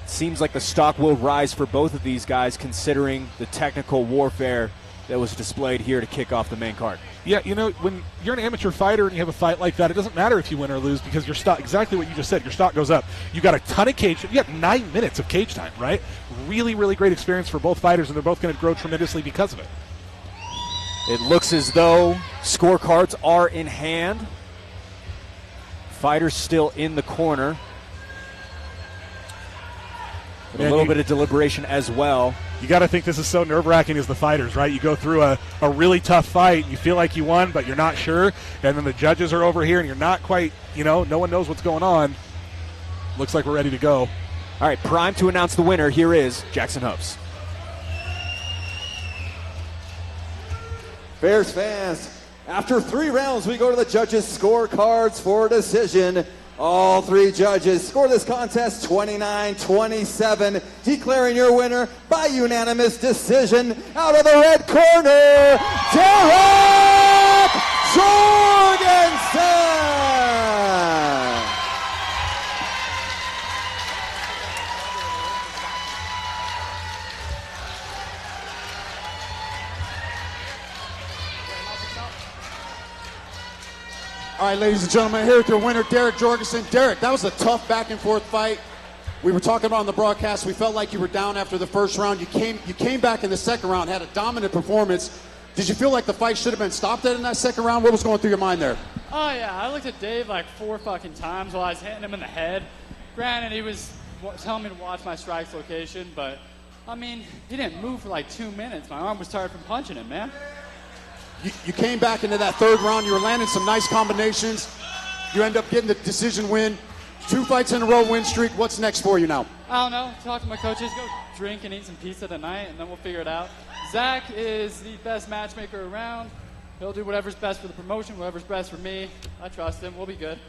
B: seems like the stock will rise for both of these guys, considering the technical warfare that was displayed here to kick off the main card.
C: Yeah, you know, when you're an amateur fighter and you have a fight like that, it doesn't matter if you win or lose, because your stock, exactly what you just said, your stock goes up. You got a ton of cage, you got 9 minutes of cage time, right? Really, really great experience for both fighters, and they're both going to grow tremendously because of it.
B: It looks as though scorecards are in hand. Fighters still in the corner. A little bit of deliberation as well.
C: You got to think this is so nerve-wracking as the fighters, right? You go through a really tough fight, you feel like you won, but you're not sure, and then the judges are over here, and you're not quite, no one knows what's going on. Looks like we're ready to go.
B: All right, prime to announce the winner. Here is Jackson Hopes.
A: Bears fans, after 3 rounds, we go to the judges' scorecards for a decision. All 3 judges score this contest 29-27, declaring your winner by unanimous decision out of the red corner, Derek Jorgensen!
E: All right, ladies and gentlemen, here with your winner, Derek Jorgensen. Derek, that was a tough back-and-forth fight. We were talking about on the broadcast, we felt like you were down after the first round. You came back in the second round, had a dominant performance. Did you feel like the fight should have been stopped in that second round? What was going through your mind there?
M: Oh, yeah. I looked at Dave like 4 fucking times while I was hitting him in the head. Granted, he was telling me to watch my strikes location, but, I mean, he didn't move for like 2 minutes. My arm was tired from punching him, man.
E: You came back into that third round. You were landing some nice combinations. You end up getting the decision win. 2 fights in a row win streak. What's next for you now?
M: I don't know. Talk to my coaches. Go drink and eat some pizza tonight, and then we'll figure it out. Zach is the best matchmaker around. He'll do whatever's best for the promotion, whatever's best for me. I trust him. We'll be good.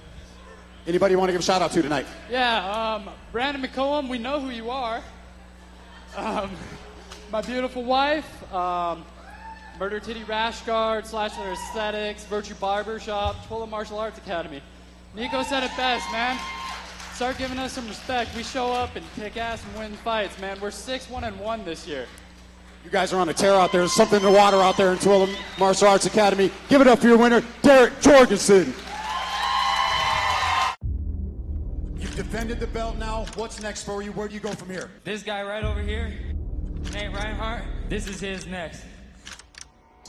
E: Anybody you want to give a shout out to tonight?
M: Yeah, Brandon McCollum, we know who you are. My beautiful wife, Murder Titty Rash Guard, Slashler Aesthetics, Virtue Barbershop, Twilla Martial Arts Academy. Nico said it best, man. Start giving us some respect. We show up and kick ass and win fights, man. We're 6-1-1 this year.
E: You guys are on a tear out there. There's something in the water out there in Twilla Martial Arts Academy. Give it up for your winner, Derek Jorgensen. You've defended the belt now. What's next for you? Where do you go from here?
G: This guy right over here, Nate Reinhardt, this is his next.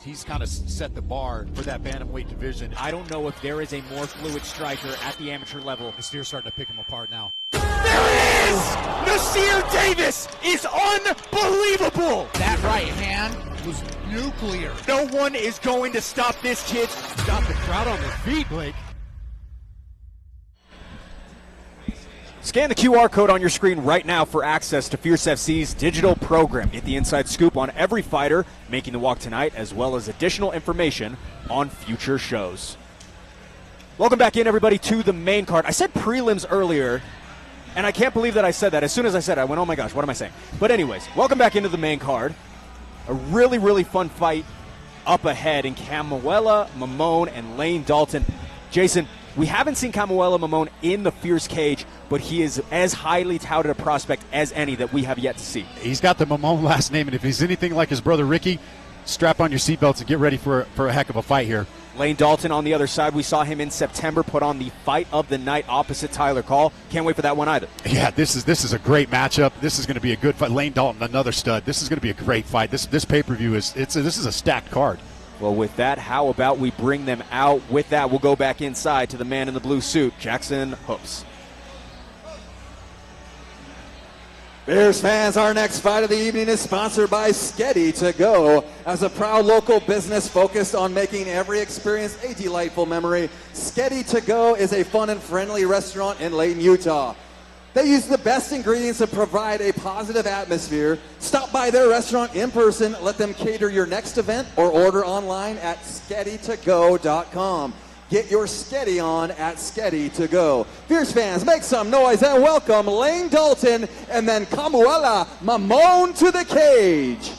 D: He's kind of set the bar for that bantamweight division.
H: I don't know if there is a more fluid striker at the amateur level.
D: The Steer's starting to pick him apart now.
H: There it is! Nasir Davis is unbelievable!
K: That right hand was nuclear.
H: No one is going to stop this kid.
D: Got the crowd on their feet, Blake.
B: Scan the QR code on your screen right now for access to Fierce FC's digital program. Get the inside scoop on every fighter making the walk tonight, as well as additional information on future shows. Welcome back in, everybody, to the main card. I said prelims earlier, and I can't believe that I said that. As soon as I said it, I went, oh my gosh, what am I saying? But anyways, welcome back into the main card. A really, really fun fight up ahead in Camuela Mamone and Lane Dalton. Jason, we haven't seen Camuela Mamone in the Fierce cage, but he is as highly touted a prospect as any that we have yet to see.
D: He's got the Mamone last name, and if he's anything like his brother Ricky, strap on your seatbelts and get ready for a heck of a fight here.
B: Lane Dalton on the other side. We saw him in September put on the fight of the night opposite Tyler Call. Can't wait for that one either.
D: Yeah, this is a great matchup. This is going to be a good fight. Lane Dalton, another stud. This is going to be a great fight. This pay-per-view this is a stacked card.
B: Well, with that, how about we bring them out? With that, we'll go back inside to the man in the blue suit, Jackson Hopes.
A: Bears fans, our next fight of the evening is sponsored by Sketty To Go. As a proud local business focused on making every experience a delightful memory, Sketty To Go is a fun and friendly restaurant in Layton, Utah. They use the best ingredients to provide a positive atmosphere. Stop by their restaurant in person, let them cater your next event, or order online at skettytogo.com. Get your Sketty on at Sketty To Go. Fierce fans, make some noise and welcome Lane Dalton and then Camuela Mamone to the cage.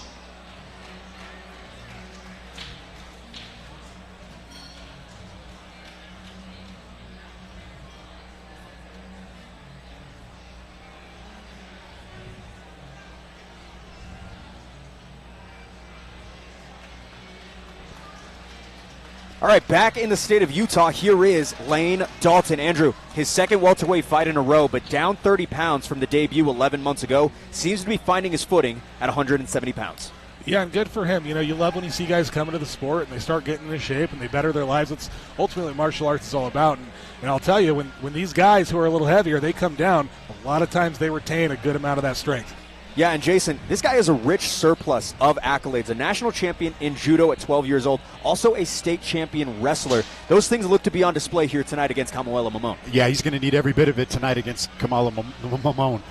B: All right, back in the state of Utah, here is Lane Dalton. Andrew, his second welterweight fight in a row, but down 30 pounds from the debut 11 months ago, seems to be finding his footing at 170 pounds.
C: Yeah, and good for him. You know, you love when you see guys come into the sport and they start getting into shape and they better their lives. That's ultimately what martial arts is all about. And I'll tell you, when these guys who are a little heavier, they come down, a lot of times they retain a good amount of that strength.
B: Yeah, and Jason, this guy has a rich surplus of accolades. A national champion in judo at 12 years old, also a state champion wrestler. Those things look to be on display here tonight against Kamuela Mamone.
D: Yeah, he's going to need every bit of it tonight against Kamala Mamone.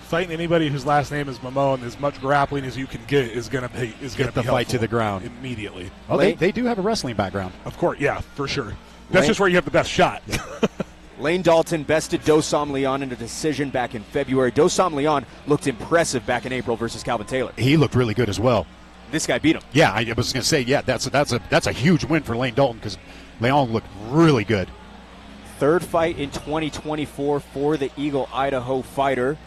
C: Fighting anybody whose last name is Mamone, as much grappling as you can get is going to be
D: the fight to the ground
C: immediately.
D: Oh, they do have a wrestling background.
C: Of course, yeah, for sure. That's just where you have the best shot.
B: Lane Dalton bested Dosam Leon in a decision back in February. Dosam Leon looked impressive back in April versus Calvin Taylor.
D: He looked really good as well.
B: This guy beat him.
D: Yeah, I was going to say, yeah, that's a huge win for Lane Dalton because Leon looked really good.
B: Third fight in 2024 for the Eagle, Idaho fighter.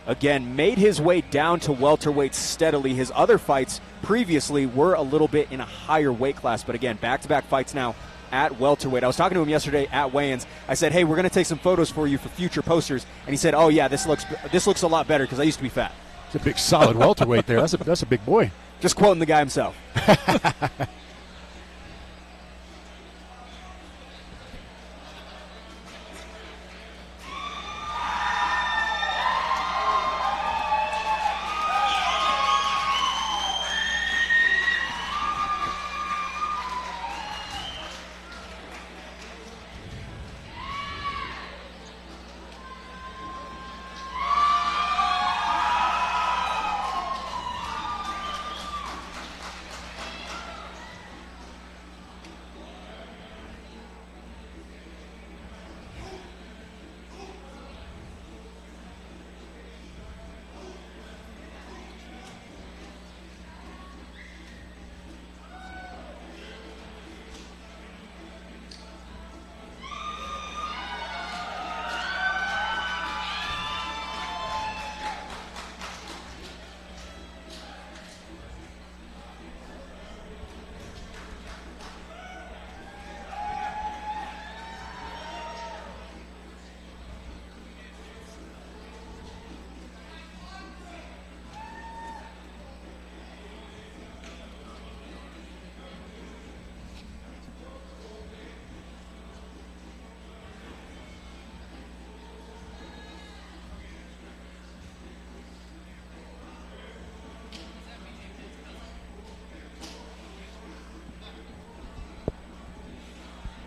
B: Again, made his way down to welterweight steadily. His other fights previously were a little bit in a higher weight class, but again, back-to-back fights now at welterweight. I was talking to him yesterday at weigh-ins. I said, hey, we're going to take some photos for you for future posters. And he said, oh, yeah, this looks a lot better because I used to be fat.
D: It's a big, solid welterweight there. That's a big boy.
B: Just quoting the guy himself.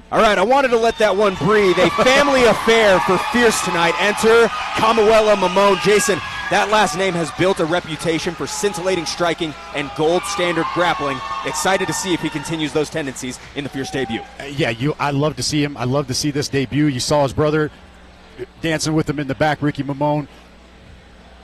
B: All right, I wanted to let that one breathe. A family affair for Fierce tonight. Enter Kamuela Mamone. Jason, that last name has built a reputation for scintillating striking and gold standard grappling. Excited to see if he continues those tendencies in the Fierce debut.
D: I love to see him. I love to see this debut. You saw his brother dancing with him in the back, Ricky Mamone.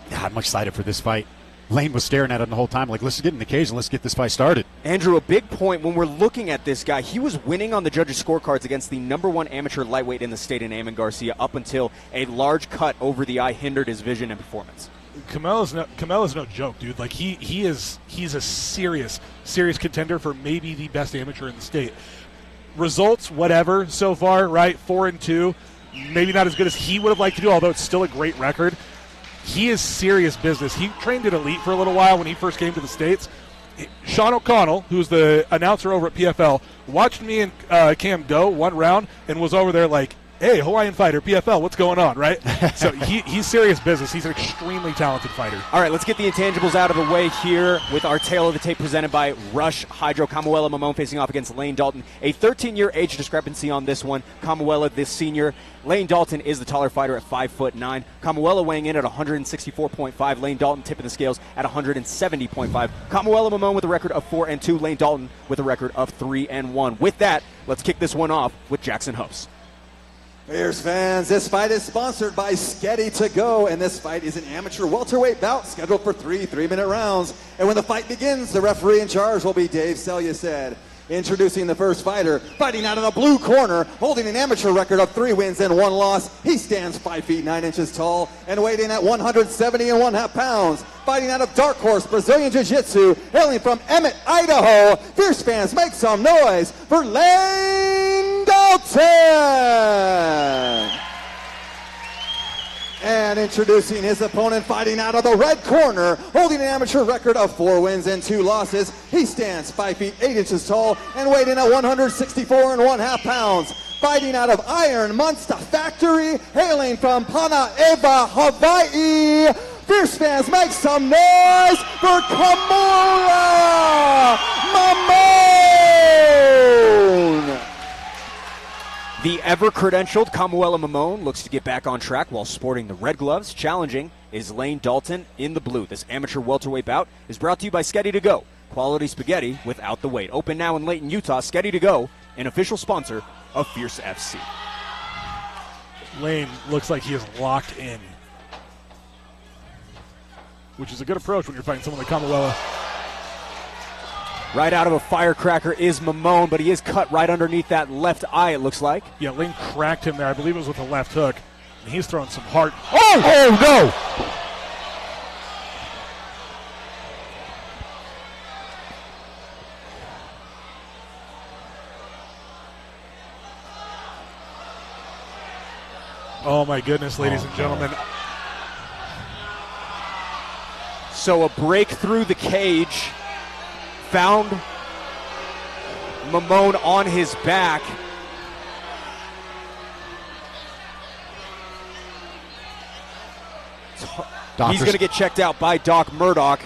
D: I'm excited for this fight. Lane was staring at him the whole time, like, let's get in the cage and let's get this fight started.
B: Andrew, a big point when we're looking at this guy, he was winning on the judges' scorecards against the #1 amateur lightweight in the state in Amon Garcia up until a large cut over the eye hindered his vision and performance.
C: Kamela's no joke, dude. Like he's a serious contender for maybe the best amateur in the state. Results, whatever, so far, right? 4-2. Maybe not as good as he would have liked to do, although it's still a great record. He is serious business. He trained at Elite for a little while when he first came to the States. Sean O'Connell, who's the announcer over at PFL, watched me and Cam go one round and was over there like, hey, Hawaiian fighter, PFL, what's going on, right? So he's serious business. He's an extremely talented fighter.
B: All right, let's get the intangibles out of the way here with our Tale of the Tape presented by Rush Hydro. Kamuela Mamone facing off against Lane Dalton. A 13-year age discrepancy on this one. Kamuela, this senior. Lane Dalton is the taller fighter at 5'9". Kamuela weighing in at 164.5. Lane Dalton tipping the scales at 170.5. Kamuela Mamone with a record of 4-2. Lane Dalton with a record of 3-1. With that, let's kick this one off with Jackson Host.
A: Fierce fans, this fight is sponsored by Sketty To Go, and this fight is an amateur welterweight bout scheduled for 3 3-minute rounds. And when the fight begins, the referee in charge will be Dave Selyesaid. Introducing the first fighter, fighting out of the blue corner, holding an amateur record of 3 wins and 1 loss. He stands 5 feet 9 inches tall and weighed in at 170.5 pounds. Fighting out of Dark Horse Brazilian Jiu-Jitsu, hailing from Emmett, Idaho. Fierce fans, make some noise for Lane Dalton! And introducing his opponent, fighting out of the red corner, holding an amateur record of 4 wins and 2 losses. He stands 5 feet 8 inches tall and weighed in at 164 1/2 pounds. Fighting out of Iron Monster Factory, hailing from Panaeva, Hawaii. Fierce fans, make some noise for Kamula Mamone!
B: The ever-credentialed Kamuela Mamone looks to get back on track while sporting the red gloves. Challenging is Lane Dalton in the blue. This amateur welterweight bout is brought to you by Sketty To Go. Quality spaghetti without the wait. Open now in Layton, Utah. Sketty To Go, an official sponsor of Fierce FC.
C: Lane looks like he is locked in, which is a good approach when you're fighting someone like Kamuela.
B: Right out of a firecracker is Mamone, but he is cut right underneath that left eye, it looks like.
C: Yeah, Lane cracked him there. I believe it was with a left hook. And he's throwing some hard.
D: Oh, no!
C: Oh, my goodness, ladies and gentlemen.
B: So a break through the cage. Found Mamone on his back. He's going to get checked out by Doc Murdoch.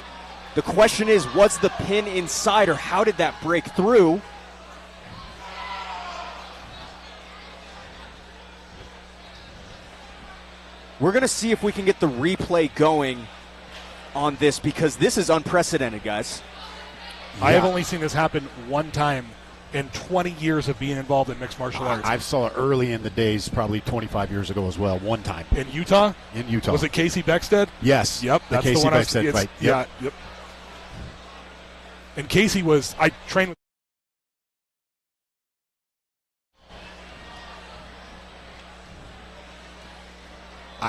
B: The question is, was the pin inside or how did that break through? We're going to see if we can get the replay going on this because this is unprecedented, guys.
C: I have only seen this happen one time in 20 years of being involved in mixed martial arts.
D: I saw it early in the days, probably 25 years ago as well, one time.
C: In Utah?
D: In Utah.
C: Was it Casey Beckstead?
D: Yes.
C: Yep.
D: The
C: That's
D: Casey
C: the one
D: Beckstead fight.
C: Yeah. Yep. And Casey was, I trained with.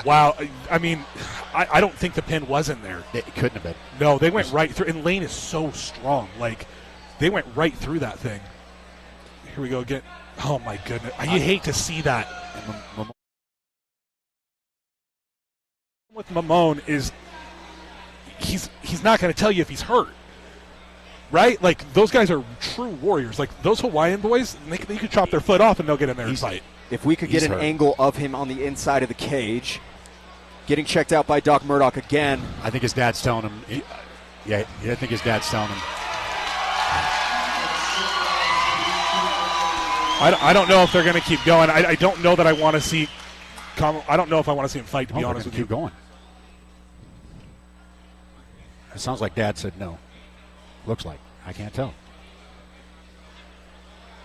C: Wow. I mean, I don't think the pin was in there.
D: It couldn't have been.
C: No, they went right through. And Lane is so strong. Like, they went right through that thing. Here we go again. Oh, my goodness. You hate to see that. With Mamone is he's not going to tell you if he's hurt. Right? Like, those guys are true warriors. Like, those Hawaiian boys, they could chop their foot off and they'll get in there and fight.
B: If we could get an angle of him on the inside of the cage, getting checked out by Doc Murdoch again.
D: I think his dad's telling him. I think his dad's telling him.
C: I don't know if they're going to keep going. I don't know that I want to see. I don't know if I want to see him fight, to be honest with you.
D: Keep going. It sounds like Dad said no. Looks like. I can't tell.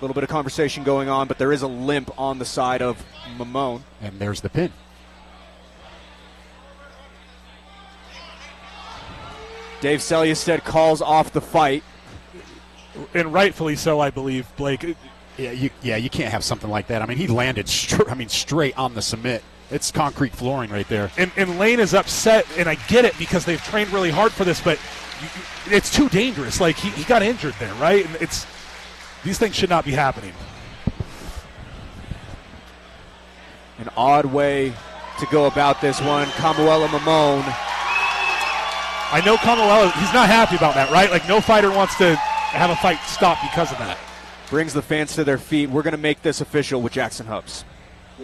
B: A little bit of conversation going on, but there is a limp on the side of Mamone.
D: And there's the pin.
B: Dave Selyusted calls off the fight.
C: And rightfully so, I believe, Blake.
D: Yeah, you can't have something like that. I mean, he landed straight on the submit. It's concrete flooring right there.
C: And Lane is upset, and I get it because they've trained really hard for this, but it's too dangerous. Like, he got injured there, right? And these things should not be happening.
B: An odd way to go about this one. Kamuela Mamone.
C: I know Kamuela, he's not happy about that, right? Like, no fighter wants to have a fight stop because of that.
B: Brings the fans to their feet. We're going to make this official with Jackson Hubbs.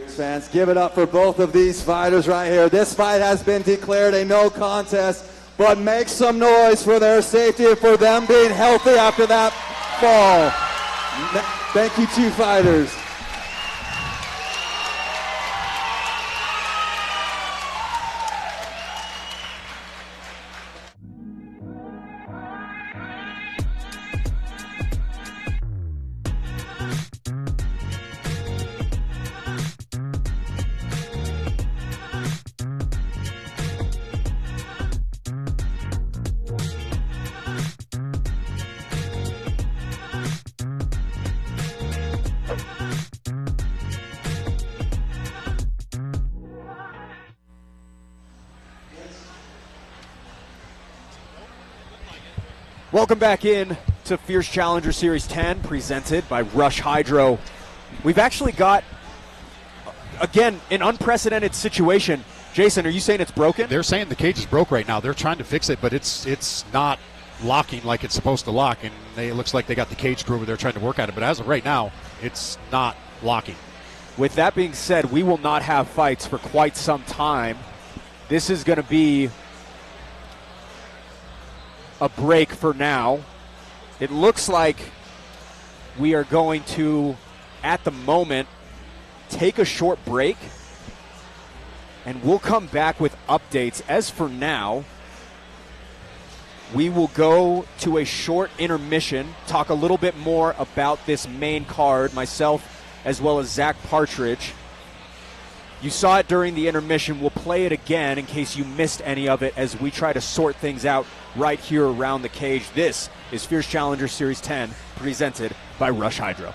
A: Fans, give it up for both of these fighters right here. This fight has been declared a no contest, but make some noise for their safety and for them being healthy after that fall. Thank you, two fighters.
B: Welcome back in to Fierce Challenger Series 10, presented by Rush Hydro. We've actually got, again, an unprecedented situation. Jason, are you saying it's broken?
D: They're saying the cage is broke right now. They're trying to fix it, but it's not locking like it's supposed to lock, and it looks like they got the cage crew over there trying to work at it, but as of right now, it's not locking.
B: With that being said, we will not have fights for quite some time. This is going to be a break for now. It looks like we are going to, at the moment, take a short break, and we'll come back with updates. As for now, we will go to a short intermission, talk a little bit more about this main card, myself as well as Zach Partridge. You saw it during the intermission. We'll play it again in case you missed any of it as we try to sort things out right here around the cage. This is Fierce Challenger Series 10, presented by Rush Hydro.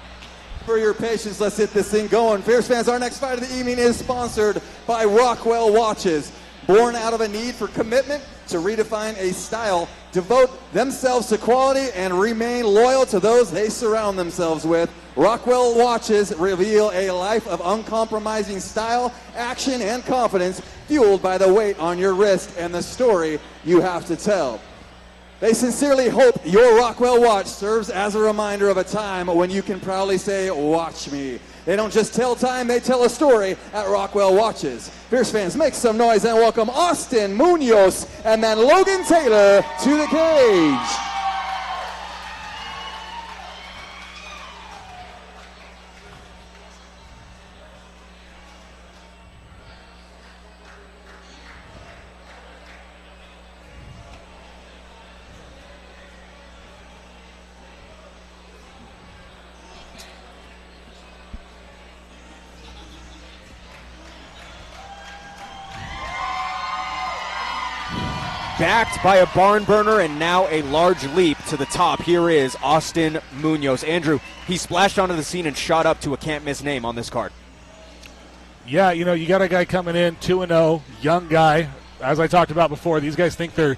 A: For your patience, let's hit this thing going. Fierce fans, our next fight of the evening is sponsored by Rockwell Watches. Born out of a need for commitment to redefine a style, devote themselves to quality, and remain loyal to those they surround themselves with, Rockwell Watches reveal a life of uncompromising style, action, and confidence, fueled by the weight on your wrist and the story you have to tell. They sincerely hope your Rockwell watch serves as a reminder of a time when you can proudly say, "Watch me." They don't just tell time, they tell a story at Rockwell Watches. Fierce fans, make some noise and welcome Austin Munoz and then Logan Taylor to the cage.
B: Backed by a barn burner and now a large leap to the top. Here is Austin Munoz. Andrew, he splashed onto the scene and shot up to a can't-miss name on this card.
C: Yeah, you know, you got a guy coming in 2-0, young guy. As I talked about before, these guys think they're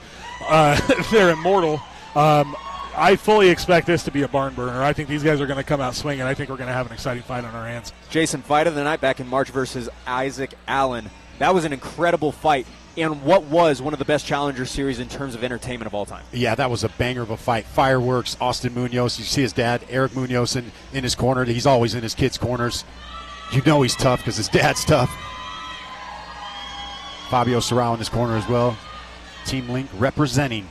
C: they're immortal. I fully expect this to be a barn burner. I think these guys are going to come out swinging. I think we're going to have an exciting fight on our hands.
B: Jason, fight of the night back in March versus Isaac Allen. That was an incredible fight in what was one of the best Challenger Series in terms of entertainment of all time.
D: Yeah, that was a banger of a fight. Fireworks, Austin Munoz. You see his dad, Eric Munoz, in his corner. He's always in his kids' corners. You know he's tough because his dad's tough. Fabio Serrao in his corner as well. Team Link representing.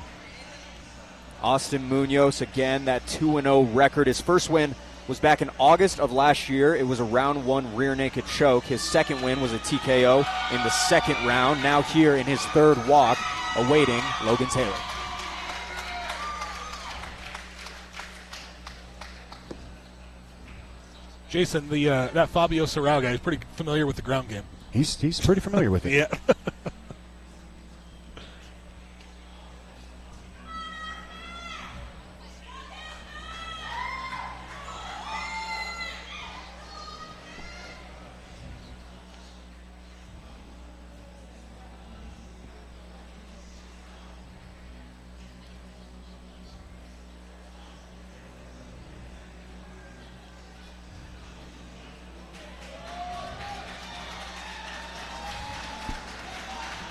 B: Austin Munoz, again, that 2-0 record. His first win was back in August of last year. It was a round one rear naked choke. His second win was a TKO in the second round. Now here in his third walk, awaiting Logan Taylor.
C: Jason, that Fabio Serrao guy is pretty familiar with the ground game.
D: He's pretty familiar with it.
C: Yeah.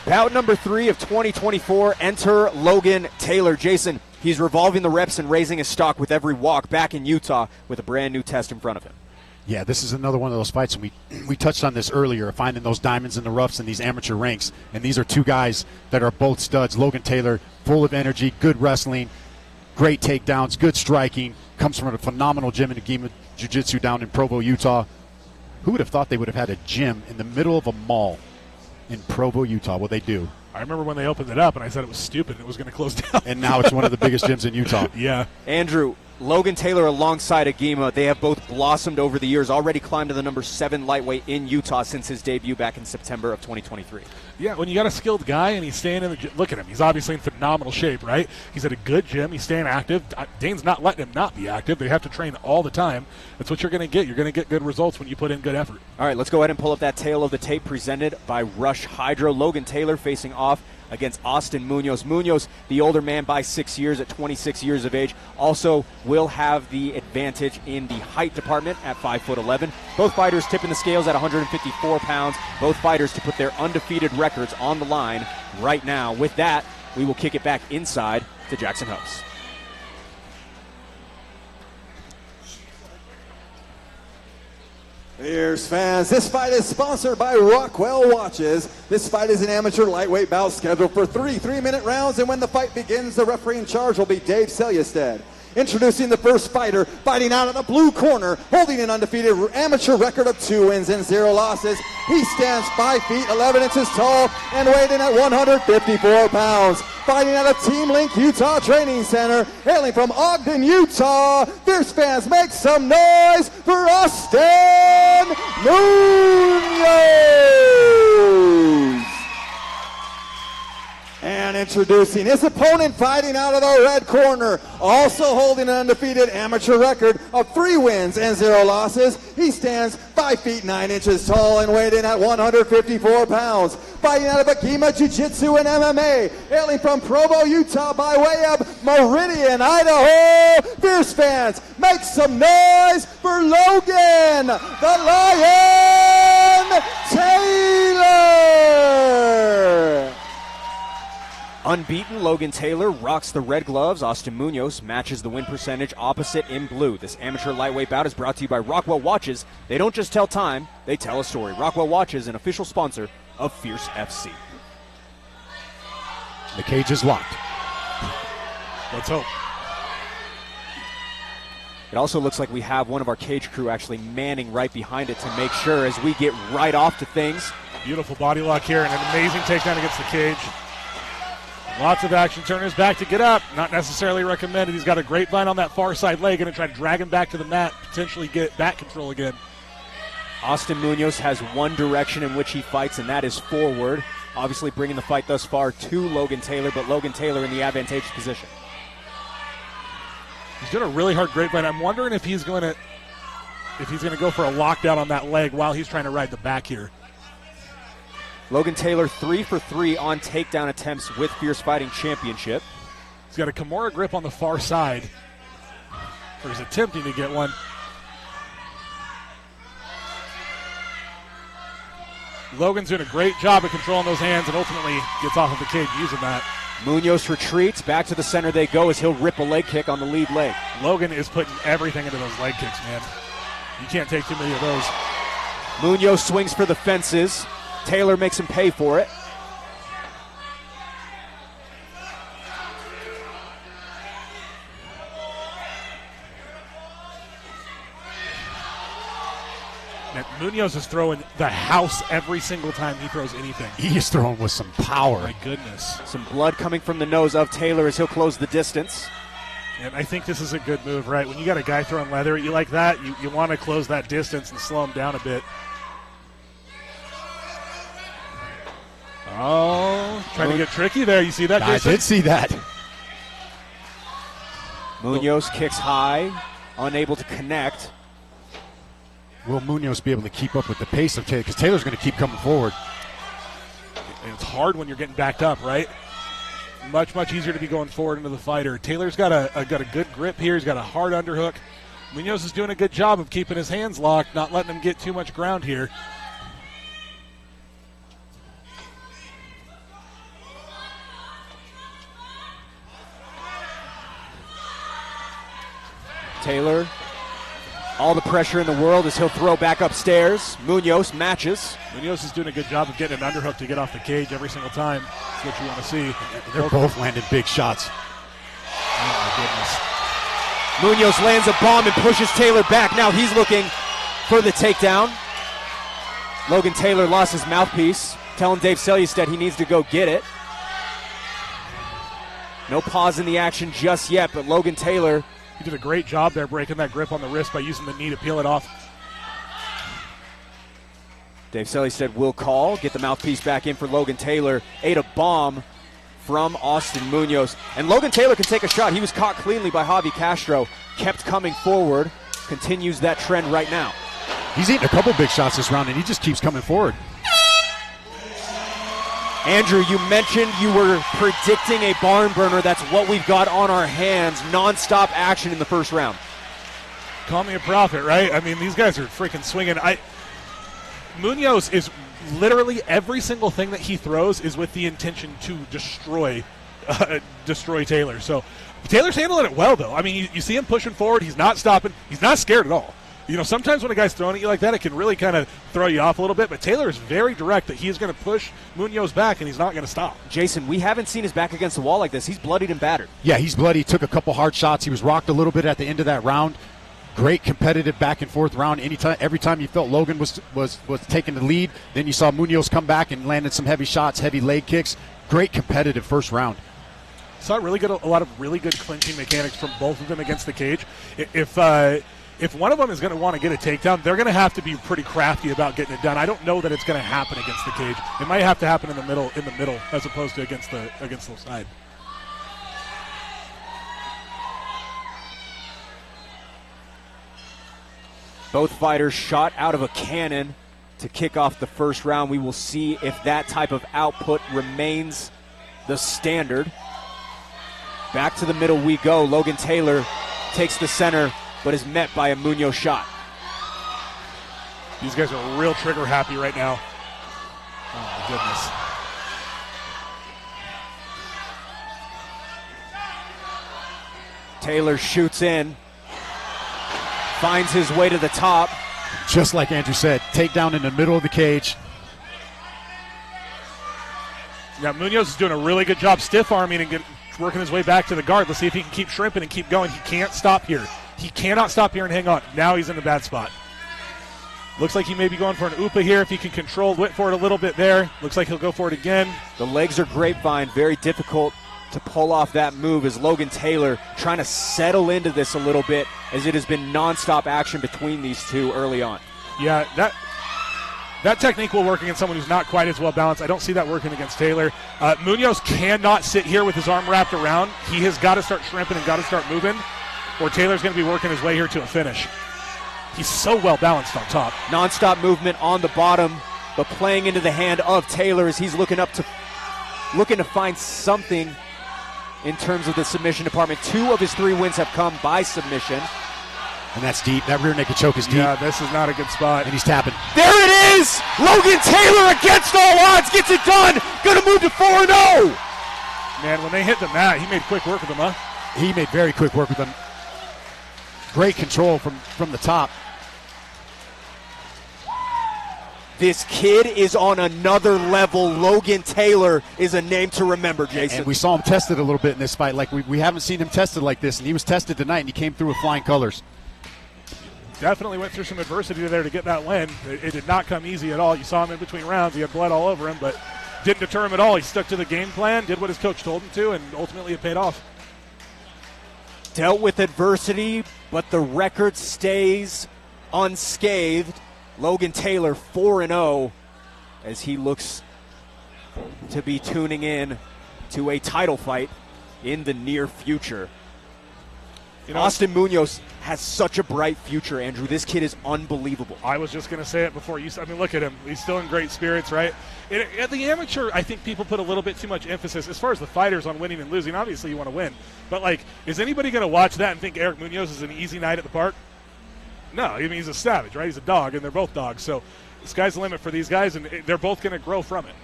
B: Bout number 3 of 2024, enter Logan Taylor. Jason, he's revolving the reps and raising his stock with every walk back in Utah with a brand new test in front of him.
D: Yeah, this is another one of those fights, and we touched on this earlier, finding those diamonds in the roughs in these amateur ranks. And these are two guys that are both studs. Logan Taylor, full of energy, good wrestling, great takedowns, good striking, comes from a phenomenal gym in Agima Jiu-Jitsu down in Provo, Utah. Who would have thought they would have had a gym in the middle of a mall in Provo, Utah? Well, they do.
C: I remember when they opened it up, and I said it was stupid and it was going to close down.
D: And now it's one of the biggest gyms in Utah.
C: Yeah.
B: Andrew, Logan Taylor alongside Agima, they have both blossomed over the years, already climbed to the number 7 lightweight in Utah since his debut back in September of 2023.
C: Yeah, when you got a skilled guy and he's staying in the gym, look at him. He's obviously in phenomenal shape, right? He's at a good gym. He's staying active. Dane's not letting him not be active. They have to train all the time. That's what you're going to get. You're going to get good results when you put in good effort.
B: All right, let's go ahead and pull up that tail of the tape presented by Rush Hydro. Logan Taylor facing off against Austin Munoz. Munoz, the older man by 6 years at 26 years of age, also will have the advantage in the height department at 5'11". Both fighters tipping the scales at 154 pounds. Both fighters to put their undefeated records on the line right now. With that, we will kick it back inside to Jackson House.
A: Fierce fans, this fight is sponsored by Rockwell Watches. This fight is an amateur lightweight bout scheduled for 3 3-minute rounds, and when the fight begins, the referee in charge will be Dave Selyestead. Introducing the first fighter, fighting out of the blue corner, holding an undefeated amateur record of 2 wins and 0 losses. He stands 5 feet 11 inches tall and weighed in at 154 pounds. Fighting out of Team Link Utah Training Center, hailing from Ogden, Utah. Fierce fans, make some noise for Austin Munoz! And introducing his opponent, fighting out of the red corner, also holding an undefeated amateur record of 3 wins and 0 losses. He stands 5 feet 9 inches tall and weighed in at 154 pounds. Fighting out of Agima Jiu-Jitsu and MMA, hailing from Provo, Utah by way of Meridian, Idaho. Fierce fans, make some noise for Logan the Lion Taylor!
B: Unbeaten, Logan Taylor rocks the red gloves. Austin Munoz matches the win percentage opposite in blue. This amateur lightweight bout is brought to you by Rockwell Watches. They don't just tell time, they tell a story. Rockwell Watches, an official sponsor of Fierce FC.
D: The cage is locked.
C: Let's hope.
B: It also looks like we have one of our cage crew actually manning right behind it to make sure as we get right off to things.
C: Beautiful body lock here and an amazing takedown against the cage. Lots of action. Turning his back to get up. Not necessarily recommended. He's got a grapevine on that far side leg. Going to try to drag him back to the mat, potentially get back control again.
B: Austin Munoz has one direction in which he fights, and that is forward. Obviously bringing the fight thus far to Logan Taylor, but Logan Taylor in the advantageous position.
C: He's doing a really hard grapevine. I'm wondering if he's going to go for a lockdown on that leg while he's trying to ride the back here.
B: Logan Taylor 3 for 3 on takedown attempts with Fierce Fighting Championship.
C: He's got a Kimura grip on the far side. Or he's attempting to get one. Logan's doing a great job of controlling those hands and ultimately gets off of the cage using that.
B: Munoz retreats. Back to the center they go as he'll rip a leg kick on the lead leg.
C: Logan is putting everything into those leg kicks, man. You can't take too many of those.
B: Munoz swings for the fences. Taylor makes him pay for it.
C: Man, Munoz is throwing the house every single time he throws anything.
D: He is throwing with some power.
C: My goodness.
B: Some blood coming from the nose of Taylor as he'll close the distance.
C: And I think this is a good move, right? When you got a guy throwing leather at you like that, you want to close that distance and slow him down a bit. Oh, trying to get tricky there. You see that, Jason?
D: I did see that.
B: Munoz kicks high, unable to connect.
D: Will Munoz be able to keep up with the pace of Taylor? Because Taylor's going to keep coming forward.
C: And it's hard when you're getting backed up, right? Much, much easier to be going forward into the fighter. Taylor's got a good grip here. He's got a hard underhook. Munoz is doing a good job of keeping his hands locked, not letting him get too much ground here.
B: Taylor, all the pressure in the world as he'll throw back upstairs. Munoz matches.
C: Munoz is doing a good job of getting an underhook to get off the cage every single time. That's what you want to see.
D: They're both landing big shots.
C: Oh, my goodness.
B: Munoz lands a bomb and pushes Taylor back. Now he's looking for the takedown. Logan Taylor lost his mouthpiece, telling Dave Selyestead he needs to go get it. No pause in the action just yet, but Logan Taylor...
C: He did a great job there breaking that grip on the wrist by using the knee to peel it off.
B: Dave Selyestead will call, get the mouthpiece back in for Logan Taylor. Ate a bomb from Austin Munoz. And Logan Taylor can take a shot. He was caught cleanly by Javi Castro. Kept coming forward. Continues that trend right now.
D: He's eating a couple big shots this round, and he just keeps coming forward.
B: Andrew, you mentioned you were predicting a barn burner. That's what we've got on our hands. Non-stop action in the first round.
C: Call me a prophet, right? I mean, these guys are freaking swinging. Munoz is literally every single thing that he throws is with the intention to destroy Taylor. So Taylor's handling it well, though. I mean, you see him pushing forward. He's not stopping. He's not scared at all. You know, sometimes when a guy's throwing at you like that, it can really kind of throw you off a little bit. But Taylor is very direct that he is going to push Munoz back, and he's not going to stop.
B: Jason, we haven't seen his back against the wall like this. He's bloodied and battered.
D: Yeah, he's bloody. He took a couple hard shots. He was rocked a little bit at the end of that round. Great competitive back and forth round. Every time you felt Logan was taking the lead, then you saw Munoz come back and landed some heavy shots, heavy leg kicks. Great competitive first round.
C: Saw a lot of really good clinching mechanics from both of them against the cage. If one of them is going to want to get a takedown, they're going to have to be pretty crafty about getting it done. I don't know that it's going to happen against the cage. It might have to happen in the middle, as opposed to against the side.
B: Both fighters shot out of a cannon to kick off the first round. We will see if that type of output remains the standard. Back to the middle we go. Logan Taylor takes the center, but is met by a Munoz shot.
C: These guys are real trigger happy right now. Oh, my goodness.
B: Taylor shoots in, finds his way to the top.
D: Just like Andrew said, takedown in the middle of the cage.
C: Now, Munoz is doing a really good job stiff-arming and working his way back to the guard. Let's see if he can keep shrimping and keep going. He can't stop here. He cannot stop here and hang on. Now he's in a bad spot. Looks like he may be going for an Upa here if he can control Whitford a little bit there. Looks like he'll go for it again.
B: The legs are grapevine, very difficult to pull off that move as Logan Taylor trying to settle into this a little bit as it has been nonstop action between these two early on.
C: Yeah, that technique will work against someone who's not quite as well balanced. I don't see that working against Taylor. Munoz cannot sit here with his arm wrapped around. He has got to start shrimping and got to start moving, or Taylor's going to be working his way here to a finish. He's so well balanced on top.
B: Nonstop movement on the bottom, but playing into the hand of Taylor as he's looking to find something in terms of the submission department. 2 of his 3 wins have come by submission.
D: And that's deep. That rear naked choke is deep.
C: Yeah, this is not a good spot.
D: And he's tapping.
B: There it is! Logan Taylor against all odds gets it done. Gonna move to 4-0.
C: Man, when they hit the mat, he made quick work with them, huh?
D: He made very quick work with them. Great control from the top.
B: This kid is on another level. Logan Taylor is a name to remember, Jason.
D: And we saw him tested a little bit in this fight. Like we haven't seen him tested like this, and he was tested tonight, and he came through with flying colors.
C: Definitely went through some adversity there to get that win. It did not come easy at all. You saw him in between rounds. He had blood all over him, but didn't deter him at all. He stuck to the game plan, did what his coach told him to, and ultimately it paid off.
B: Dealt with adversity, but the record stays unscathed. Logan Taylor 4-0 as he looks to be tuning in to a title fight in the near future. Austin Munoz has such a bright future, Andrew. This kid is unbelievable.
C: I was just going to say it before you. I mean, look at him. He's still in great spirits, right? At the amateur, I think people put a little bit too much emphasis, as far as the fighters, on winning and losing. Obviously, you want to win. But, is anybody going to watch that and think Eric Munoz is an easy night at the park? No, I mean, he's a savage, right? He's a dog, and they're both dogs. So the sky's the limit for these guys, and they're both going to grow from it.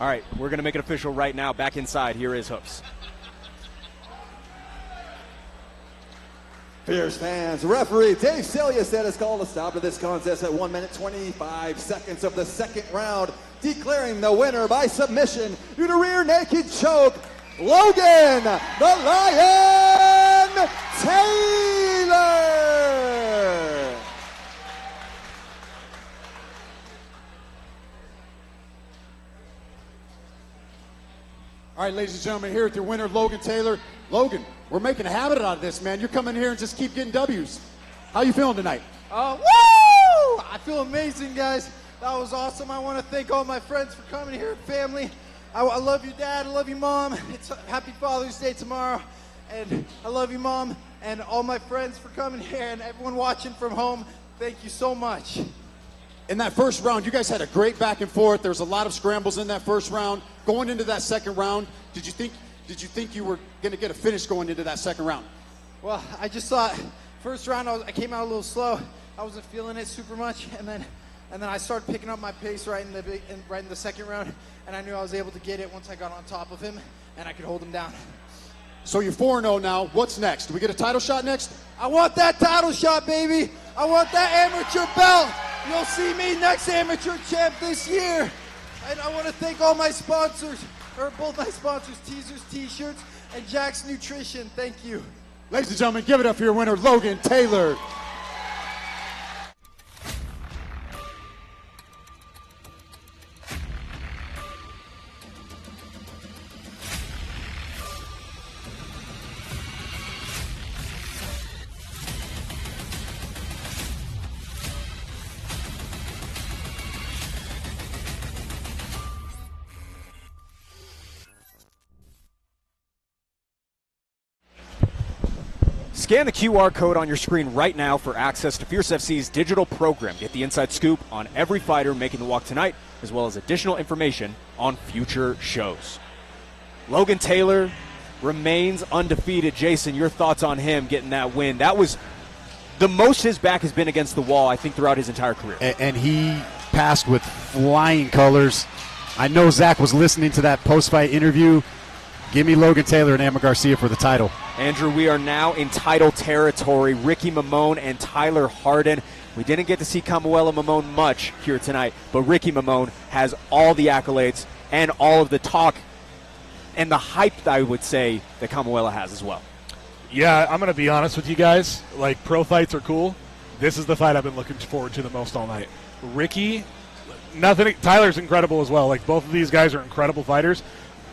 B: All right, we're going to make it official right now. Back inside, here is Hoops.
A: Fierce fans, referee Dave Celia said has called a stop to this contest at 1 minute 25 seconds of the second round, declaring the winner by submission due to rear naked choke, Logan the Lion Taylor.
E: All right, ladies and gentlemen, here with your winner, Logan Taylor. Logan, we're making a habit out of this, man. You're coming here and just keep getting W's. How you feeling tonight?
N: Woo! I feel amazing, guys. That was awesome. I want to thank all my friends for coming here, family. I love you, Dad. I love you, Mom. It's Happy Father's Day tomorrow. And I love you, Mom, and all my friends for coming here, and everyone watching from home. Thank you so much.
E: In that first round, you guys had a great back and forth. There was a lot of scrambles in that first round. Going into that second round, did you think you were going to get a finish going into that second round?
N: Well, I just thought first round I came out a little slow. I wasn't feeling it super much, and then I started picking up my pace right in the second round, and I knew I was able to get it once I got on top of him, and I could hold him down.
E: So you're 4-0 now. What's next? Do we get a title shot next?
N: I want that title shot, baby. I want that amateur belt. You'll see me next amateur champ this year. And I want to thank all my sponsors, or both my sponsors, Teasers T-shirts and Jack's Nutrition. Thank you.
E: Ladies and gentlemen, give it up for your winner, Logan Taylor.
B: Scan the QR code on your screen right now for access to Fierce FC's digital program. Get the inside scoop on every fighter making the walk tonight, as well as additional information on future shows. Logan Taylor remains undefeated. Jason, your thoughts on him getting that win? That was the most his back has been against the wall, I think, throughout his entire career.
D: And he passed with flying colors. I know Zach was listening to that post-fight interview. Give me Logan Taylor and Emma Garcia for the title.
B: Andrew, we are now in title territory. Ricky Mamone and Tyler Harden. We didn't get to see Kamuela Mamone much here tonight, but Ricky Mamone has all the accolades and all of the talk and the hype, I would say, that Kamuela has as well.
C: Yeah, I'm going to be honest with you guys. Like, pro fights are cool. This is the fight I've been looking forward to the most all night. Ricky, Tyler's incredible as well. Like, both of these guys are incredible fighters.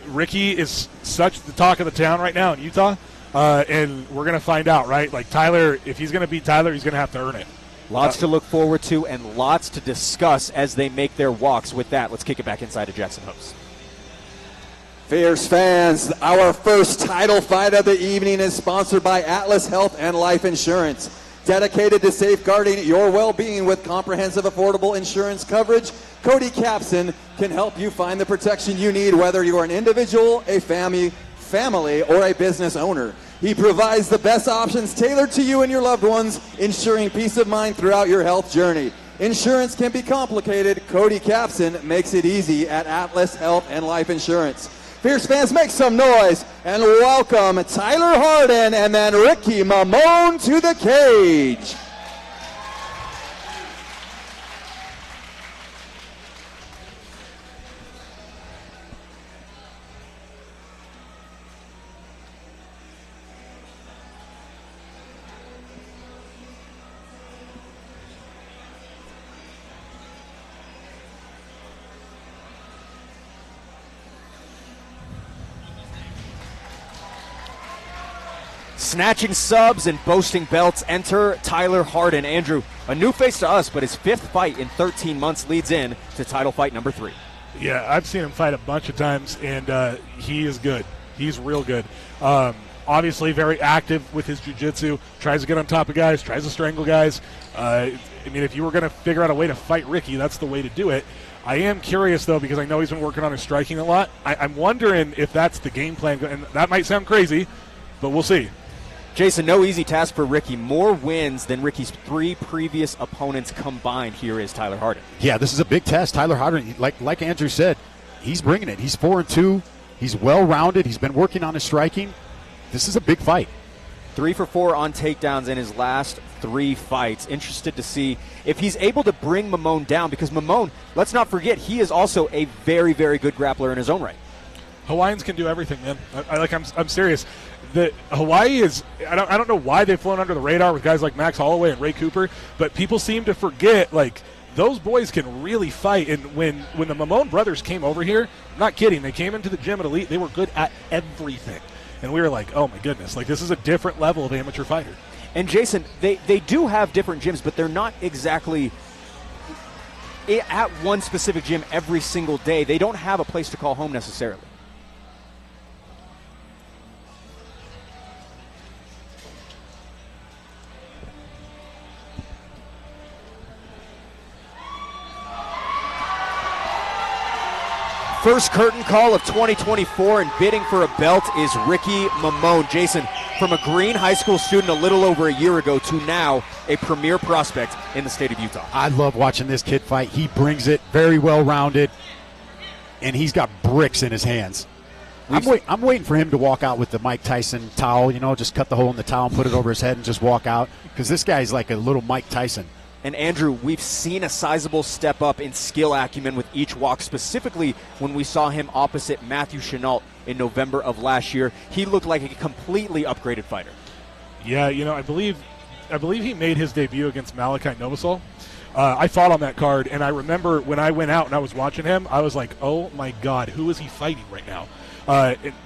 C: Ricky is such the talk of the town right now in Utah, and we're going to find out, right? Like, Tyler, if he's going to beat Tyler, he's going to have to earn it.
B: Lots to look forward to and lots to discuss as they make their walks. With that, let's kick it back inside to Jackson Host.
A: Fierce fans, our first title fight of the evening is sponsored by Atlas Health and Life Insurance. Dedicated to safeguarding your well-being with comprehensive, affordable insurance coverage, Cody Capson can help you find the protection you need, whether you're an individual, a family, or a business owner. He provides the best options tailored to you and your loved ones, ensuring peace of mind throughout your health journey. Insurance can be complicated. Cody Capson makes it easy at Atlas Health and Life Insurance. Fierce fans, make some noise and welcome Tyler Harden and then Ricky Mamone to the cage.
B: Snatching subs and boasting belts, enter Tyler Harden. Andrew, a new face to us, but his fifth fight in 13 months leads in to title fight number 3.
C: Yeah, I've seen him fight a bunch of times, and he is good. He's real good. Obviously very active with his jiu-jitsu, tries to get on top of guys, tries to strangle guys. I mean, if you were going to figure out a way to fight Ricky, that's the way to do it. I am curious, though, because I know he's been working on his striking a lot. I'm wondering if that's the game plan, and that might sound crazy, but we'll see.
B: Jason, no easy task for Ricky. More wins than Ricky's 3 previous opponents combined. Here is Tyler Harden.
D: Yeah, this is a big test. Tyler Harden, like Andrew said, he's bringing it. He's 4-2. He's well-rounded. He's been working on his striking. This is a big fight.
B: 3 for 4 on takedowns in his last 3 fights. Interested to see if he's able to bring Mamone down, because Mamone, let's not forget, he is also a very, very good grappler in his own right.
C: Hawaiians can do everything, man. I'm serious. Hawaii is, I don't know why they've flown under the radar with guys like Max Holloway and Ray Cooper, but people seem to forget, like, those boys can really fight. And when the Mamone brothers came over here, I'm not kidding, they came into the gym at Elite, they were good at everything. And we were like, oh my goodness, like, this is a different level of amateur fighter.
B: And Jason, they do have different gyms, but they're not exactly at one specific gym every single day. They don't have a place to call home necessarily. First curtain call of 2024, and bidding for a belt is Ricky Mamone. Jason, from a Green High School student a little over a year ago to now a premier prospect in the state of Utah.
D: I love watching this kid fight. He brings it, very well-rounded, and he's got bricks in his hands. I'm waiting for him to walk out with the Mike Tyson towel, just cut the hole in the towel and put it over his head and just walk out, because this guy's like a little Mike Tyson.
B: And Andrew, we've seen a sizable step up in skill acumen with each walk, specifically when we saw him opposite Matthew Chenault in November of last year. He looked like a completely upgraded fighter.
C: Yeah, I believe he made his debut against Malachi Novosel. I fought on that card, and I remember when I went out and I was watching him, I was like, oh my God, who is he fighting right now?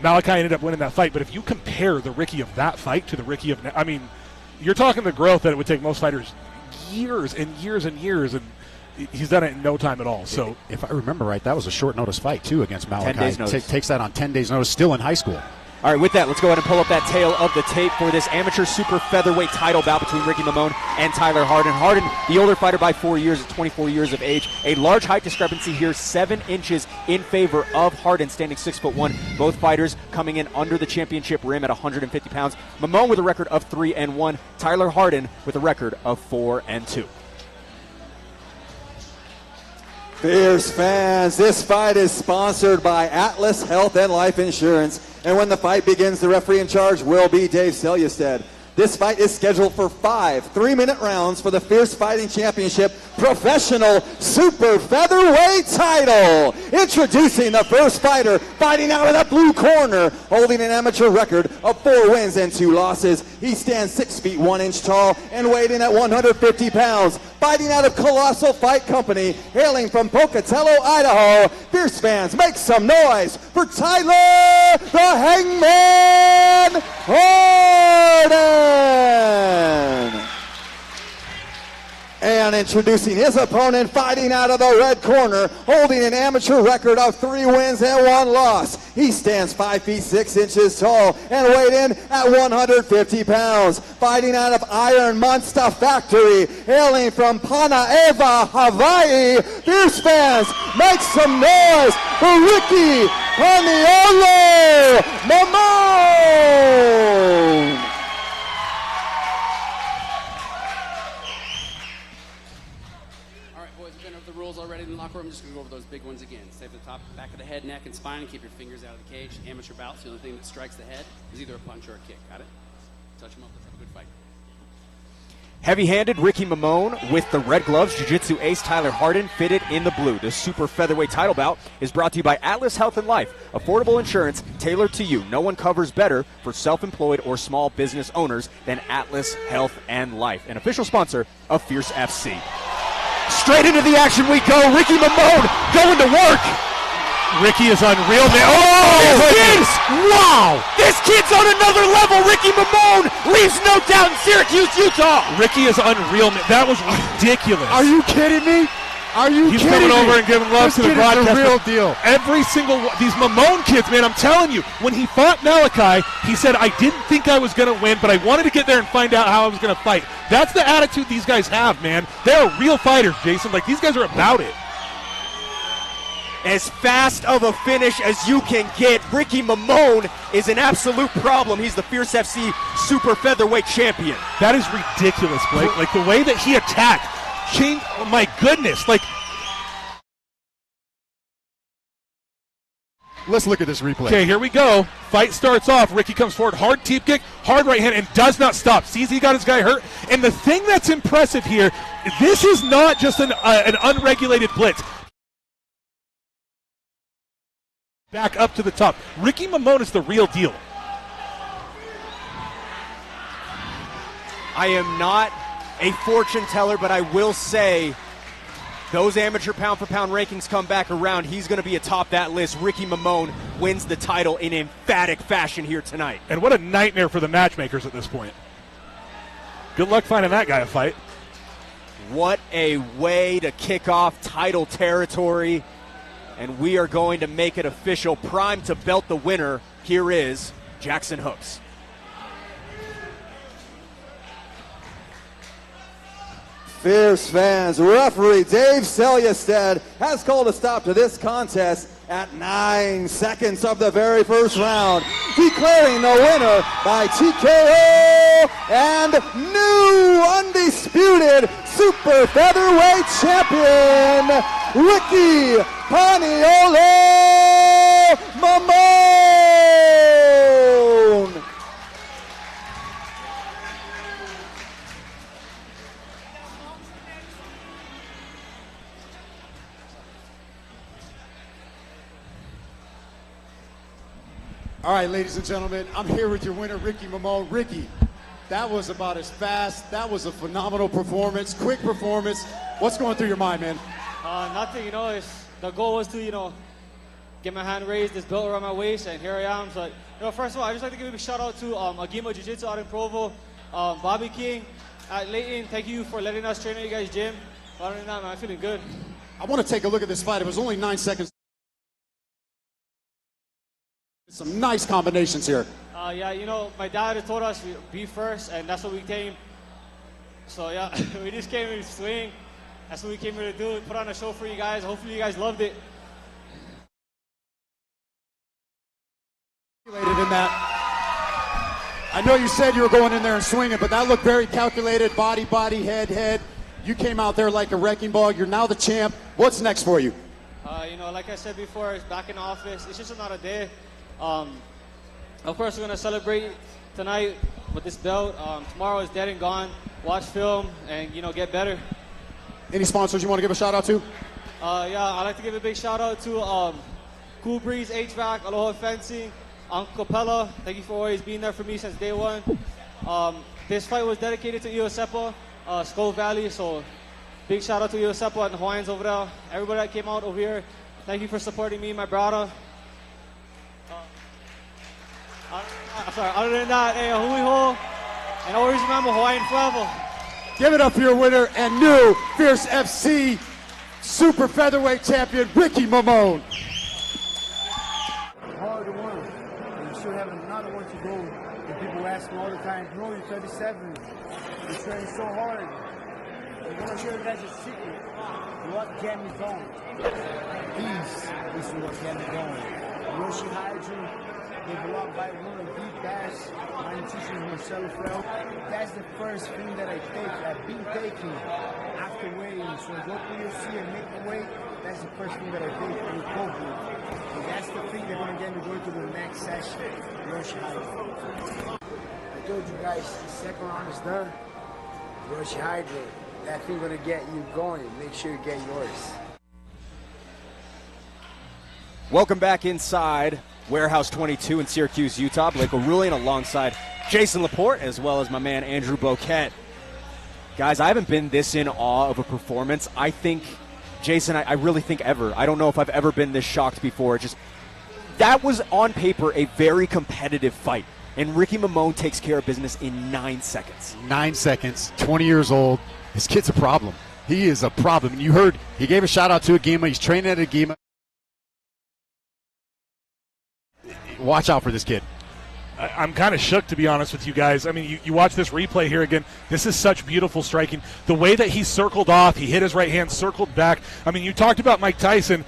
C: Malachi ended up winning that fight, but if you compare the Ricky of that fight to the Ricky of you're talking the growth that it would take most fighters years and years and years, and he's done it in no time at all. So
D: if I remember right, that was a short notice fight too against Malachi.
B: 10 days notice.
D: Takes that on 10 days notice, still in high school.
B: All right, with that, let's go ahead and pull up that tail of the tape for this amateur super featherweight title bout between Ricky Mamone and Tyler Hardin. Hardin, the older fighter by 4 years at 24 years of age. A large height discrepancy here, 7 inches in favor of Hardin, standing 6'1". Both fighters coming in under the championship rim at 150 pounds. Mamone with a record of 3-1. Tyler Hardin with a record of 4-2.
A: Fierce fans, this fight is sponsored by Atlas Health and Life Insurance. And when the fight begins, the referee in charge will be Dave Selyustad. This fight is scheduled for 5 3-minute rounds for the Fierce Fighting Championship Professional Super Featherweight title. Introducing the first fighter, fighting out of the blue corner, holding an amateur record of 4 wins and 2 losses. He stands 6 feet 1 inch tall and weighed in at 150 pounds. Fighting out of Colossal Fight Company, hailing from Pocatello, Idaho. Fierce fans, make some noise for Tyler the Hangman Hardin! And introducing his opponent, fighting out of the red corner, holding an amateur record of 3 wins and 1 loss. He stands 5 feet 6 inches tall and weighed in at 150 pounds. Fighting out of Iron Monster Factory, hailing from Panaeva, Hawaii. Fierce fans, make some noise for Ricky Paniolo Mamone!
O: Already in the locker room, I'm just going to go over those big ones again. Stay at the top, back of the head, neck, and spine, and keep your fingers out of the cage. Amateur bouts, the only thing that strikes the head is either a punch or a kick. Got it? Touch them up. Let's have a good fight.
B: Heavy-handed Ricky Mamone with the red gloves. Jiu-Jitsu ace Tyler Hardin fitted in the blue. The super featherweight title bout is brought to you by Atlas Health and Life. Affordable insurance tailored to you. No one covers better for self-employed or small business owners than Atlas Health and Life. An official sponsor of Fierce FC. Straight into the action we go. Ricky Mamone going to work.
C: Ricky is unreal.
B: Wow! This kid's on another level. Ricky Mamone leaves no doubt in Syracuse, Utah.
C: Ricky is unreal. That was ridiculous.
D: Are you kidding me? Are you
C: He's
D: kidding
C: coming
D: me?
C: over and giving love
D: this
C: to the
D: kid
C: broadcast.
D: Is the real deal.
C: Every single one, these Mamone kids, man, I'm telling you, when he fought Malachi, he said, I didn't think I was going to win, but I wanted to get there and find out how I was going to fight. That's the attitude these guys have, man. They're real fighters, Jason. Like, these guys are about it.
B: As fast of a finish as you can get. Ricky Mamone is an absolute problem. He's the Fierce FC super featherweight champion.
C: That is ridiculous, Blake. Like, the way that he attacked changed, oh my goodness. Like,
D: let's look at this replay.
C: Okay, here we go. Fight starts off. Ricky comes forward. Hard teep kick, hard right hand, and does not stop. Sees he got his guy hurt. And the thing that's impressive here, this is not just an unregulated blitz. Back up to the top. Ricky Mamone is the real deal.
B: I am not a fortune teller, but I will say those amateur pound-for-pound rankings come back around. He's going to be atop that list. Ricky Mamone wins the title in emphatic fashion here tonight.
C: And what a nightmare for the matchmakers at this point. Good luck finding that guy a fight.
B: What a way to kick off title territory. And we are going to make it official. Prime to belt the winner. Here is Jackson Hooks.
A: Fierce fans, referee Dave Selyustad has called a stop to this contest at 9 seconds of the very first round, declaring the winner by TKO and new undisputed super featherweight champion, Ricky Paniolo Mamone.
E: All right, ladies and gentlemen, I'm here with your winner, Ricky Mamone. Ricky, that was about as fast. That was a phenomenal performance, quick performance. What's going through your mind, man?
P: Nothing, the goal was to, get my hand raised, this belt around my waist, and here I am. So, first of all, I'd just like to give a big shout out to Agima Jiu-Jitsu out in Provo, Bobby King at Layton. Thank you for letting us train at you guys' gym. Other than that, man, I'm feeling good.
E: I want to take a look at this fight. It was only 9 seconds. Some nice combinations here.
P: My dad had told us to be first, and that's what we came. So, yeah, we just came here to swing. That's what we came here to do, put on a show for you guys. Hopefully you guys loved it.
E: In that. I know you said you were going in there and swinging, but that looked very calculated. Body, head. You came out there like a wrecking ball. You're now the champ. What's next for you?
P: Like I said before, it's back in the office. It's just another day. Of course, we're going to celebrate tonight with this belt. Tomorrow is dead and gone. Watch film and, get better.
E: Any sponsors you want to give a shout out to?
P: I'd like to give a big shout out to Cool Breeze HVAC, Aloha Fencing, Uncle Capella. Thank you for always being there for me since day one. This fight was dedicated to Iosepa, Skull Valley, so big shout out to Iosepa and the Hawaiians over there. Everybody that came out over here, thank you for supporting me and my brother. Other than that, hey, hui ho, and always remember Hawaiian forever.
E: Give it up for your winner and new Fierce FC super featherweight champion, Ricky Mamone.
J: Hard to win. You still have another one to go. And people ask me all the time, bro, you're 37. You're training so hard. I'm going to share you guys a secret. What get me going? Peace is what get me going. Yoshi Hydro, developed by one of the best. My nutrition is Marcelo Frel. That's the first thing that I take. I've been taking after weighing. So I go to UFC and make the weight. That's the first thing that I take in recovery. And that's the thing that's going to get me going to the next session. Yoshi Hydro. I told you guys, the second round is done. Yoshi Hydro. That thing going to get you going. Make sure you get yours.
B: Welcome back inside Warehouse 22 in Syracuse, Utah. Blake O'Rulian alongside Jason Laporte, as well as my man Andrew Boquette. Guys, I haven't been this in awe of a performance. I think, Jason, I really think ever. I don't know if I've ever been this shocked before. That was on paper a very competitive fight. And Ricky Mamone takes care of business in 9 seconds.
D: 9 seconds, 20 years old. This kid's a problem. He is a problem. And you heard he gave a shout out to Agima. He's training at Agima. Watch out for this kid.
C: I'm kind of shook, to be honest with you guys. I mean, you watch this replay here again. This is such beautiful striking. The way that he circled off, he hit his right hand, circled back. I mean, you talked about Mike Tyson.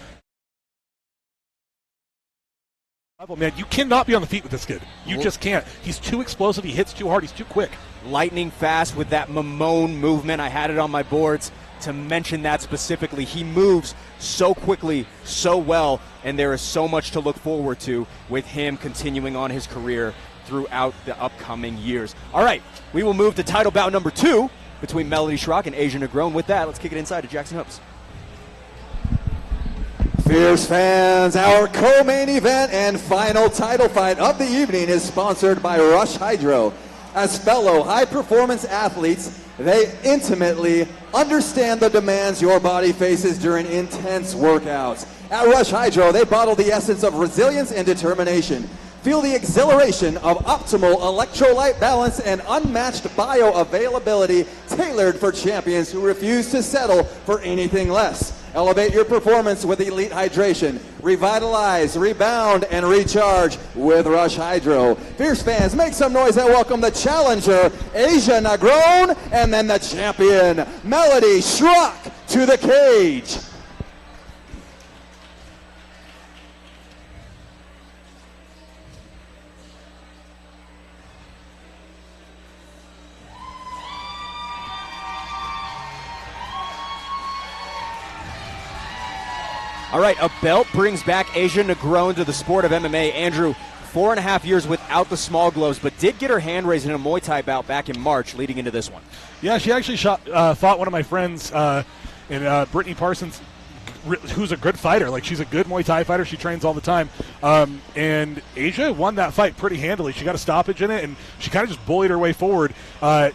C: Man, you cannot be on the feet with this kid. You just can't. He's too explosive. He hits too hard. He's too quick.
B: Lightning fast with that Mamone movement. I had it on my boards to mention that specifically. He moves so quickly, so well, and there is so much to look forward to with him continuing on his career throughout the upcoming years. All right, we will move to title bout number 2 between Melody Schrock and Asia Negron. With that, let's kick it inside to Jackson Hoops.
A: Fierce fans, our co-main event and final title fight of the evening is sponsored by Rush Hydro. As fellow high-performance athletes, they intimately understand the demands your body faces during intense workouts. At Rush Hydro, they bottle the essence of resilience and determination. Feel the exhilaration of optimal electrolyte balance and unmatched bioavailability tailored for champions who refuse to settle for anything less. Elevate your performance with elite hydration. Revitalize, rebound, and recharge with Rush Hydro. Fierce fans, make some noise and welcome the challenger, Asia Negron, and then the champion, Melody Schrock, to the cage.
B: All right, a belt brings back Asia Negron to the sport of MMA. Andrew, 4.5 years without the small gloves, but did get her hand raised in a Muay Thai bout back in March leading into this one.
C: Yeah, she actually fought one of my friends in Brittany Parsons, who's a good fighter. Like, she's a good Muay Thai fighter. She trains all the time. And Asia won that fight pretty handily. She got a stoppage in it, and she kind of just bullied her way forward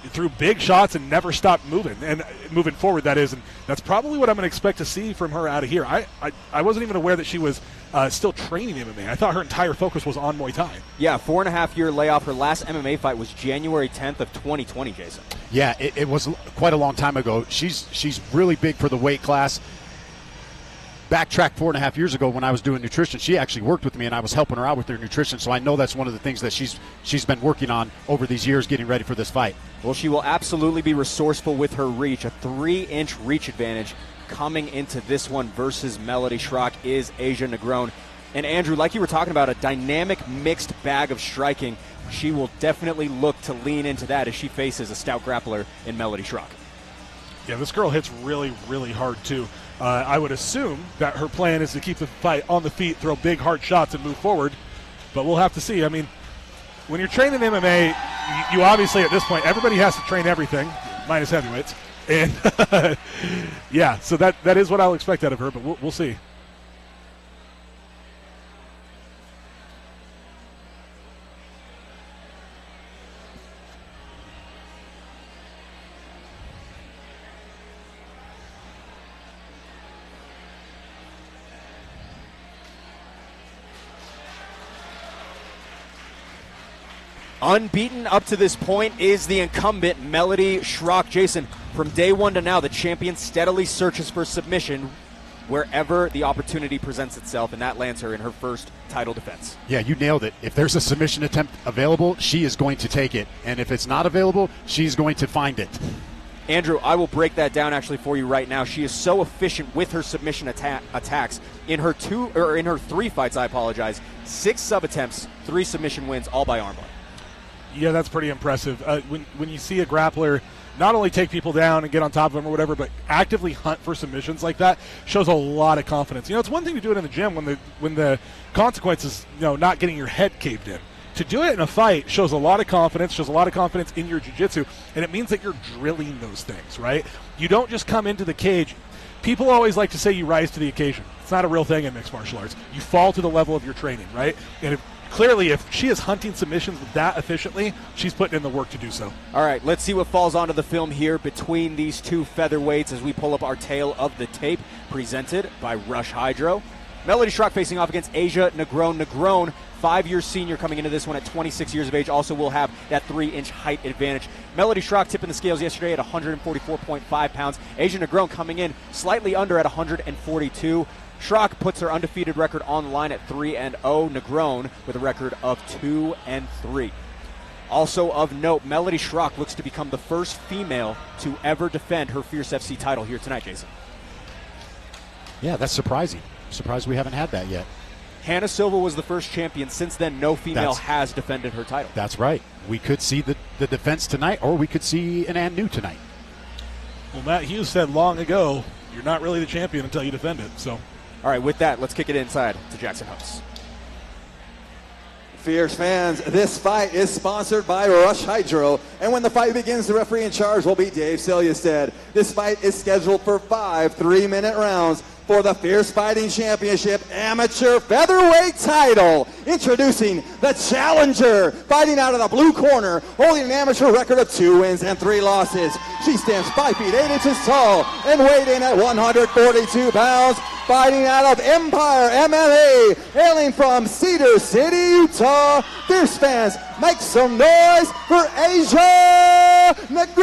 C: through big shots and never stopped moving, and moving forward, that is. And that's probably what I'm going to expect to see from her out of here. I wasn't even aware that she was still training MMA. I thought her entire focus was on Muay Thai.
B: Yeah, 4.5-year layoff. Her last MMA fight was January 10th of 2020, Jason.
D: Yeah, it was quite a long time ago. She's really big for the weight class. Backtrack 4.5 years ago when I was doing nutrition, she actually worked with me, and I was helping her out with her nutrition, so I know that's one of the things that she's been working on over these years getting ready for this fight.
B: Well, she will absolutely be resourceful with her reach. A 3-inch reach advantage coming into this one versus Melody Schrock is Asia Negron. And Andrew, like you were talking about, a dynamic mixed bag of striking. She will definitely look to lean into that as she faces a stout grappler in Melody Schrock.
C: Yeah, this girl hits really, really hard, too. I would assume that her plan is to keep the fight on the feet, throw big, hard shots, and move forward. But we'll have to see. I mean, when you're training MMA, you obviously, at this point, everybody has to train everything, minus heavyweights. And, yeah, so that is what I'll expect out of her, but we'll see.
B: Unbeaten up to this point is the incumbent Melody Schrock. Jason, from day one to now, the champion steadily searches for submission wherever the opportunity presents itself, and that lands her in her first title defense.
D: Yeah, you nailed it. If there's a submission attempt available, she is going to take it. And if it's not available, she's going to find it.
B: Andrew, I will break that down actually for you right now. She is so efficient with her submission attacks. In her 3 fights, 6 sub attempts, 3 submission wins, all by armbar.
C: Yeah, that's pretty impressive. When you see a grappler not only take people down and get on top of them or whatever, but actively hunt for submissions like that, shows a lot of confidence. You know, it's one thing to do it in the gym when the consequence is, not getting your head caved in. To do it in a fight shows a lot of confidence, in your jiu-jitsu, and it means that you're drilling those things, right? You don't just come into the cage. People always like to say you rise to the occasion. It's not a real thing in mixed martial arts. You fall to the level of your training, right? And clearly, if she is hunting submissions that efficiently, she's putting in the work to do so.
B: All right, let's see what falls onto the film here between these two featherweights as we pull up our tale of the tape, presented by Rush Hydro. Melody Schrock facing off against Asia Negron. Negron, 5-year senior, coming into this one at 26 years of age, also will have that 3-inch height advantage. Melody Schrock tipping the scales yesterday at 144.5 pounds. Asia Negron coming in slightly under at 142. Schrock puts her undefeated record on the line at 3-0. Negron with a record of 2-3. Also of note, Melody Schrock looks to become the first female to ever defend her Fierce FC title here tonight, Jason.
D: Yeah, that's surprising. Surprised we haven't had that yet.
B: Hannah Silva was the first champion. Since then, no female has defended her title.
D: That's right. We could see the defense tonight, or we could see an and new tonight.
C: Well, Matt Hughes said long ago, you're not really the champion until you defend it. So,
B: all right, with that, let's kick it inside to Jackson House.
A: Fierce fans, this fight is sponsored by Rush Hydro, and when the fight begins, the referee in charge will be Dave Selyustad. This fight is scheduled for 5 3-minute rounds for the Fierce Fighting Championship Amateur Featherweight title. Introducing the challenger, fighting out of the blue corner, holding an amateur record of 2 wins and 3 losses. She stands 5 feet 8 inches tall and weighed in at 142 pounds. Fighting out of Empire MMA, hailing from Cedar City, Utah. Fierce fans, make some noise for Asia Negron!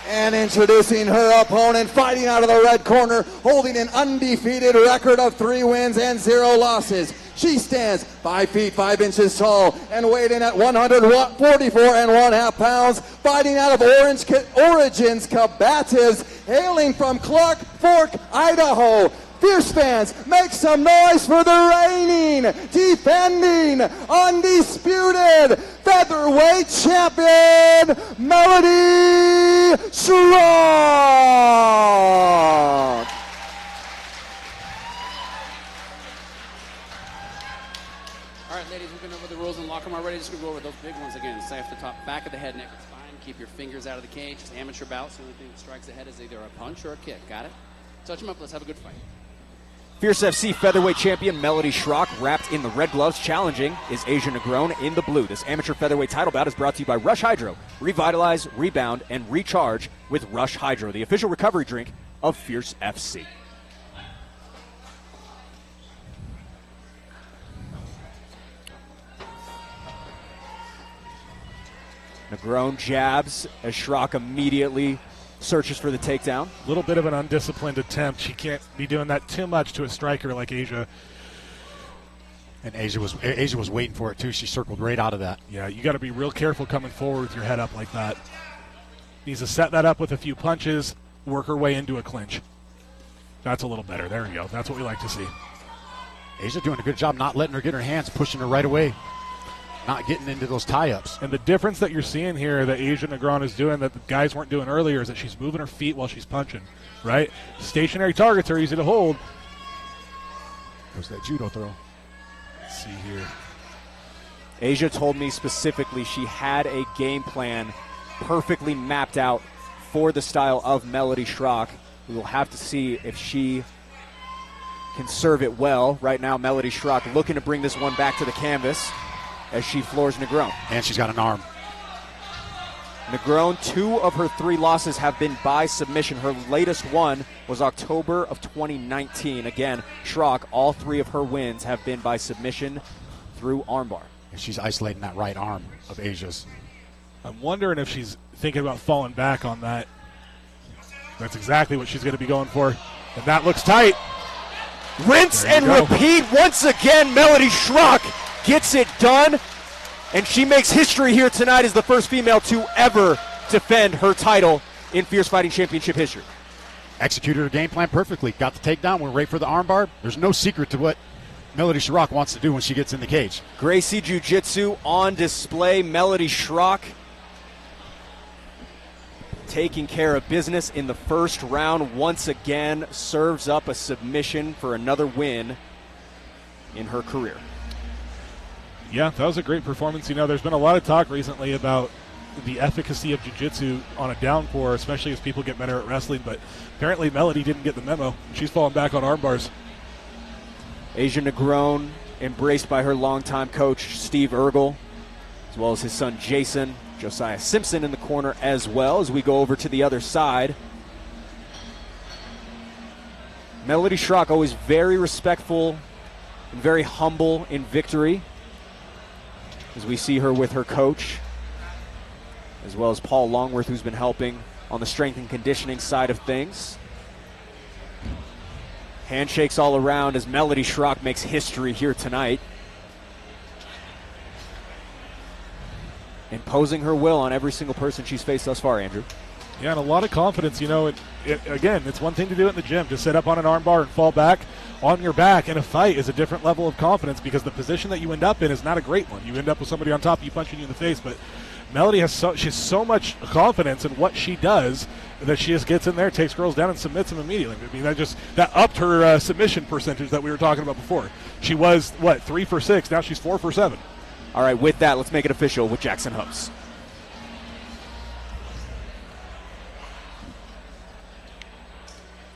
A: And introducing her opponent, fighting out of the red corner, holding an undefeated record of 3 wins and 0 losses. She stands 5 feet 5 inches tall and weighed in at 144.5 pounds. Fighting out of Origins Combatives, hailing from Clark Fork, Idaho. Fierce fans, make some noise for the reigning, defending, undisputed featherweight champion, Melody Schrock!
O: Big ones again. Stay off the top, back of the head, neck, and spine. Keep your fingers out of the cage. It's amateur bouts. The only thing that strikes the head is either a punch or a kick. Got it? Touch them up. Let's have a good fight.
B: Fierce FC featherweight champion Melody Schrock, wrapped in the red gloves, challenging is Asia Negron in the blue. This amateur featherweight title bout is brought to you by Rush Hydro. Revitalize, rebound, and recharge with Rush Hydro, the official recovery drink of Fierce FC. Negron jabs as Schrock immediately searches for the takedown.
C: A little bit of an undisciplined attempt. She can't be doing that too much to a striker like Asia.
D: And Asia was waiting for it too. She circled right out of that.
C: Yeah, you got to be real careful coming forward with your head up like that. Needs to set that up with a few punches, work her way into a clinch. That's a little better. There we go. That's what we like to see.
D: Asia doing a good job not letting her get her hands, pushing her right away. Not getting into those tie-ups.
C: And the difference that you're seeing here that Asia Negron is doing that the guys weren't doing earlier is that she's moving her feet while she's punching, right? Stationary targets are easy to hold.
D: There's that judo throw.
C: Let's see here.
B: Asia told me specifically she had a game plan perfectly mapped out for the style of Melody Schrock. We will have to see if she can serve it well. Right now, Melody Schrock looking to bring this one back to the canvas as she floors Negron.
D: And she's got an arm.
B: Negron, 2 of her 3 losses have been by submission. Her latest one was October of 2019. Again, Schrock, all 3 of her wins have been by submission through armbar.
D: And she's isolating that right arm of Asia's.
C: I'm wondering if she's thinking about falling back on that. That's exactly what she's going to be going for. And that looks tight.
B: Rinse and repeat once again. Melody Schrock gets it done, and she makes history here tonight as the first female to ever defend her title in Fierce Fighting Championship history.
D: Executed her game plan perfectly. Got the takedown, went right for the armbar. There's no secret to what Melody Schrock wants to do when she gets in the cage.
B: Gracie Jiu-Jitsu on display. Melody Schrock taking care of business in the first round. Once again, serves up a submission for another win in her career.
C: Yeah, that was a great performance. You know, there's been a lot of talk recently about the efficacy of jiu-jitsu on a downpour, especially as people get better at wrestling, but apparently Melody didn't get the memo. She's falling back on arm bars.
B: Asia Negron, embraced by her longtime coach, Steve Ergel, as well as his son, Jason. Josiah Simpson in the corner as well as we go over to the other side. Melody Schrock, always very respectful and very humble in victory, as we see her with her coach, as well as Paul Longworth, who's been helping on the strength and conditioning side of things. Handshakes all around as Melody Schrock makes history here tonight, imposing her will on every single person she's faced thus far, Andrew.
C: Yeah, and a lot of confidence. You know, again, it's one thing to do it in the gym, to sit up on an arm bar and fall back on your back in a fight is a different level of confidence because the position that you end up in is not a great one. You end up with somebody on top of you punching you in the face, but Melody has she's so much confidence in what she does that she just gets in there, takes girls down, and submits them immediately. I mean, that upped her submission percentage that we were talking about before. She was, 3 for 6, now she's 4 for 7.
B: All right, with that, let's make it official with Jackson Hooks.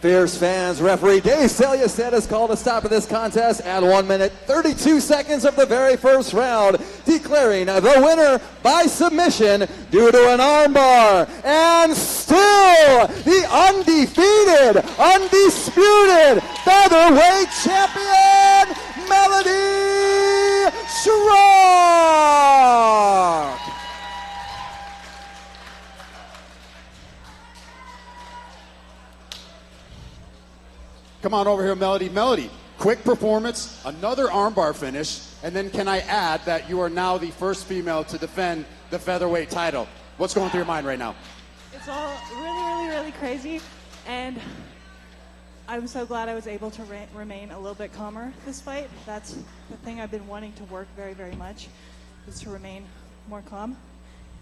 A: Fierce fans, referee Dave Celia has called a stop to this contest at 1 minute 32 seconds of the very first round, declaring the winner by submission due to an armbar, and still the undefeated, undisputed featherweight champion, Melody Schrock.
E: Come on over here, Melody. Melody, quick performance, another armbar finish, and then can I add that you are now the first female to defend the featherweight title. What's going through your mind right now?
Q: It's all really crazy, and I'm so glad I was able to remain a little bit calmer this fight. That's the thing I've been wanting to work very much, is to remain more calm.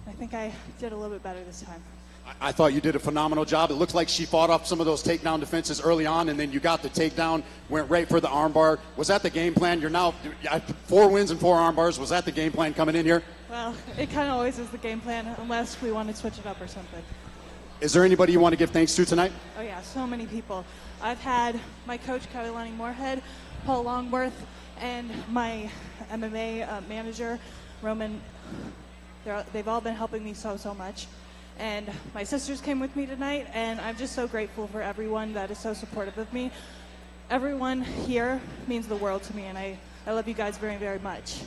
Q: I think I did a little bit better this time.
E: I thought you did a phenomenal job. It looks like she fought off some of those takedown defenses early on, and then you got the takedown, went right for the armbar. Was that the game plan? You're now 4 wins and 4 armbars. Was that the game plan coming in here?
Q: Well, it kind of always is the game plan, unless we want to switch it up or something.
E: Is there anybody you want to give thanks to tonight?
Q: Oh yeah, so many people. I've had my coach, Kalilani Moorhead, Paul Longworth, and my MMA manager, Roman. They've all been helping me so much. And my sisters came with me tonight, and I'm just so grateful for everyone that is so supportive of me. Everyone here means the world to me, and I love you guys very, very much.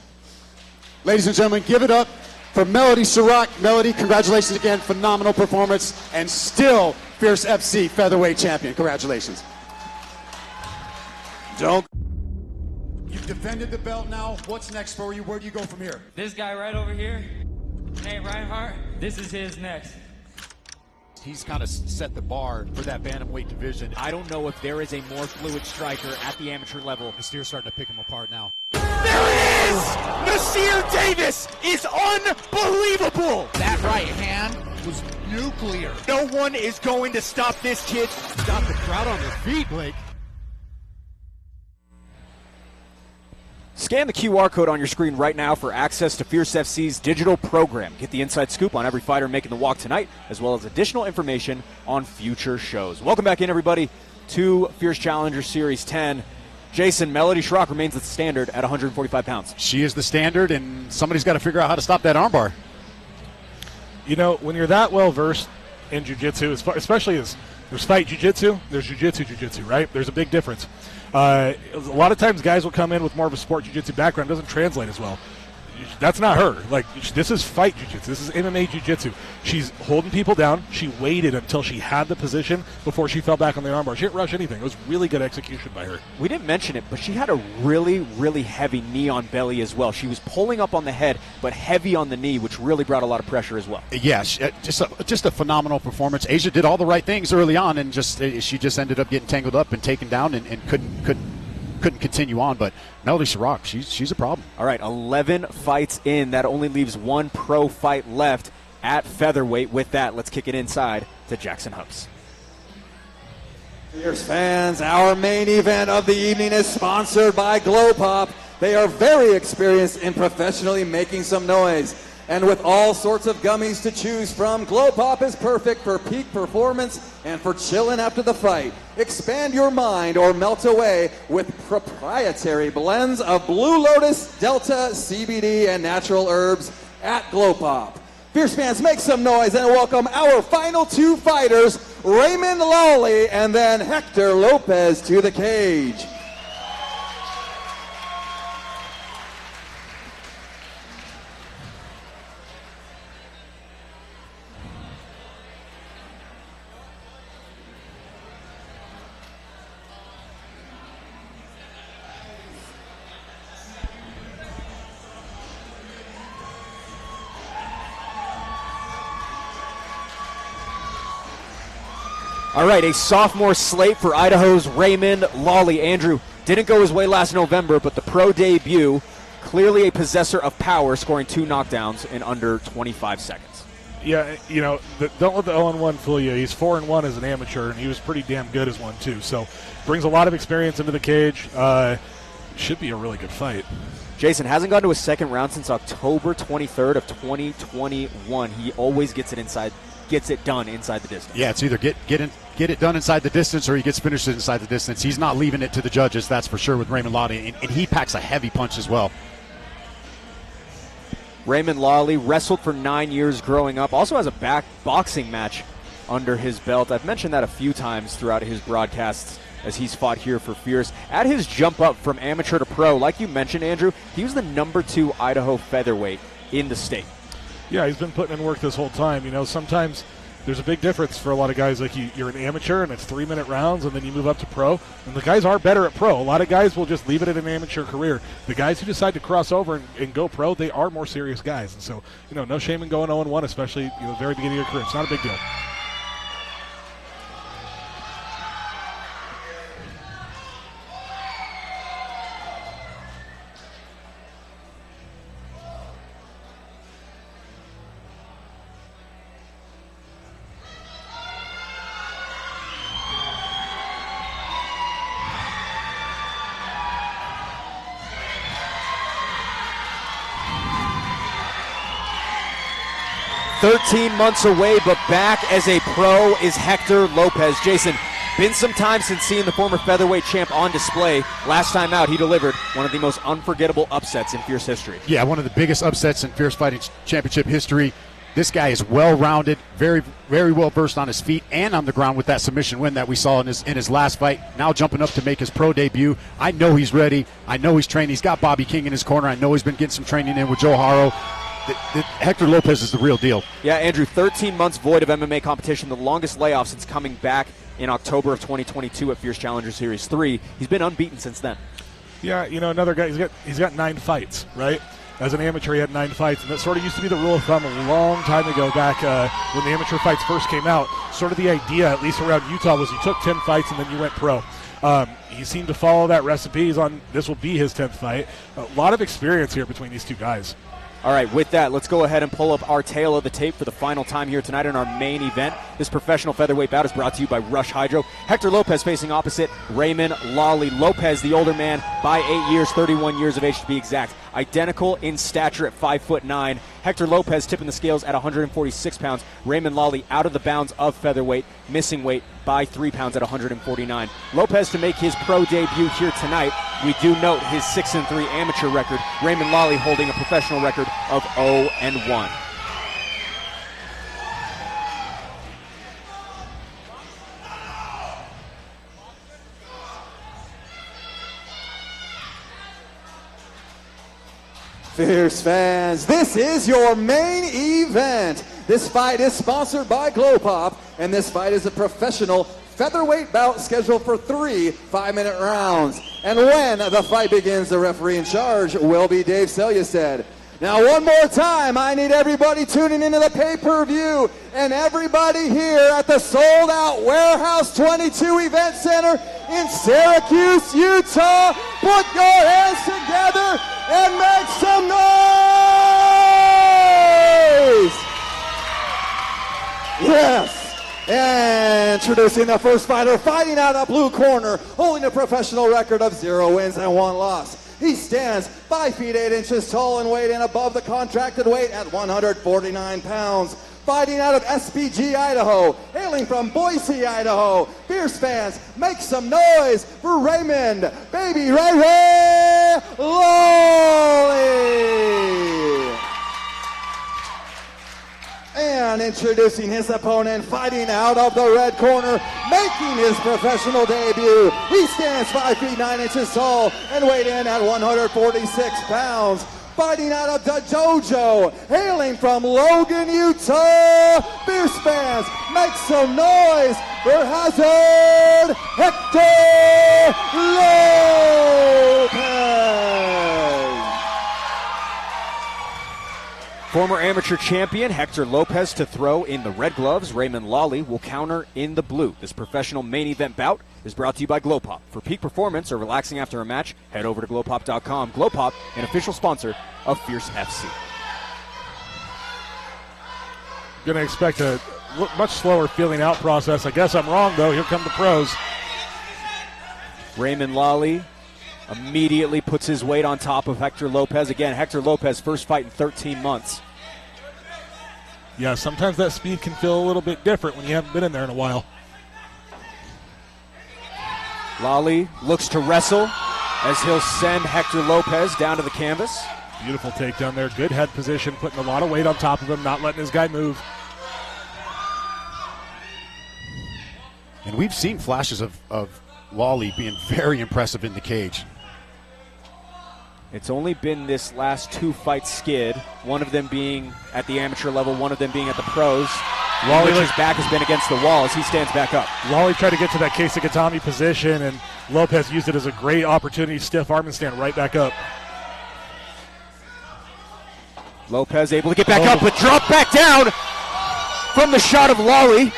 E: Ladies and gentlemen, give it up for Melody Sirach. Melody, congratulations again. Phenomenal performance, and still Fierce FC featherweight champion. Congratulations.
A: Don't.
E: You've defended the belt now. What's next for you? Where do you go from here?
G: This guy right over here, Nate Reinhardt, this is his next.
D: He's kind of set the bar for that bantamweight division.
H: I don't know if there is a more fluid striker at the amateur level.
D: Mysterious starting to pick him apart now.
H: There it is! Nasir Davis is unbelievable!
K: That right hand was nuclear.
H: No one is going to stop this kid.
D: Stop the crowd on their feet, Blake.
B: Scan the QR code on your screen right now for access to Fierce FC's digital program. Get the inside scoop on every fighter making the walk tonight, as well as additional information on future shows. Welcome back in, everybody, to Fierce Challenger Series 10. Jason, Melody Sirach remains the standard at 145 pounds.
D: She is the standard, and somebody's got to figure out how to stop that armbar.
C: You know, when you're that well versed in jiu-jitsu, especially as there's fight jiu-jitsu, there's jiu-jitsu, right? There's a big difference. A lot of times guys will come in with more of a sport jiu-jitsu background. It doesn't translate as well. That's not her. Like, this is fight jiu-jitsu. This is MMA jiu-jitsu. She's holding people down. She waited until she had the position before she fell back on the armbar. She didn't rush anything. It was really good execution by her.
B: We didn't mention it, but she had a really, really heavy knee on belly as well. She was pulling up on the head, but heavy on the knee, which really brought a lot of pressure as well.
D: Yeah, just a phenomenal performance. Asia did all the right things early on, and she just ended up getting tangled up and taken down and couldn't continue on. But Melody Sirach, she's a problem.
B: All right, 11 fights in. That only leaves one pro fight left at featherweight. With that, let's kick it inside to Jackson Hubs.
A: Fierce fans, our main event of the evening is sponsored by Glow Pop. They are very experienced in professionally making some noise. And with all sorts of gummies to choose from, Glow Pop is perfect for peak performance and for chilling after the fight. Expand your mind or melt away with proprietary blends of Blue Lotus, Delta, CBD, and natural herbs at Glow Pop. Fierce fans, make some noise and welcome our final two fighters, Raymond Lawley and then Hector Lopez, to the cage.
B: All right, a sophomore slate for Idaho's Raymond Lawley. Andrew, didn't go his way last November, but the pro debut, clearly a possessor of power, scoring 2 knockdowns in under 25 seconds.
C: Yeah, you know, don't let the 0-1 fool you. He's 4-1 as an amateur, and he was pretty damn good as one, too. So brings a lot of experience into the cage. Should be a really good fight.
B: Jason hasn't gone to a second round since October 23rd of 2021. He always gets it done inside the distance.
D: Yeah, it's either get it done inside the distance or he gets finished inside the distance. He's not leaving it to the judges, that's for sure, with Raymond Lawley, and he packs a heavy punch as well.
B: Raymond Lawley wrestled for 9 years growing up, also has a boxing match under his belt. I've mentioned that a few times throughout his broadcasts as he's fought here for Fierce. At his jump up from amateur to pro, like you mentioned, Andrew, he was the number 2 Idaho featherweight in the state.
C: Yeah, he's been putting in work this whole time. You know, sometimes there's a big difference for a lot of guys. Like you're an amateur and it's 3-minute rounds, and then you move up to pro. And the guys are better at pro. A lot of guys will just leave it at an amateur career. The guys who decide to cross over and go pro, they are more serious guys. And so, you know, no shame in going 0-1, especially the very beginning of your career. It's not a big deal.
B: 13 months away, but back as a pro is Hector Lopez. Jason, been some time since seeing the former featherweight champ on display. Last time out, he delivered one of the most unforgettable upsets in Fierce history.
D: Yeah, one of the biggest upsets in Fierce Fighting Championship history. This guy is well-rounded, very, very well-versed on his feet and on the ground with that submission win that we saw in his last fight. Now jumping up to make his pro debut. I know he's ready. I know he's trained. He's got Bobby King in his corner. I know he's been getting some training in with Joe Haro. Hector Lopez is the real deal.
B: Yeah, Andrew, 13 months void of MMA competition, the longest layoff since coming back in October of 2022 at Fierce Challenger Series 3. He's been unbeaten since then.
C: Yeah, another guy, he's got 9 fights, right? As an amateur, he had 9 fights, and that sort of used to be the rule of thumb a long time ago back when the amateur fights first came out. Sort of the idea, at least around Utah, was you took 10 fights and then you went pro. He seemed to follow that recipe. This will be his 10th fight. A lot of experience here between these two guys.
B: All right, with that, let's go ahead and pull up our tail of the tape for the final time here tonight in our main event. This professional featherweight bout is brought to you by Rush Hydro. Hector Lopez facing opposite Raymond Lawley. Lopez, the older man, by 8 years, 31 years of age to be exact. Identical in stature at 5'9". Hector Lopez tipping the scales at 146 pounds. Raymond Lawley out of the bounds of featherweight, missing weight by 3 pounds at 149. Lopez to make his pro debut here tonight. We do note his 6-3 amateur record. Raymond Lawley holding a professional record of 0-1.
A: Fierce fans, this is your main event. This fight is sponsored by Glow Pop, and this fight is a professional featherweight bout scheduled for 3 5-minute rounds. And when the fight begins, the referee in charge will be Dave Selyusted. Now, one more time, I need everybody tuning into the pay-per-view and everybody here at the sold-out Warehouse 22 Event Center in Syracuse, Utah, put your hands together and make some noise! Yes! And introducing the first fighter, fighting out of blue corner, holding a professional record of 0 wins and 1 loss. He stands 5 feet 8 inches tall and weighed in above the contracted weight at 149 pounds. Fighting out of SPG, Idaho, hailing from Boise, Idaho. Fierce fans, make some noise for Raymond Baby Ray Lawley. And introducing his opponent, fighting out of the red corner, making his professional debut. He stands 5 feet 9 inches tall and weighed in at 146 pounds. Fighting out of the dojo, hailing from Logan, Utah. Fierce fans, make some noise for Hazard Hector Lopez.
B: Former amateur champion Hector Lopez to throw in the red gloves. Raymond Lawley will counter in the blue. This professional main event bout is brought to you by Glow Pop. For peak performance or relaxing after a match, head over to glowpop.com. Glow Pop, an official sponsor of Fierce FC.
C: Going to expect a much slower feeling out process. I guess I'm wrong, though. Here come the pros.
B: Raymond Lawley immediately puts his weight on top of Hector Lopez. Again, Hector Lopez, first fight in 13 months.
C: Yeah, sometimes that speed can feel a little bit different when you haven't been in there in a while.
B: Lawley looks to wrestle as he'll send Hector Lopez down to the canvas.
C: Beautiful takedown there. Good head position, putting a lot of weight on top of him, not letting his guy move.
D: And we've seen flashes of Lawley being very impressive in the cage.
B: It's only been this last 2 fight skid, one of them being at the amateur level, one of them being at the pros. Lawley's back has been against the wall as he stands back up.
C: Lawley tried to get to that Keisakatami position, and Lopez used it as a great opportunity, stiff arm and stand right back up.
B: Lopez able to get back up, but drop back down from the shot of Lawley.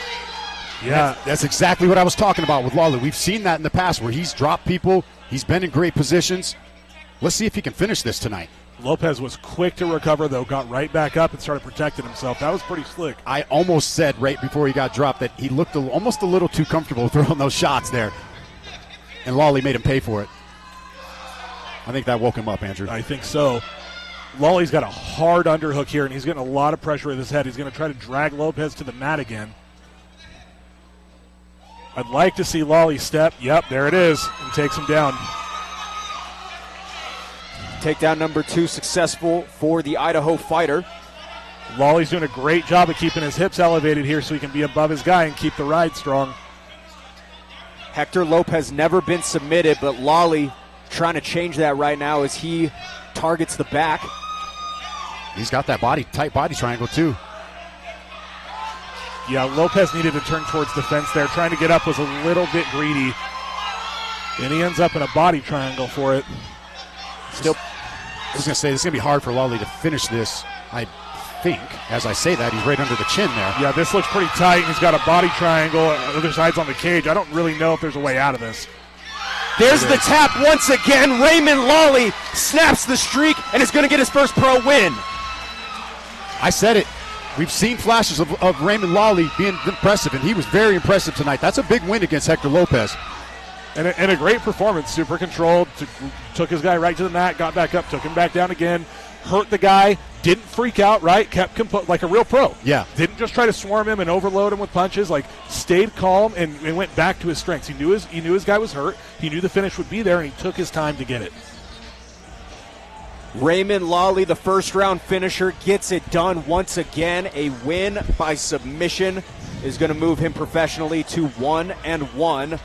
D: Yeah, that's exactly what I was talking about with Lawley. We've seen that in the past where he's dropped people. He's been in great positions. Let's see if he can finish this tonight.
C: Lopez was quick to recover, though, got right back up and started protecting himself. That was pretty slick.
D: I almost said right before he got dropped that he looked almost a little too comfortable throwing those shots there. And Lawley made him pay for it. I think that woke him up, Andrew.
C: I think so. Lawley's got a hard underhook here, and he's getting a lot of pressure with his head. He's going to try to drag Lopez to the mat again. I'd like to see Lawley step. Yep, there it is, and takes him down.
B: Takedown number 2 successful for the Idaho fighter.
C: Lawley's doing a great job of keeping his hips elevated here so he can be above his guy and keep the ride strong.
B: Hector Lopez never been submitted, but Lawley trying to change that right now as he targets the back.
D: He's got that tight body triangle too.
C: Yeah, Lopez needed to turn towards the fence there. Trying to get up was a little bit greedy. And he ends up in a body triangle for it.
D: Still, I was going to say, this is going to be hard for Lawley to finish this, I think. As I say that, he's right under the chin there.
C: Yeah, this looks pretty tight. He's got a body triangle. Other side's on the cage. I don't really know if there's a way out of this.
B: There's the tap once again. Raymond Lawley snaps the streak and is going to get his first pro win.
D: I said it. We've seen flashes of Raymond Lawley being impressive, and he was very impressive tonight. That's a big win against Hector Lopez.
C: And a great performance. Super controlled. Took his guy right to the mat, got back up, took him back down again, hurt the guy, didn't freak out, right? Kept composed like a real pro.
D: Yeah.
C: Didn't just try to swarm him and overload him with punches. Like, stayed calm and went back to his strengths. He knew his guy was hurt. He knew the finish would be there, and he took his time to get it.
B: Raymond Lawley, the first-round finisher, gets it done once again. A win by submission is going to move him professionally to 1-1.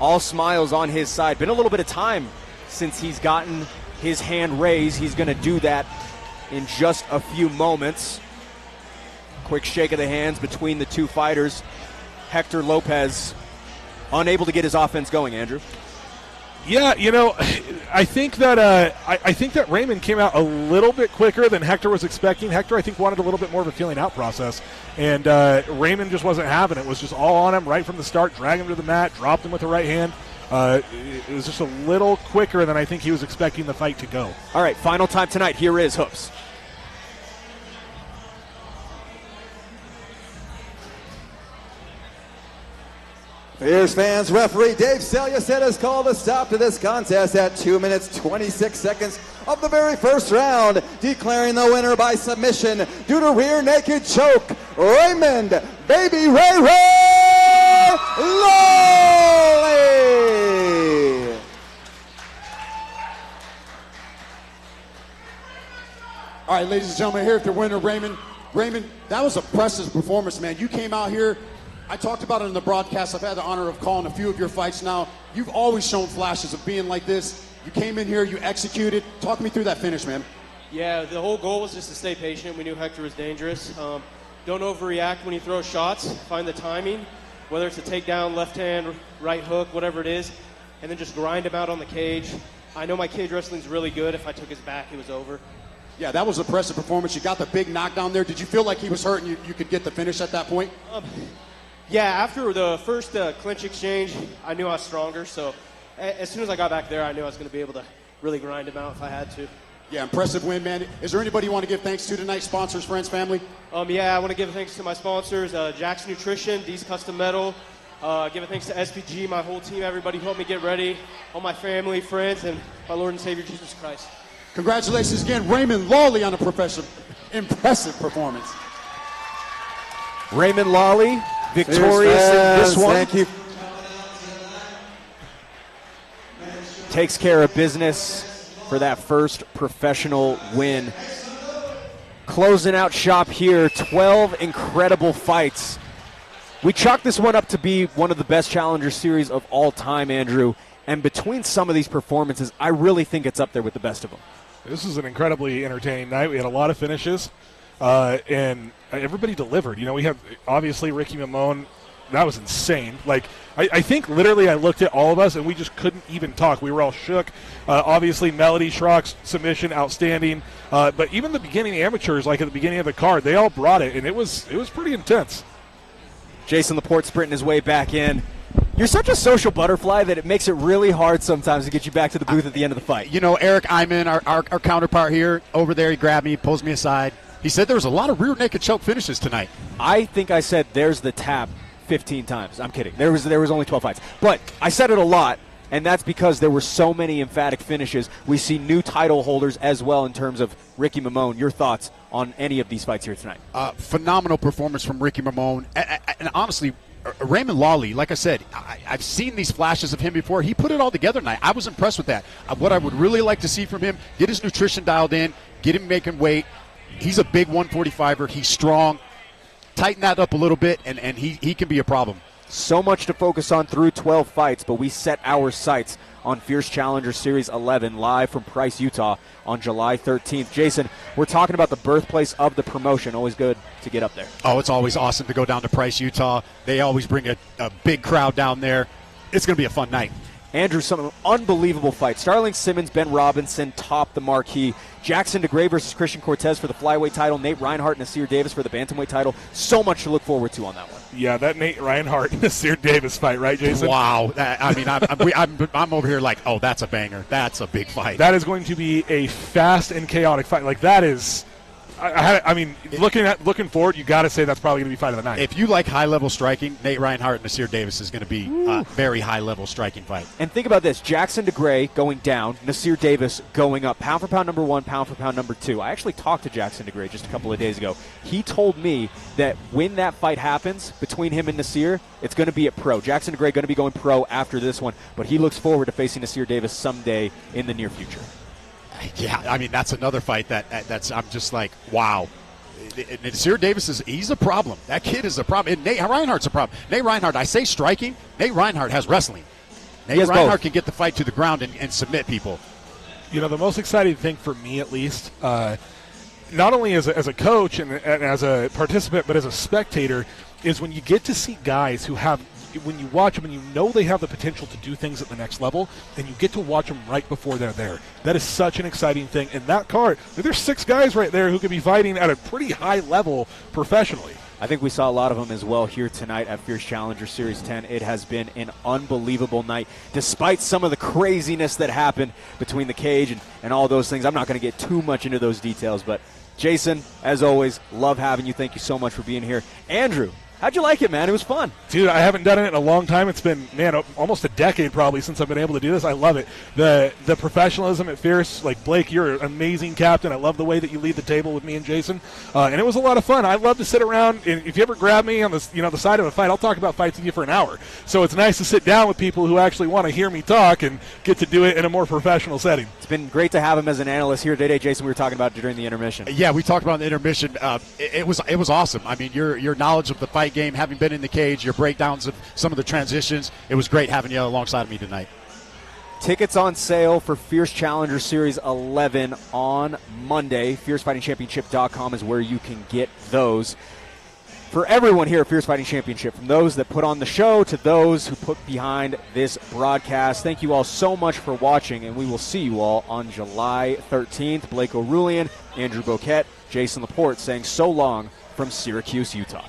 B: All smiles on his side. Been a little bit of time since he's gotten his hand raised. He's going to do that in just a few moments. Quick shake of the hands between the two fighters. Hector Lopez unable to get his offense going, Andrew.
C: Yeah, I think that I think that Raymond came out a little bit quicker than Hector was expecting. Hector, I think, wanted a little bit more of a feeling out process, and Raymond just wasn't having it. It was just all on him right from the start, dragged him to the mat, dropped him with the right hand. It was just a little quicker than I think he was expecting the fight to go.
B: All right, final time tonight. Here is Hoops.
A: Here's fans. Referee Dave Selyaset has called a stop to this contest at 2 minutes 26 seconds of the very first round, declaring the winner by submission due to rear naked choke, Raymond Baby Ray Lawley.
E: All right, ladies and gentlemen, here at the winner, Raymond. Raymond, that was a impressive performance, man. You came out here. I talked about it in the broadcast. I've had the honor of calling a few of your fights now. You've always shown flashes of being like this. You came in here, you executed. Talk me through that finish, man.
P: Yeah, the whole goal was just to stay patient. We knew Hector was dangerous. Don't overreact when you throw shots. Find the timing, whether it's a takedown, left hand, right hook, whatever it is, and then just grind him out on the cage. I know my cage wrestling's really good. If I took his back, it was over.
E: Yeah, that was an impressive performance. You got the big knockdown there. Did you feel like he was hurt and you could get the finish at that point?
P: Yeah, after the first clinch exchange, I knew I was stronger. So as soon as I got back there, I knew I was going to be able to really grind him out if I had to.
E: Yeah, impressive win, man. Is there anybody you want to give thanks to tonight? Sponsors, friends, family?
P: Yeah, I want to give thanks to my sponsors, Jack's Nutrition, D's Custom Metal. Give a thanks to SPG, my whole team, everybody who helped me get ready, all my family, friends, and my Lord and Savior, Jesus Christ.
E: Congratulations again, Raymond Lawley, on a impressive performance.
B: Raymond Lawley, victorious in this one.
A: Thank you.
B: Takes care of business for that first professional win. Closing out shop here, 12 incredible fights. We chalk this one up to be one of the best Challenger Series of all time, Andrew. And between some of these performances, I really think it's up there with the best of them.
C: This is an incredibly entertaining night. We had a lot of finishes, and everybody delivered. We had, obviously, Ricky Mamone. That was insane. Like, I think literally I looked at all of us, and we just couldn't even talk. We were all shook. Obviously, Melody Schrock's submission, outstanding. But even the beginning amateurs, like at the beginning of the card, they all brought it, and it was pretty intense.
B: Jason Laporte sprinting his way back in. You're such a social butterfly that it makes it really hard sometimes to get you back to the booth at the end of the fight.
D: Eric Iman, our counterpart here, over there, he grabbed me, pulls me aside. He said there was a lot of rear naked choke finishes tonight.
B: I think I said there's the tap 15 times. I'm kidding. There was only 12 fights. But I said it a lot. and that's because there were so many emphatic finishes. We see new title holders as well in terms of Ricky Mamone. Your thoughts on any of these fights here tonight?
D: Phenomenal performance from Ricky Mamone. And honestly, Raymond Lawley, like I said, I've seen these flashes of him before. He put it all together tonight. I was impressed with that. What I would really like to see from him, get his nutrition dialed in, get him making weight. He's a big 145er. He's strong. Tighten that up a little bit, and he can be a problem.
B: So much to focus on through 12 fights, but we set our sights on Fierce Challenger Series 11 live from Price, Utah on July 13th. Jason, we're talking about the birthplace of the promotion. Always good to get up there.
D: Oh, it's always awesome to go down to Price, Utah. They always bring a big crowd down there. It's going to be a fun night.
B: Andrew, some unbelievable fights. Starling Simmons, Ben Robinson top the marquee. Jackson DeGray versus Christian Cortez for the flyweight title. Nate Reinhardt, Nasir Davis for the bantamweight title. So much to look forward to on that one.
C: Yeah, that Nate Reinhardt Nasir Davis fight, right, Jason?
D: Wow. I'm over here like, oh, that's a banger. That's a big fight.
C: That is going to be a fast and chaotic fight. Like, that is... looking forward, you got to say that's probably going to be fight of the night.
D: If you like high-level striking, Nate Reinhardt and Nasir Davis is going to be a very high-level striking fight.
B: And think about this. Jackson DeGray going down, Nasir Davis going up. Pound for pound number 1, pound for pound number 2. I actually talked to Jackson DeGray just a couple of days ago. He told me that when that fight happens between him and Nasir, it's going to be at pro. Jackson DeGray going to be going pro after this one, but he looks forward to facing Nasir Davis someday in the near future.
D: Yeah, I mean, that's another fight that's I'm just like, wow. Nasir Davis he's a problem. That kid is a problem. And Nate Reinhardt's a problem. Nate Reinhardt, I say striking. Nate Reinhardt has wrestling. Nate Reinhardt can get the fight to the ground and submit people.
C: You know, the most exciting thing for me, at least, not only as a coach and as a participant, but as a spectator, is when you get to see guys who have, when you watch them and you know they have the potential to do things at the next level, and you get to watch them right before they're there. That is such an exciting thing. And that card, there's 6 guys right there who could be fighting at a pretty high level professionally.
B: I think we saw a lot of them as well here tonight at Fierce Challenger Series 10. It has been an unbelievable night, despite some of the craziness that happened between the cage and all those things. I'm not going to get too much into those details, but Jason, as always, love having you. Thank you so much for being here. Andrew, how'd you like it, man? It was fun.
C: Dude, I haven't done it in a long time. It's been, almost a decade probably since I've been able to do this. I love it. The professionalism at Fierce, like, Blake, you're an amazing captain. I love the way that you lead the table with me and Jason. And it was a lot of fun. I love to sit around, and if you ever grab me on the side of a fight, I'll talk about fights with you for an hour. So it's nice to sit down with people who actually want to hear me talk and get to do it in a more professional setting.
B: It's been great to have him as an analyst here today, Jason. We were talking about it during the intermission.
D: Yeah, we talked about the intermission. It was awesome. I mean, your knowledge of the fight game, having been in the cage, your breakdowns of some of the transitions, it was great having you alongside of me tonight.
B: Tickets on sale for Fierce Challenger Series 11 on Monday. FierceFightingChampionship.com is where you can get those. For everyone here at Fierce Fighting Championship, from those that put on the show to those who put behind this broadcast, thank you all so much for watching, and we will see you all on July 13th. Blake O'Rulian, Andrew Boquette, Jason Laporte saying so long from Syracuse, Utah.